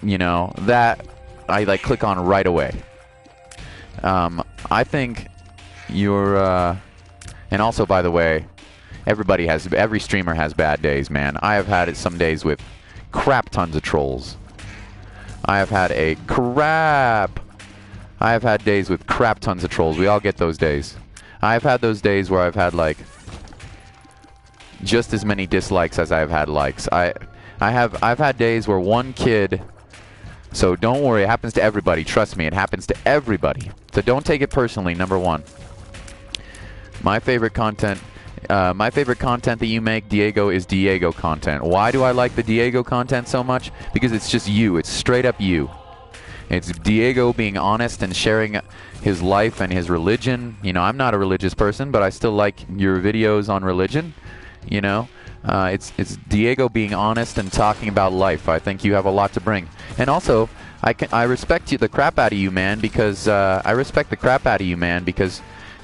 you know, that I like click on right away. I think you're and also, by the way, every streamer has bad days, man. I have had it some days with crap tons of trolls. I have had days with crap tons of trolls. We all get those days. I've had those days where I've had like just as many dislikes as I've had likes. I've had days where one kid. So don't worry, it happens to everybody. Trust me, it happens to everybody. So don't take it personally. Number one. My favorite content that you make, Diego, is Diego content. Why do I like the Diego content so much? Because it's just you. It's straight up you. It's Diego being honest and sharing his life and his religion. You know, I'm not a religious person, but I still like your videos on religion. You know, it's Diego being honest and talking about life. I think you have a lot to bring. And also, I respect the crap out of you, man, because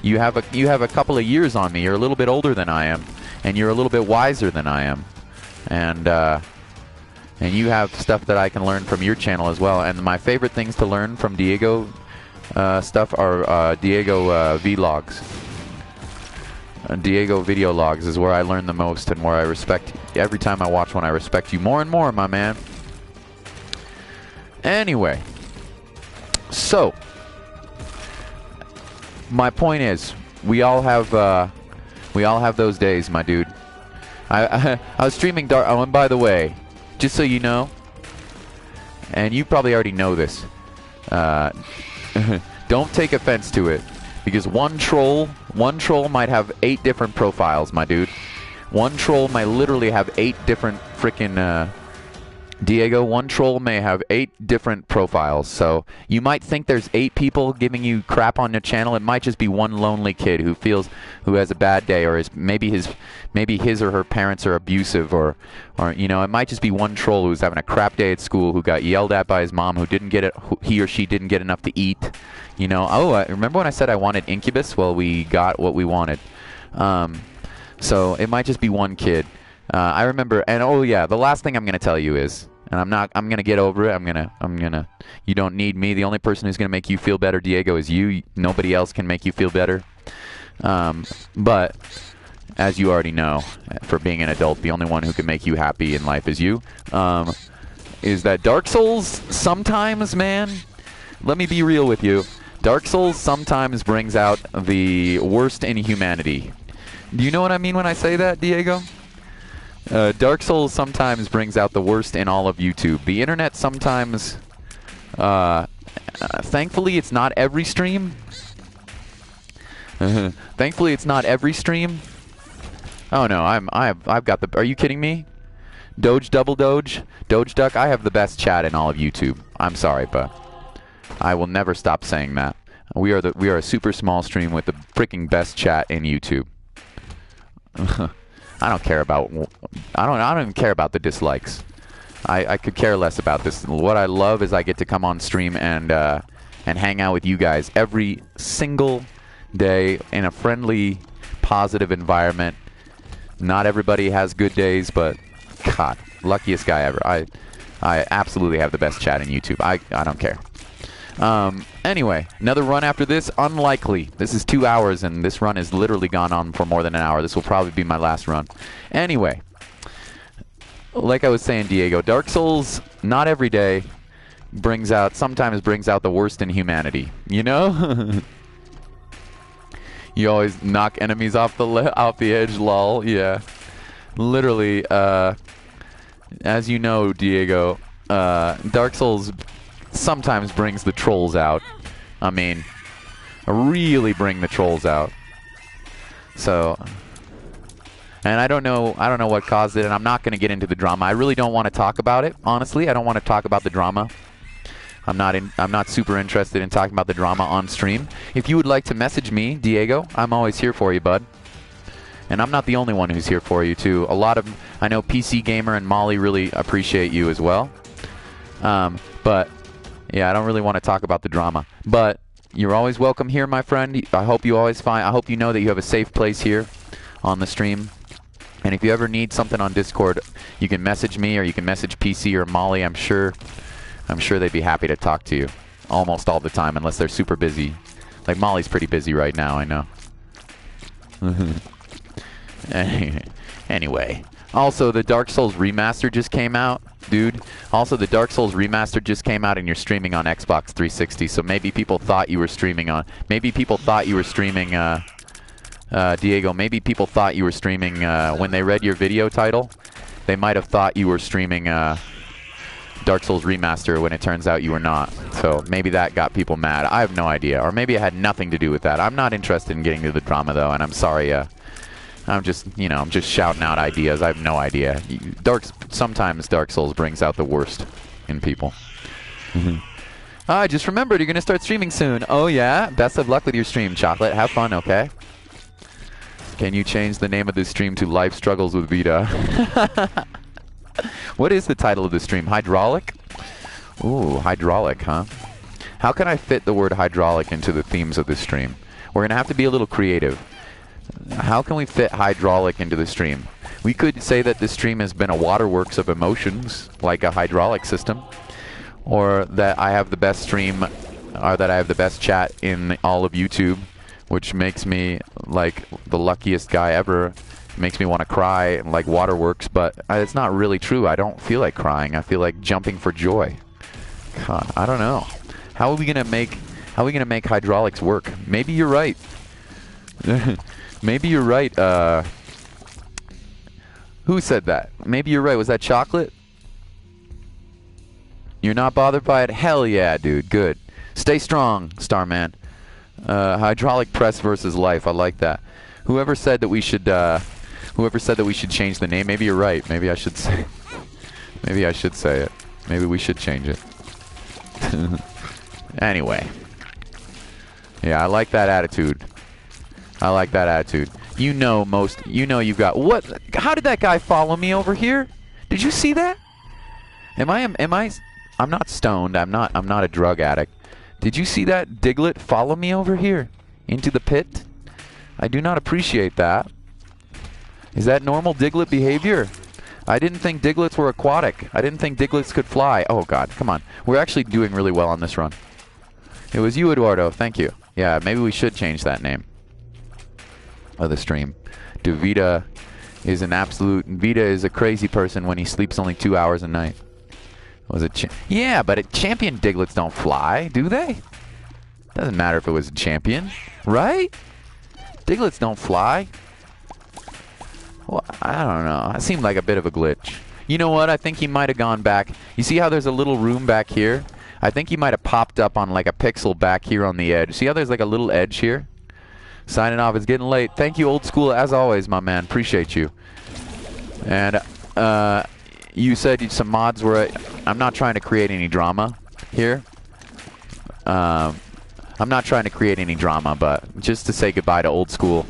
you have a couple of years on me. You're a little bit older than I am, and you're a little bit wiser than I am, and you have stuff that I can learn from your channel as well. And my favorite things to learn from Diego stuff are Diego vlogs. Diego video logs is where I learn the most and where I respect. Every time I watch one, I respect you more and more, my man. Anyway, so. My point is, we all have those days, my dude. I was streaming Dark. Oh, and by the way, just so you know, and you probably already know this, don't take offense to it, because one troll might have 8 different profiles, my dude. One troll might literally have 8 different frickin' Diego, one troll may have 8 different profiles, so you might think there's 8 people giving you crap on your channel. It might just be one lonely kid who has a bad day, or maybe his or her parents are abusive, or you know, it might just be one troll who's having a crap day at school, who got yelled at by his mom, he or she didn't get enough to eat. You know, I remember when I said I wanted Incubus? Well, we got what we wanted. So it might just be one kid. I remember, and oh yeah, the last thing I'm gonna tell you is, and I'm gonna get over it. You don't need me. The only person who's gonna make you feel better, Diego, is you. Nobody else can make you feel better. But as you already know, for being an adult, the only one who can make you happy in life is you. is that Dark Souls sometimes, man, let me be real with you. Dark Souls sometimes brings out the worst in humanity. Do you know what I mean when I say that, Diego? Dark Souls sometimes brings out the worst in all of YouTube. The internet sometimes, thankfully it's not every stream. Thankfully it's not every stream. Oh no, I've got the, are you kidding me? Doge double Doge? Doge Duck, I have the best chat in all of YouTube. I'm sorry, but I will never stop saying that. We are a super small stream with the freaking best chat in YouTube. I don't care about, I don't even care about the dislikes. I could care less about this. What I love is I get to come on stream and hang out with you guys every single day in a friendly, positive environment. Not everybody has good days, but God, luckiest guy ever. I absolutely have the best chat in YouTube. I don't care. Anyway, another run after this, unlikely. This is 2 hours, and this run has literally gone on for more than an hour. This will probably be my last run. Anyway, like I was saying, Diego, Dark Souls, not every day, sometimes brings out the worst in humanity. You know? You always knock enemies off the edge, lol. Yeah. Literally, as you know, Diego, Dark Souls sometimes brings the trolls out. I mean, really bring the trolls out. So, and I don't know what caused it, and I'm not going to get into the drama. I really don't want to talk about it, honestly. I don't want to talk about the drama. I'm not super interested in talking about the drama on stream. If you would like to message me, Diego, I'm always here for you, bud. And I'm not the only one who's here for you, too. I know PC Gamer and Molly really appreciate you as well. But, yeah, I don't really want to talk about the drama. But you're always welcome here, my friend. I hope you know that you have a safe place here on the stream. And if you ever need something on Discord, you can message me or you can message PC or Molly. I'm sure they'd be happy to talk to you almost all the time, unless they're super busy. Like Molly's pretty busy right now, I know. Anyway, also the Dark Souls Remaster just came out, dude. Also, the Dark Souls Remaster just came out, and you're streaming on Xbox 360. So maybe people thought you were streaming on. Maybe people thought you were streaming. Diego. Maybe people thought you were streaming when they read your video title. They might have thought you were streaming Dark Souls Remaster when it turns out you were not. So maybe that got people mad. I have no idea. Or maybe it had nothing to do with that. I'm not interested in getting to the drama, though, and I'm sorry. I'm just shouting out ideas. I have no idea. Sometimes Dark Souls brings out the worst in people. I just remembered you're going to start streaming soon. Oh, yeah? Best of luck with your stream, Chocolate. Have fun, okay? Can you change the name of this stream to Life Struggles with Vita? What is the title of the stream? Hydraulic? Ooh, hydraulic, huh? How can I fit the word hydraulic into the themes of this stream? We're going to have to be a little creative. How can we fit hydraulic into the stream? We could say that this stream has been a waterworks of emotions, like a hydraulic system. Or that I have the best stream, or that I have the best chat in all of YouTube, which makes me like the luckiest guy ever. Makes me want to cry like waterworks, but it's not really true. I don't feel like crying. I feel like jumping for joy. God, I don't know. How are we gonna make hydraulics work? Maybe you're right. Maybe you're right. Who said that? Maybe you're right. Was that Chocolate? You're not bothered by it? Hell yeah, dude. Good. Stay strong, Starman. Hydraulic press versus life. I like that. Whoever said that we should change the name, maybe you're right. Maybe I should say it. Maybe we should change it. Anyway. Yeah, I like that attitude. You know you've got what? How did that guy follow me over here? Did you see that? I'm not stoned. I'm not a drug addict. Did you see that Diglett follow me over here into the pit? I do not appreciate that. Is that normal Diglett behavior? I didn't think Diglets were aquatic. I didn't think Diglets could fly. Oh god, come on. We're actually doing really well on this run. It was you, Eduardo. Thank you. Yeah, maybe we should change that name of the stream. Vita is a crazy person when he sleeps only 2 hours a night. Was it? Yeah, but champion Digletts don't fly, do they? Doesn't matter if it was a champion, right? Digletts don't fly. Well, I don't know. That seemed like a bit of a glitch. You know what? I think he might have gone back. You see how there's a little room back here? I think he might have popped up on like a pixel back here on the edge. See how there's like a little edge here? Signing off. It's getting late. Thank you, Old School, as always, my man. Appreciate you. And you said some mods were... I'm not trying to create any drama here. I'm not trying to create any drama, but just to say goodbye to Old School.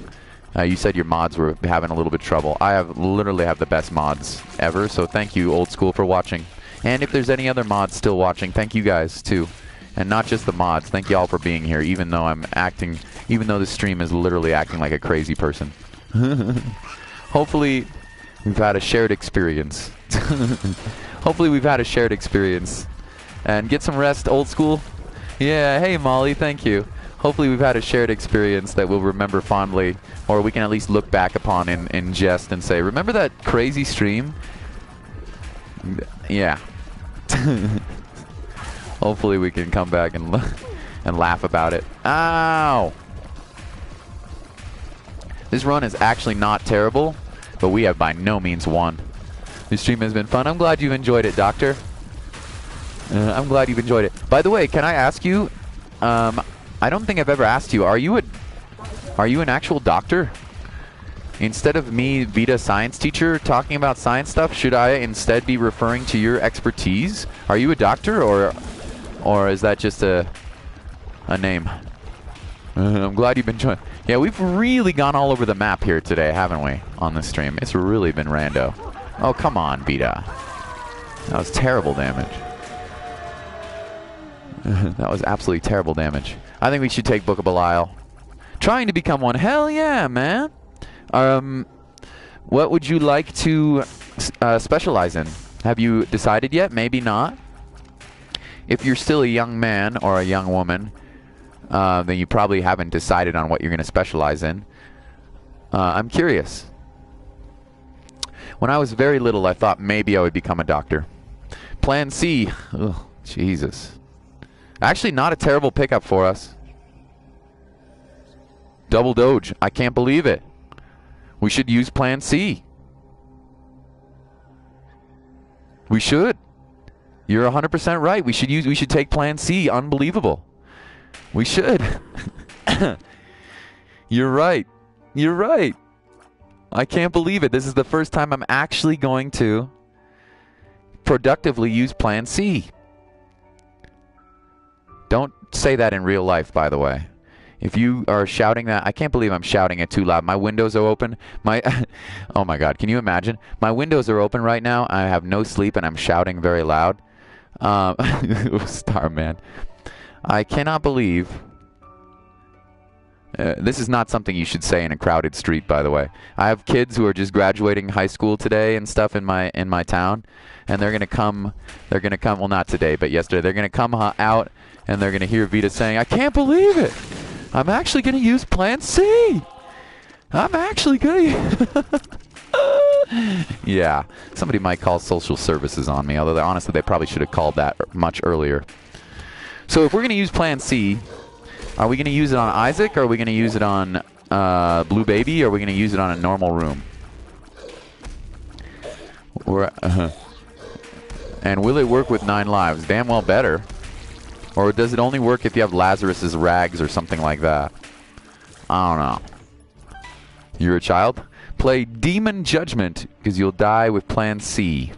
You said your mods were having a little bit of trouble. I literally have the best mods ever, so thank you, Old School, for watching. And if there's any other mods still watching, thank you guys, too. And not just the mods. Thank you all for being here, even though the stream is literally acting like a crazy person. Hopefully, we've had a shared experience. Hopefully, we've had a shared experience. And get some rest, Old School. Yeah, hey, Molly, thank you. Hopefully we've had a shared experience that we'll remember fondly, or we can at least look back upon in jest and say, remember that crazy stream? Yeah. Hopefully we can come back and laugh about it. Ow! This run is actually not terrible, but we have by no means won. This stream has been fun. I'm glad you've enjoyed it, Doctor. I'm glad you've enjoyed it. By the way, can I ask you, I don't think I've ever asked you, are you an actual doctor? Instead of me, Vita science teacher, talking about science stuff, should I instead be referring to your expertise? Are you a doctor, or is that just a name? I'm glad you've been joining. Yeah, we've really gone all over the map here today, haven't we, on this stream? It's really been rando. Oh, come on, Vita. That was terrible damage. That was absolutely terrible damage. I think we should take Book of Belial. Trying to become one. Hell yeah, man. What would you like to specialize in? Have you decided yet? Maybe not. If you're still a young man or a young woman, then you probably haven't decided on what you're going to specialize in. I'm curious. When I was very little, I thought maybe I would become a doctor. Plan C. Ugh, Jesus. Actually, not a terrible pickup for us. Double Doge. I can't believe it. We should use Plan C. We should. You're 100% right. We should take Plan C. Unbelievable. We should. You're right. You're right. I can't believe it. This is the first time I'm actually going to productively use Plan C. Don't say that in real life, by the way. If you are shouting that, I can't believe I'm shouting it too loud. My windows are open. Oh my God, can you imagine? My windows are open right now. I have no sleep and I'm shouting very loud. Starman. I cannot believe. This is not something you should say in a crowded street, by the way. I have kids who are just graduating high school today and stuff in my town, and they're gonna come. Well, not today, but yesterday. They're gonna come out and they're gonna hear Vita saying, "I can't believe it. I'm actually gonna use Plan C. I'm actually gonna." Yeah, somebody might call social services on me. Although honestly, they probably should have called that much earlier. So if we're gonna use Plan C. Are we going to use it on Isaac, or are we going to use it on Blue Baby, or are we going to use it on a normal room? And will it work with 9 lives? Damn well better. Or does it only work if you have Lazarus's rags or something like that? I don't know. You're a child? Play Demon Judgment, because you'll die with Plan C.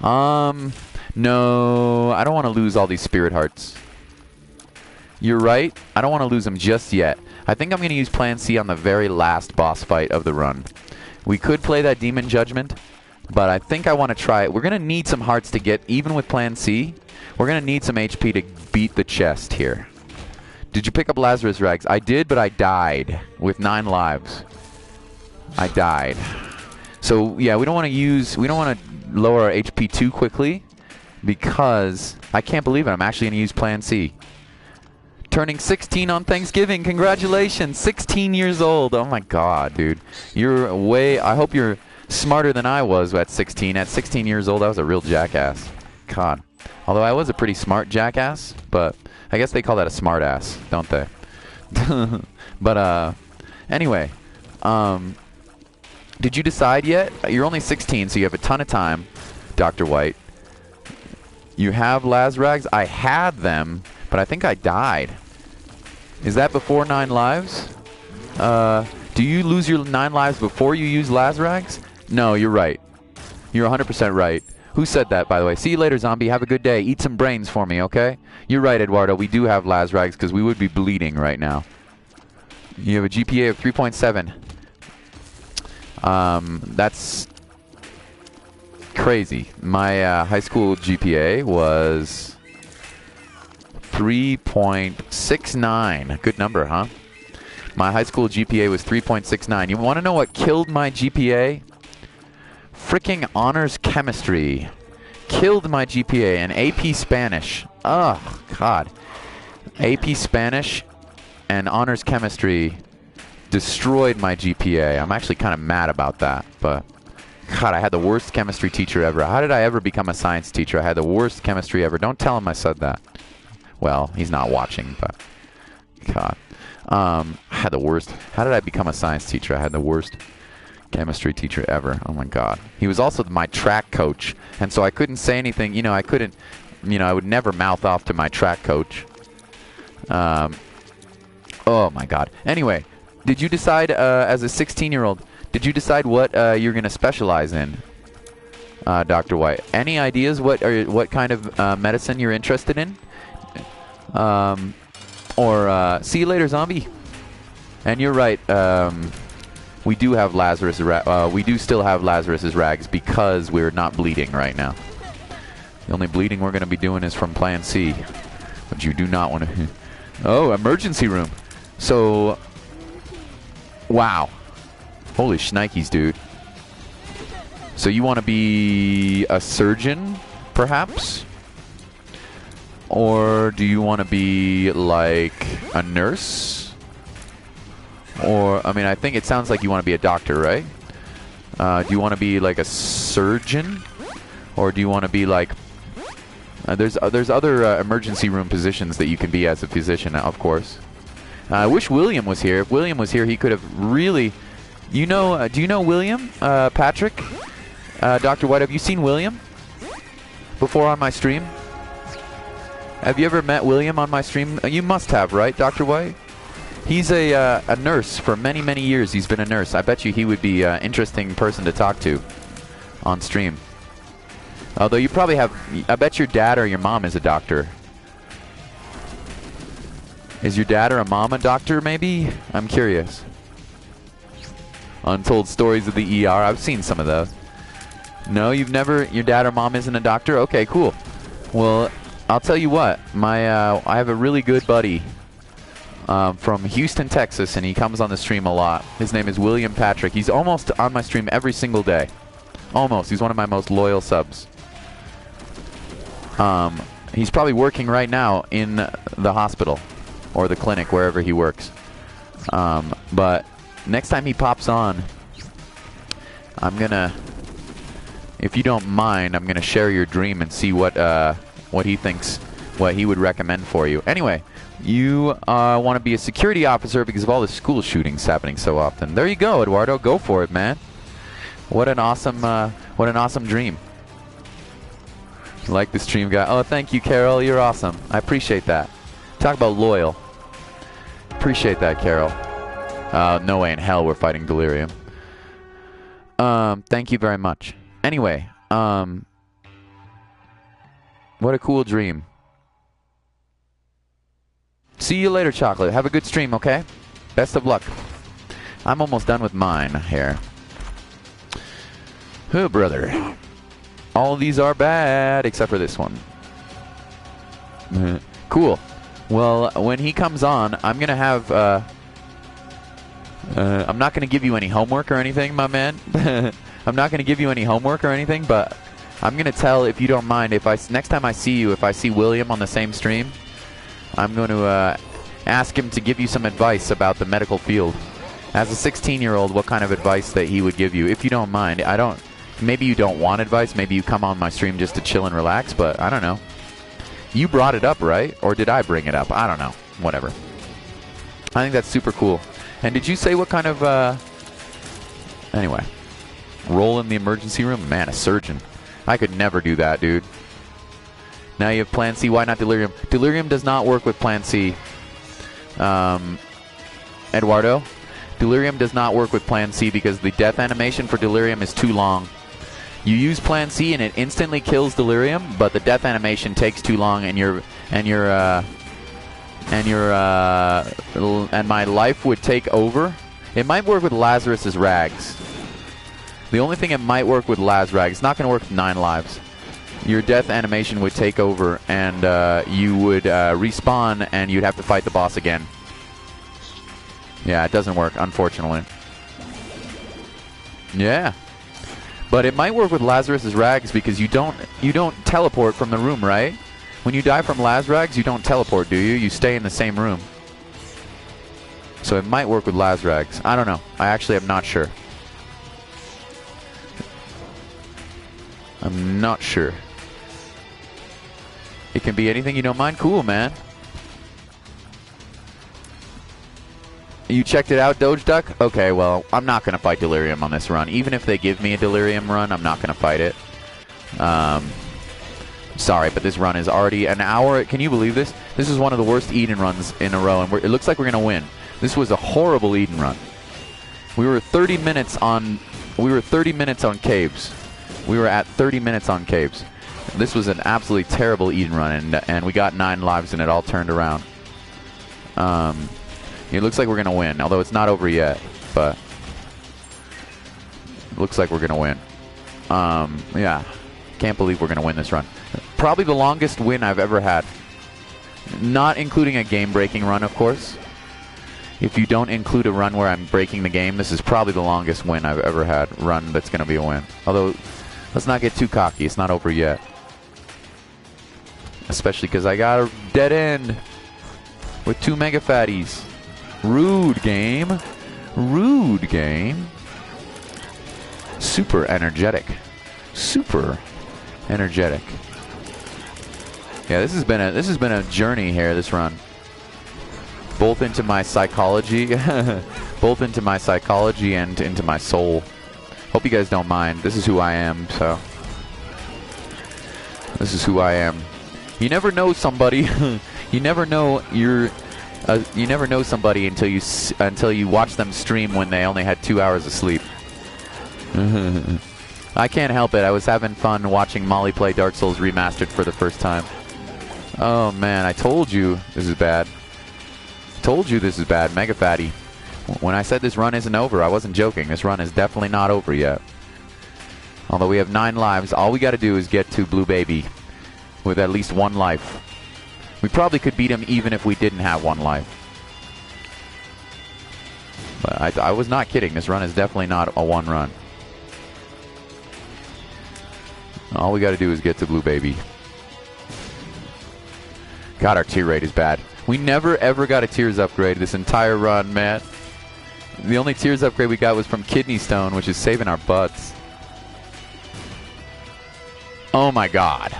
No, I don't want to lose all these spirit hearts. You're right. I don't want to lose them just yet. I think I'm going to use Plan C on the very last boss fight of the run. We could play that Demon Judgment, but I think I want to try it. We're going to need some hearts to get, even with Plan C, we're going to need some HP to beat the chest here. Did you pick up Lazarus Rags? I did, but I died with 9 lives. I died. So, yeah, we don't want to lower our HP too quickly, because I can't believe it. I'm actually going to use Plan C. Turning 16 on Thanksgiving. Congratulations. 16 years old. Oh my God, dude. You're way... I hope you're smarter than I was at 16. At 16 years old, I was a real jackass. God. Although I was a pretty smart jackass, but I guess they call that a smart ass, don't they? But anyway, did you decide yet? You're only 16, so you have a ton of time, Dr. White. You have Lazrags? I had them, but I think I died. Is that before 9 lives? Do you lose your 9 lives before you use Lazrags? No, you're right. You're 100% right. Who said that, by the way? See you later, zombie. Have a good day. Eat some brains for me, okay? You're right, Eduardo. We do have Lazrags because we would be bleeding right now. You have a GPA of 3.7. That's crazy. My high school GPA was 3.69. Good number, huh? My high school GPA was 3.69. You want to know what killed my GPA? Freaking honors chemistry. Killed my GPA. And AP Spanish. Oh, God. AP Spanish and honors chemistry destroyed my GPA. I'm actually kind of mad about that, but God, I had the worst chemistry teacher ever. How did I ever become a science teacher? I had the worst chemistry ever. Don't tell him I said that. Well, he's not watching, but God. I had the worst. How did I become a science teacher? I had the worst chemistry teacher ever. Oh my God. He was also my track coach, and so I couldn't say anything. You know, I couldn't, you know, I would never mouth off to my track coach. Oh my God. Anyway, did you decide, as a 16-year-old, did you decide what you're going to specialize in, Dr. White? Any ideas what kind of medicine you're interested in? See you later, zombie. And you're right. We do have Lazarus. We do still have Lazarus's rags because we're not bleeding right now. The only bleeding we're going to be doing is from Plan C, but you do not want to. Oh, emergency room. So, wow. Holy shnikes, dude. So you want to be a surgeon, perhaps? Or do you want to be, like, a nurse? Or, I mean, I think it sounds like you want to be a doctor, right? Do you want to be, like, a surgeon? Or do you want to be, like... there's other emergency room positions that you can be as a physician, of course. I wish William was here. If William was here, he could have really... You know, do you know William, Patrick? Dr. White, have you seen William before on my stream? Have you ever met William on my stream? You must have, right, Dr. White? He's a nurse for many, many years. He's been a nurse. I bet you he would be an interesting person to talk to on stream. Although you probably have... I bet your dad or your mom is a doctor. Is your dad or a mom a doctor, maybe? I'm curious. Untold Stories of the ER. I've seen some of those. No, you've never... Your dad or mom isn't a doctor? Okay, cool. Well, I'll tell you what. I have a really good buddy from Houston, Texas, and he comes on the stream a lot. His name is William Patrick. He's almost on my stream every single day. Almost. He's one of my most loyal subs. He's probably working right now in the hospital or the clinic, wherever he works. But next time he pops on, I'm gonna, if you don't mind, I'm gonna share your dream and see what he thinks, what he would recommend for you. Anyway, you want to be a security officer because of all the school shootings happening so often. There you go, Eduardo. Go for it, man. What an awesome dream. Like the stream guy. Oh, thank you, Carol. You're awesome. I appreciate that. Talk about loyal. Appreciate that, Carol. No way in hell we're fighting delirium. Thank you very much. Anyway, what a cool dream. See you later, Chocolate. Have a good stream, okay? Best of luck. I'm almost done with mine here. Oh, brother. All of these are bad, except for this one. Cool. Well, when he comes on, I'm going to have... I'm not going to give you any homework or anything, my man. I'm not going to give you any homework or anything, but I'm going to tell, if you don't mind, next time I see you, if I see William on the same stream, I'm going to ask him to give you some advice about the medical field. As a 16-year-old, what kind of advice that he would give you, if you don't mind. Maybe you don't want advice. Maybe you come on my stream just to chill and relax, but I don't know. You brought it up, right? Or did I bring it up? I don't know. Whatever. I think that's super cool. And did you say what kind of... Anyway. Roll in the emergency room? Man, a surgeon. I could never do that, dude. Now you have Plan C. Why not Delirium? Delirium does not work with Plan C. Eduardo? Delirium does not work with Plan C because the death animation for Delirium is too long. You use Plan C and it instantly kills Delirium, but the death animation takes too long, and my life would take over. It might work with Lazarus's Rags. The only thing it might work with Lazrag, it's not going to work with 9 lives. Your death animation would take over, and you would respawn, and you'd have to fight the boss again. Yeah, it doesn't work, unfortunately. Yeah. But it might work with Lazarus's Rags because you don't teleport from the room, right? When you die from Lazrags, you don't teleport, do you? You stay in the same room. So it might work with Lazrags. I don't know. I actually am not sure. I'm not sure. It can be anything you don't mind. Cool, man. You checked it out, Doge Duck? Okay, well, I'm not going to fight Delirium on this run. Even if they give me a Delirium run, I'm not going to fight it. Sorry, but this run is already an hour. Can you believe this? This is one of the worst Eden runs in a row, and it looks like we're going to win. This was a horrible Eden run. We were 30 minutes on caves. We were at 30 minutes on caves. This was an absolutely terrible Eden run, and we got 9 lives, and it all turned around. It looks like we're going to win, although it's not over yet, but it looks like we're going to win. Yeah, can't believe we're going to win this run. Probably the longest win I've ever had. Not including a game-breaking run, of course. If you don't include a run where I'm breaking the game, this is probably the longest win I've ever had. Run that's going to be a win. Although, let's not get too cocky. It's not over yet. Especially because I got a dead end with 2 Mega Fatties. Rude game. Rude game. Super energetic. Super energetic. Yeah, this has been a journey here, this run. Both into my psychology, both into my psychology and into my soul. Hope you guys don't mind. This is who I am, so. This is who I am. You never know somebody. You never know you never know somebody until you watch them stream when they only had 2 hours of sleep. I can't help it. I was having fun watching Molly play Dark Souls Remastered for the first time. Oh man, I told you this is bad. Told you this is bad. Mega Fatty. When I said this run isn't over, I wasn't joking. This run is definitely not over yet. Although we have 9 lives, all we got to do is get to Blue Baby with at least 1 life. We probably could beat him even if we didn't have 1 life. But I was not kidding. This run is definitely not a 1 run. All we got to do is get to Blue Baby. God, our tier rate is bad. We never ever got a Tears upgrade this entire run, man. The only Tears upgrade we got was from Kidney Stone, which is saving our butts. Oh my God.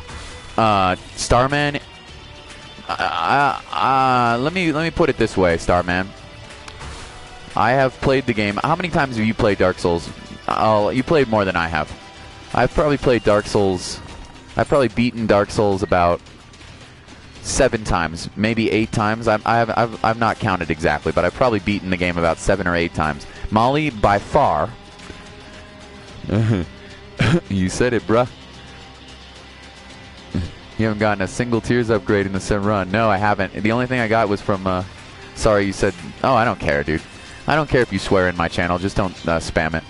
Starman. Let me put it this way, Starman. I have played the game. How many times have you played Dark Souls? Oh, you played more than I have. I've probably played Dark Souls. I've probably beaten Dark Souls about 7 times, maybe 8 times. I've not counted exactly, but I've probably beaten the game about 7 or 8 times. Molly, by far. You said it, bruh. You haven't gotten a single Tears upgrade in the sim run. No, I haven't. The only thing I got was from, sorry, you said, oh, I don't care, dude. I don't care if you swear in my channel. Just don't spam it.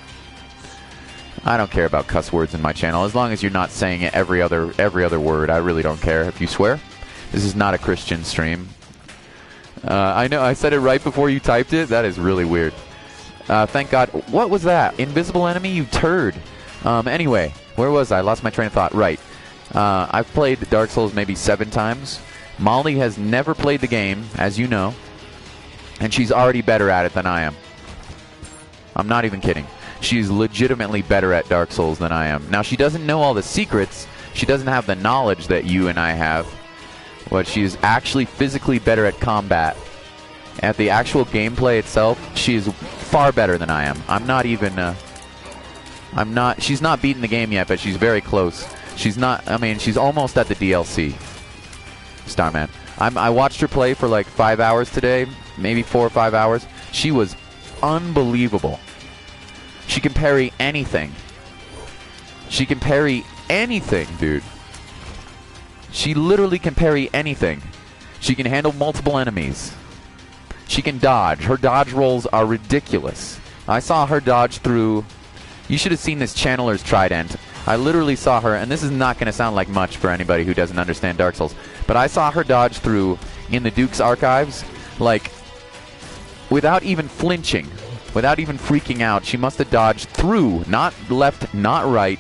I don't care about cuss words in my channel. As long as you're not saying it every other word, I really don't care if you swear. This is not a Christian stream. I know, I said it right before you typed it. That is really weird. Thank God. What was that? Invisible enemy, you turd. Anyway, where was I? Lost my train of thought. Right. I've played Dark Souls maybe 7 times. Molly has never played the game, as you know. And she's already better at it than I am. I'm not even kidding. She's legitimately better at Dark Souls than I am. Now, she doesn't know all the secrets. She doesn't have the knowledge that you and I have. But she's actually physically better at combat. At the actual gameplay itself, she is far better than I am. I'm not even... She's not beaten the game yet, but she's very close. She's not... I mean, she's almost at the DLC. Starman. I watched her play for like 5 hours today. Maybe 4 or 5 hours. She was unbelievable. She can parry anything. She can parry anything, dude. She literally can parry anything. She can handle multiple enemies. She can dodge. Her dodge rolls are ridiculous. I saw her dodge through... You should have seen this Channeler's Trident. I literally saw her, and this is not going to sound like much for anybody who doesn't understand Dark Souls, but I saw her dodge through in the Duke's Archives, like, without even flinching, without even freaking out. She must have dodged through, not left, not right.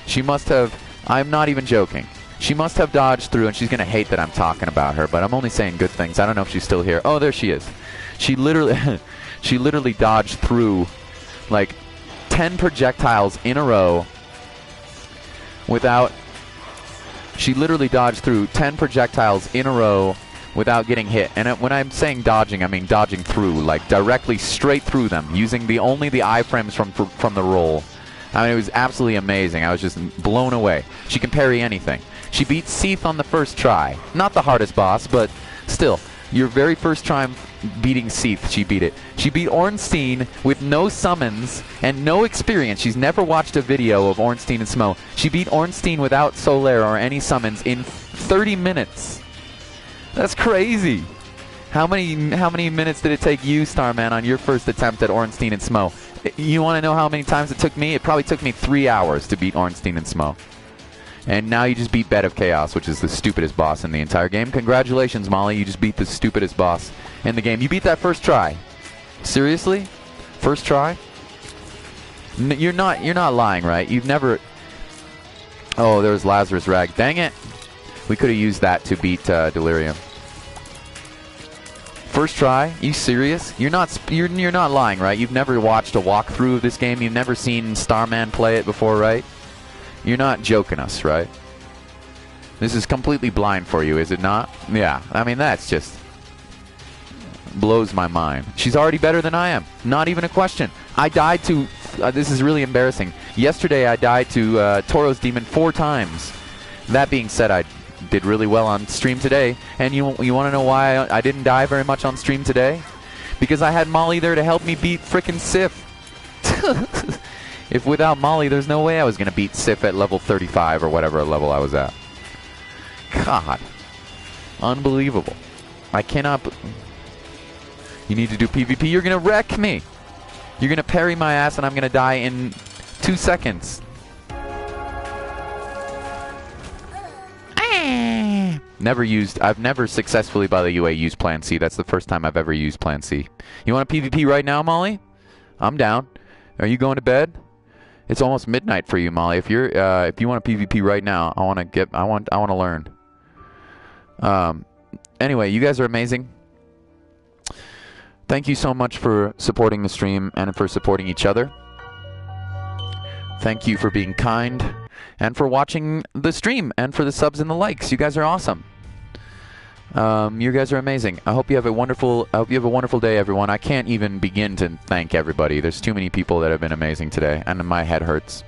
She must have... I'm not even joking. She must have dodged through, and she's going to hate that I'm talking about her, but I'm only saying good things. I don't know if she's still here. Oh, there she is. She literally... she literally dodged through, like, 10 projectiles in a row without... She literally dodged through 10 projectiles in a row without getting hit. And when I'm saying dodging, I mean dodging through, like directly straight through them, using only the iframes from the roll. I mean, it was absolutely amazing. I was just blown away. She can parry anything. She beat Seath on the first try. Not the hardest boss, but still, your very first try beating Seath, she beat it. She beat Ornstein with no summons and no experience. She's never watched a video of Ornstein and Smo. She beat Ornstein without Solaire or any summons in 30 minutes. That's crazy. How many minutes did it take you, Starman, on your first attempt at Ornstein and Smo? You want to know how many times it took me? It probably took me 3 hours to beat Ornstein and Smo. And now you just beat Bed of Chaos, which is the stupidest boss in the entire game. Congratulations, Molly. You just beat the stupidest boss in the game. You beat that first try. Seriously? First try? You're not lying, right? You've never... Oh, there was Lazarus Rag. Dang it. We could have used that to beat Delirium. First try? You serious? You're not lying, right? You've never watched a walkthrough of this game. You've never seen Starman play it before, right? You're not joking us, right? This is completely blind for you, is it not? Yeah, I mean, that's just... blows my mind. She's already better than I am. Not even a question. I died to... this is really embarrassing. Yesterday, I died to Tauros Demon 4 times. That being said, I did really well on stream today. And you want to know why I didn't die very much on stream today? Because I had Molly there to help me beat frickin' Sif. If without Molly, there's no way I was going to beat Sif at level 35 or whatever level I was at. God. Unbelievable. I cannot... You need to do PvP. You're going to wreck me. You're going to parry my ass and I'm going to die in 2 seconds. I've never successfully, by the UA, used Plan C. That's the first time I've ever used Plan C. You want a PvP right now, Molly? I'm down. Are you going to bed? It's almost midnight for you, Molly. If you want a PvP right now, I want to learn. Anyway, you guys are amazing. Thank you so much for supporting the stream and for supporting each other. Thank you for being kind and for watching the stream and for the subs and the likes. You guys are awesome. You guys are amazing. I hope you have a wonderful day, everyone. I can't even begin to thank everybody. There's too many people that have been amazing today, and my head hurts.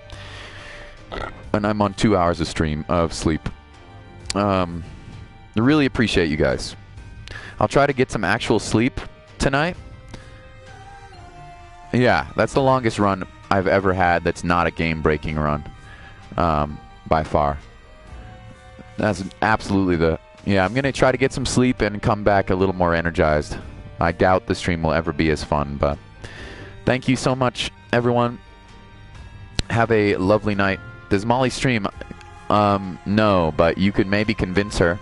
And I'm on 2 hours of sleep. I really appreciate you guys. I'll try to get some actual sleep tonight. Yeah, that's the longest run I've ever had that's not a game-breaking run. By far. That's absolutely the... Yeah, I'm going to try to get some sleep and come back a little more energized. I doubt the stream will ever be as fun, but... Thank you so much, everyone. Have a lovely night. Does Molly stream? No, but you could maybe convince her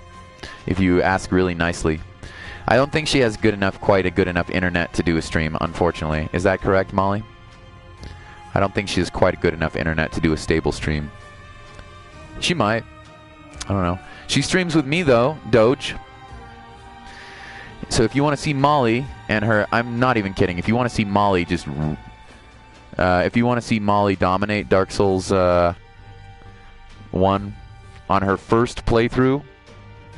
if you ask really nicely. I don't think she has quite a good enough internet to do a stream, unfortunately. Is that correct, Molly? I don't think she has quite a good enough internet to do a stable stream. She might. I don't know. She streams with me, though, Doge. So if you want to see Molly and her... I'm not even kidding. If you want to see Molly just... if you want to see Molly dominate Dark Souls 1 on her first playthrough,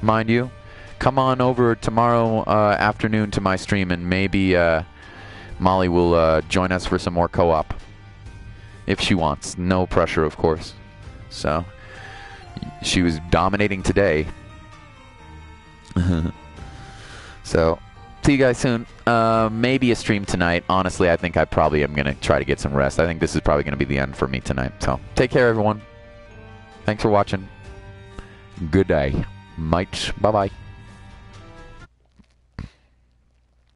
mind you. Come on over tomorrow afternoon to my stream, and maybe Molly will join us for some more co-op. If she wants. No pressure, of course. So, she was dominating today. So, see you guys soon. Maybe a stream tonight. Honestly, I think I probably am going to try to get some rest. I think this is probably going to be the end for me tonight. So, take care, everyone. Thanks for watching. Good day. Mate. Bye-bye.